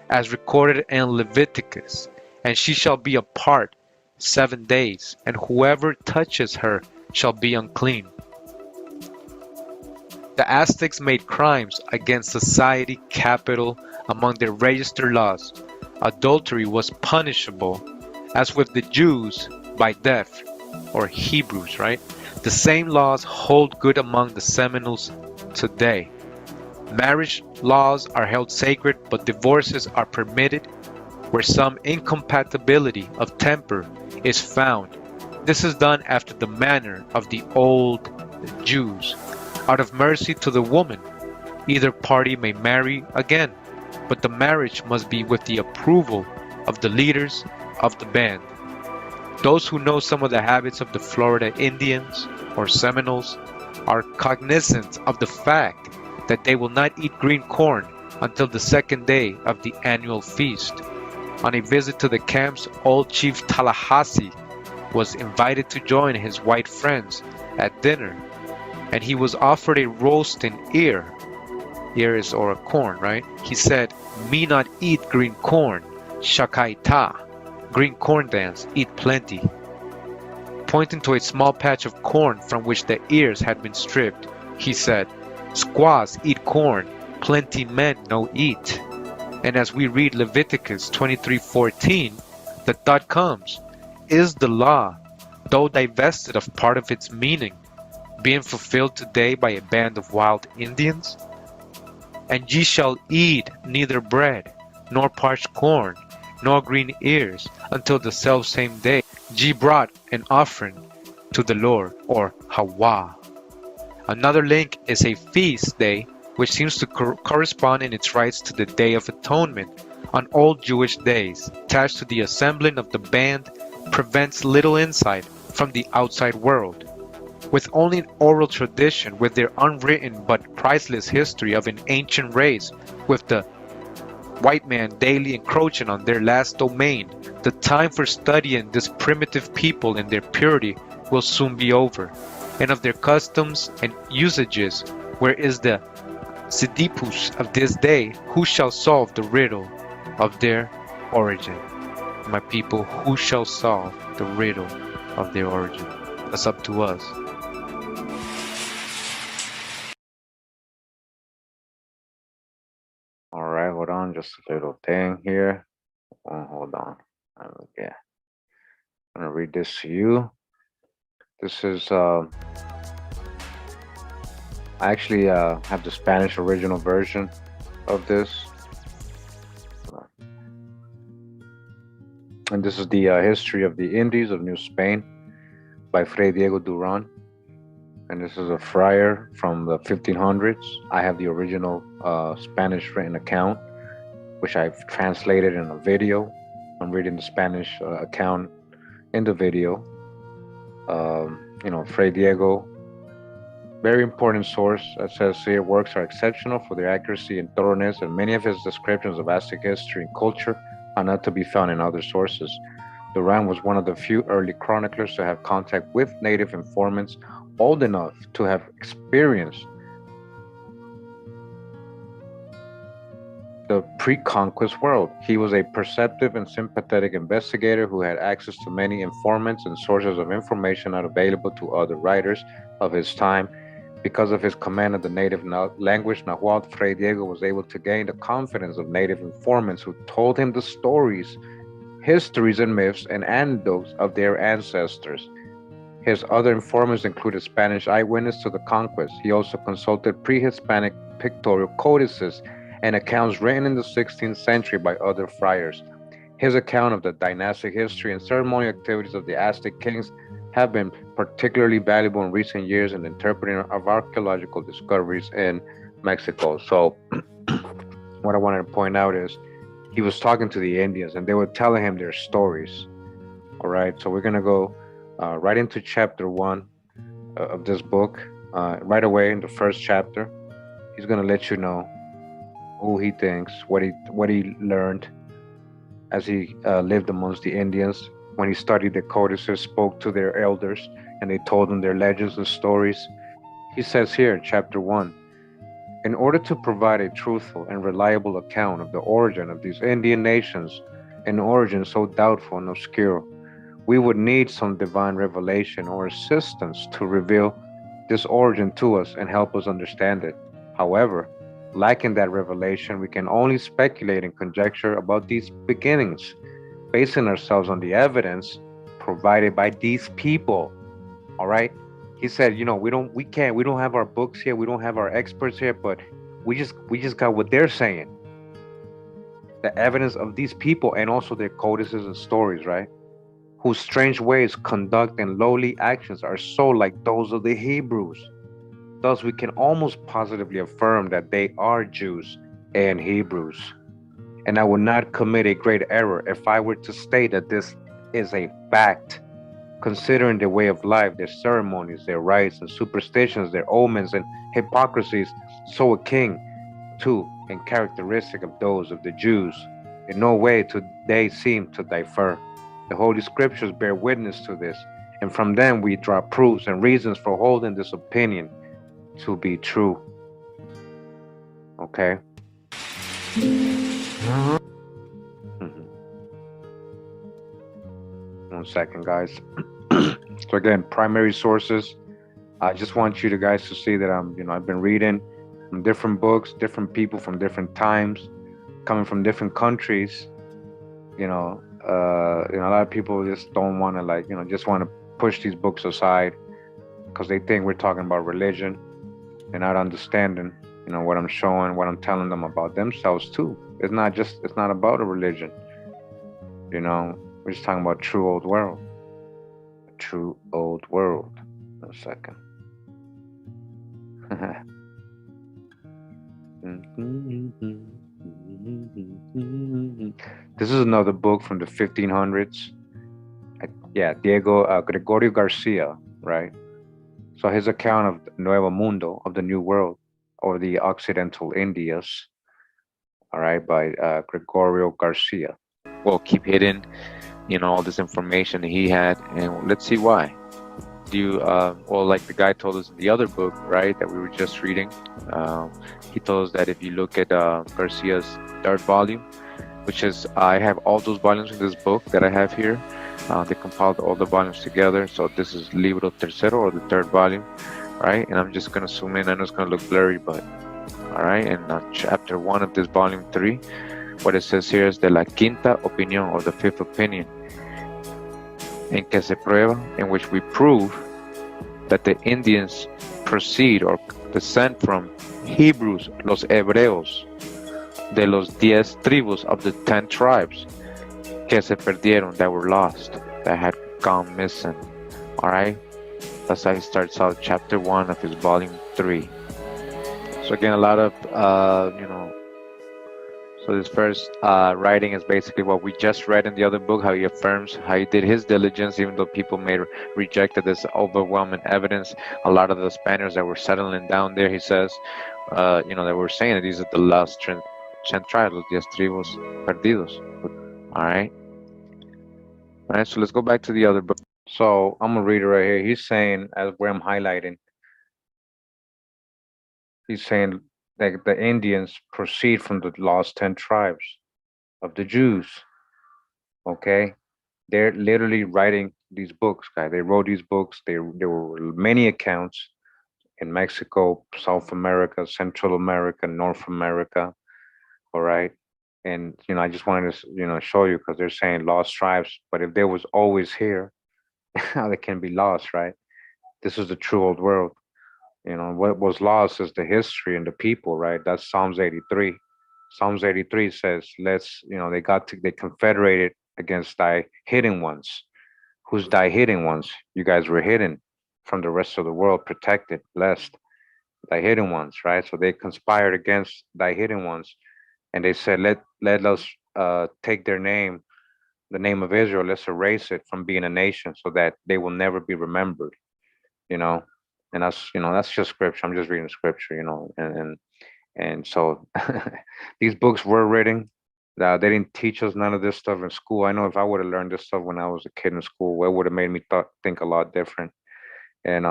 as recorded in Leviticus. And she shall be apart 7 days, and whoever touches her shall be unclean. The Aztecs made crimes against society capital among their registered laws. Adultery was punishable, as with the Jews, by death, or Hebrews, right? The same laws hold good among the Seminoles today. Marriage laws are held sacred, but divorces are permitted where some incompatibility of temper is found. This is done after the manner of the old Jews. Out of mercy to the woman, either party may marry again, but the marriage must be with the approval of the leaders of the band. Those who know some of the habits of the Florida Indians or Seminoles are cognizant of the fact that they will not eat green corn until the second day of the annual feast. On a visit to the camps, old Chief Tallahassee was invited to join his white friends at dinner, and he was offered a roasting ear. Ear is or a corn, right? He said, "Me not eat green corn, shakaita. Green corn dance, eat plenty." Pointing to a small patch of corn from which the ears had been stripped, he said, "Squaws eat corn, plenty men no eat." And as we read Leviticus 23:14, the thought comes, is the law, though divested of part of its meaning, being fulfilled today by a band of wild Indians? And ye shall eat neither bread, nor parched corn, nor green ears, until the selfsame day ye brought an offering to the Lord, or Hawa. Another link is a feast day, which seems to correspond in its rites to the Day of Atonement on old Jewish days, attached to the assembling of the band, prevents little insight from the outside world. With only an oral tradition, with their unwritten but priceless history of an ancient race, with the white man daily encroaching on their last domain, the time for studying this primitive people and their purity will soon be over, and of their customs and usages Where is the Sisyphus of this day? Who shall solve the riddle of their origin? My people, who shall solve the riddle of their origin? That's up to us. All right, hold on, just a little thing here. Hold on. Okay, I'm gonna read this to you. This is I actually have the Spanish original version of this, and this is the history of the Indies of New Spain by Fray Diego Duran. And this is a friar from the 1500s. I have the original Spanish written account, which I've translated in a video. I'm reading the Spanish account in the video. Fray Diego, very important source. It says here, works are exceptional for their accuracy and thoroughness, and many of his descriptions of Aztec history and culture are not to be found in other sources. Duran was one of the few early chroniclers to have contact with native informants old enough to have experienced the pre-conquest world. He was a perceptive and sympathetic investigator who had access to many informants and sources of information not available to other writers of his time. Because of his command of the native language Nahuatl, Fray Diego was able to gain the confidence of native informants who told him the stories, histories, and myths and anecdotes of their ancestors. His other informants included Spanish eyewitnesses to the conquest. He also consulted pre-Hispanic pictorial codices and accounts written in the 16th century by other friars. His account of the dynastic history and ceremonial activities of the Aztec kings have been particularly valuable in recent years in interpreting of archaeological discoveries in Mexico. So what I wanted to point out is he was talking to the Indians and they were telling him their stories. All right, so we're gonna go right into chapter 1 of this book. Right away in the first chapter, he's gonna let you know who he thinks, what he learned as he lived amongst the Indians. When he studied the codices, spoke to their elders, and they told him their legends and stories. He says here in chapter 1, in order to provide a truthful and reliable account of the origin of these Indian nations, an origin so doubtful and obscure, we would need some divine revelation or assistance to reveal this origin to us and help us understand it. However, lacking that revelation, we can only speculate and conjecture about these beginnings, basing ourselves on the evidence provided by these people. All right. He said, we don't have our books here, we don't have our experts here, but we just got what they're saying. The evidence of these people and also their codices and stories, right? Whose strange ways, conduct, and lowly actions are so like those of the Hebrews. Thus, we can almost positively affirm that they are Jews and Hebrews. And I would not commit a great error if I were to state that this is a fact, considering their way of life, their ceremonies, their rites and superstitions, their omens and hypocrisies, so a king, too, and characteristic of those of the Jews. In no way do they seem to differ. The Holy Scriptures bear witness to this, and from them we draw proofs and reasons for holding this opinion to be true. Okay? Mm-hmm. 1 second, guys. So again, primary sources. I just want you guys to see that I've been reading from different books, different people from different times, coming from different countries. A lot of people just don't want to just want to push these books aside because they think we're talking about religion and not understanding, what I'm showing, what I'm telling them about themselves too. It's not about a religion. We're just talking about true old world. True old world. 1 second. This is another book from the 1500s. Gregorio Garcia, right? So his account of Nuevo Mundo, of the New World, or the Occidental Indias, all right, by Gregorio Garcia. Well, keep hidden, all this information he had, and let's see why. you, well, like the guy told us in the other book, right, that we were just reading, he told us that if you look at Garcia's third volume, which is, I have all those volumes in this book that I have here. They compiled all the volumes together. So this is Libro Tercero, or the third volume, right? And I'm just going to zoom in. I know it's going to look blurry, but all right. And chapter 1 of this volume 3, what it says here is de la quinta opinión, or the fifth opinion, en que se prueba, in which we prove that the Indians proceed or descend from Hebrews, los hebreos, de los 10 tribus, of the 10 tribes que se perdieron, that were lost, that had gone missing. All right, that's how he starts out chapter 1 of his volume 3. So again, a lot of so this first writing is basically what we just read in the other book, how he affirms how he did his diligence, even though people may rejected this overwhelming evidence. A lot of the Spaniards that were settling down there, he says, they were saying that these are the last 10 tribes, los 10 tribus perdidos. All right. All right, so let's go back to the other book. So I'm gonna read it right here. He's saying, as where I'm highlighting, he's saying that the Indians proceed from the lost 10 tribes of the Jews. Okay, they're literally writing these books, guys. They wrote these books. There were many accounts in Mexico, South America, Central America, North America. All right, and I just wanted to show you, because they're saying lost tribes, but if they was always here, how they can be lost, right? This is the true old world. What was lost is the history and the people, right? That's Psalms 83. Psalms 83 says, they confederated against thy hidden ones. Who's thy hidden ones? You guys were hidden from the rest of the world, protected, blessed, thy hidden ones, right? So they conspired against thy hidden ones, and they said, let us take their name, the name of Israel, let's erase it from being a nation, so that they will never be remembered. And that's just scripture. I'm just reading scripture, and so these books were written. They didn't teach us none of this stuff in school. I know if I would have learned this stuff when I was a kid in school, it would have made me think a lot different. And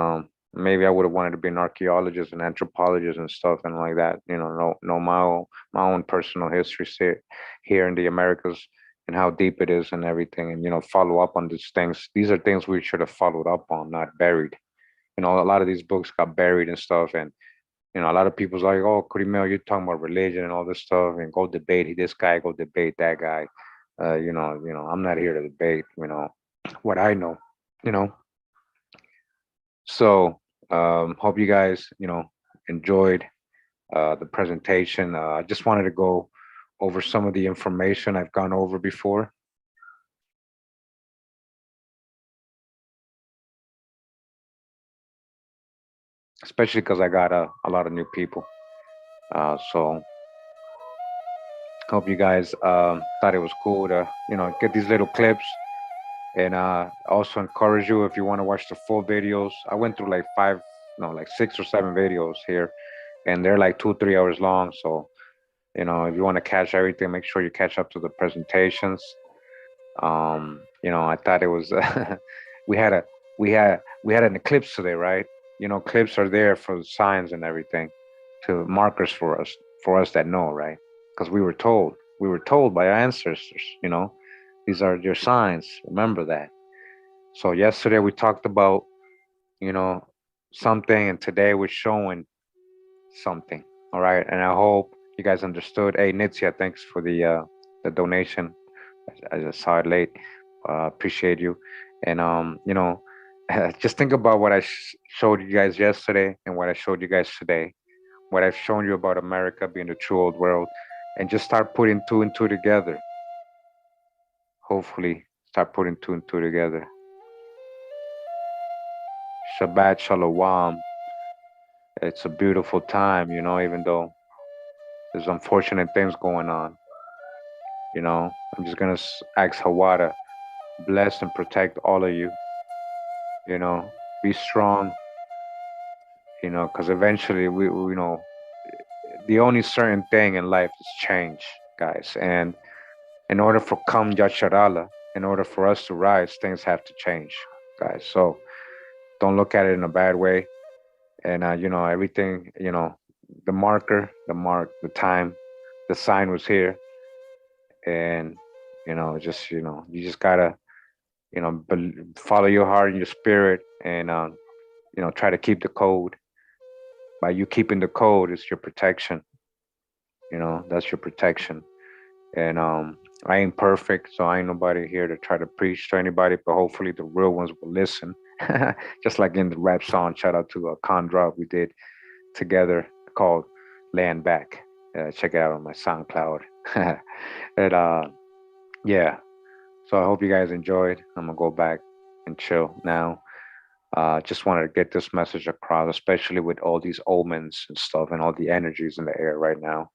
maybe I would have wanted to be an archaeologist and anthropologist and stuff and like that. Know my own personal history here in the Americas, and how deep it is and everything, and follow up on these things. These are things we should have followed up on, not buried. A lot of these books got buried and stuff, and a lot of people's like, oh, Kurimeo, you're talking about religion and all this stuff, and go debate this guy, go debate that guy. I'm not here to debate, what I know, So hope you guys, enjoyed the presentation. I just wanted to go over some of the information I've gone over before. Especially because I got a lot of new people. So hope you guys thought it was cool to, get these little clips. And also encourage you, if you want to watch the full videos. I went through like 6 or 7 videos here, and they're like 2-3 hours long. So, if you want to catch everything, make sure you catch up to the presentations. I thought it was we had an eclipse today, right? Clips are there for signs and everything, to markers for us that know, right? Because we were told by our ancestors, these are your signs, remember that. So yesterday we talked about, something, and today we're showing something. All right, and I hope you guys understood. Hey, Nitzia, thanks for the donation. I just saw it late. Appreciate you. And just think about what I showed you guys yesterday and what I showed you guys today. What I've shown you about America being the true old world, and just start putting 2 and 2 together. Hopefully, start putting 2 and 2 together. Shabbat Shalom. It's a beautiful time, even though there's unfortunate things going on. I'm just gonna ask Hawada, bless and protect all of you. Be strong. Because eventually the only certain thing in life is change, guys. And in order for Kam Yasharala, in order for us to rise, things have to change, guys. So don't look at it in a bad way. And everything, the the time, the sign was here. And you just gotta follow your heart and your spirit, and try to keep the code. By you keeping the code, it's your protection. That's your protection. And I ain't perfect, so I ain't nobody here to try to preach to anybody, but hopefully the real ones will listen. Just like in the rap song, shout out to a Con Drop we did together called Land Back. Check it out on my SoundCloud. And yeah, so I hope you guys enjoyed. I'm gonna go back and chill now. Just wanted to get this message across, especially with all these omens and stuff and all the energies in the air right now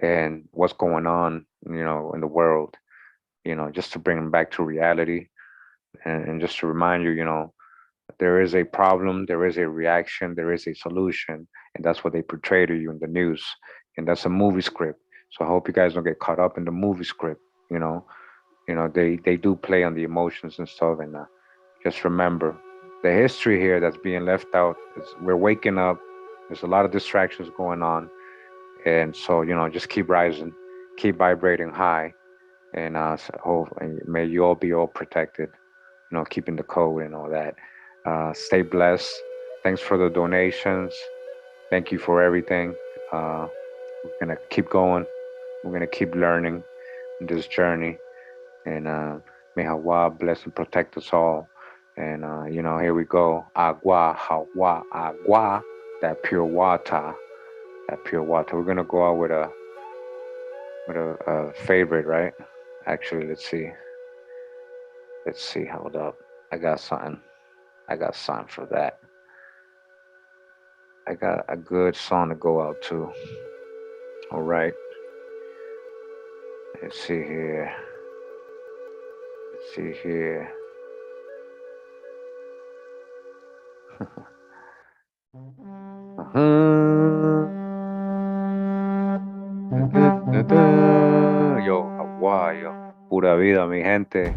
and what's going on, in the world, just to bring them back to reality, and just to remind you, there is a problem, there is a reaction, there is a solution, and that's what they portray to you in the news, and that's a movie script. So I hope you guys don't get caught up in the movie script. They do play on the emotions and stuff, and just remember the history here that's being left out is we're waking up. There's a lot of distractions going on, and so just keep rising, keep vibrating high, and and may you all be all protected, keeping the code and all that. Stay blessed. Thanks for the donations. Thank you for everything. We're gonna keep going. We're gonna keep learning this journey, and may Hawa bless and protect us all. And here we go. Agua, Hawa, agua, that pure water, that pure water. We're gonna go out with a favorite, right? Actually, let's see. Let's see. Hold up. I got something for that. I got a good song to go out to. All right. Let's see here. Let's see here. Yo, Hawaii, pura vida, mi gente.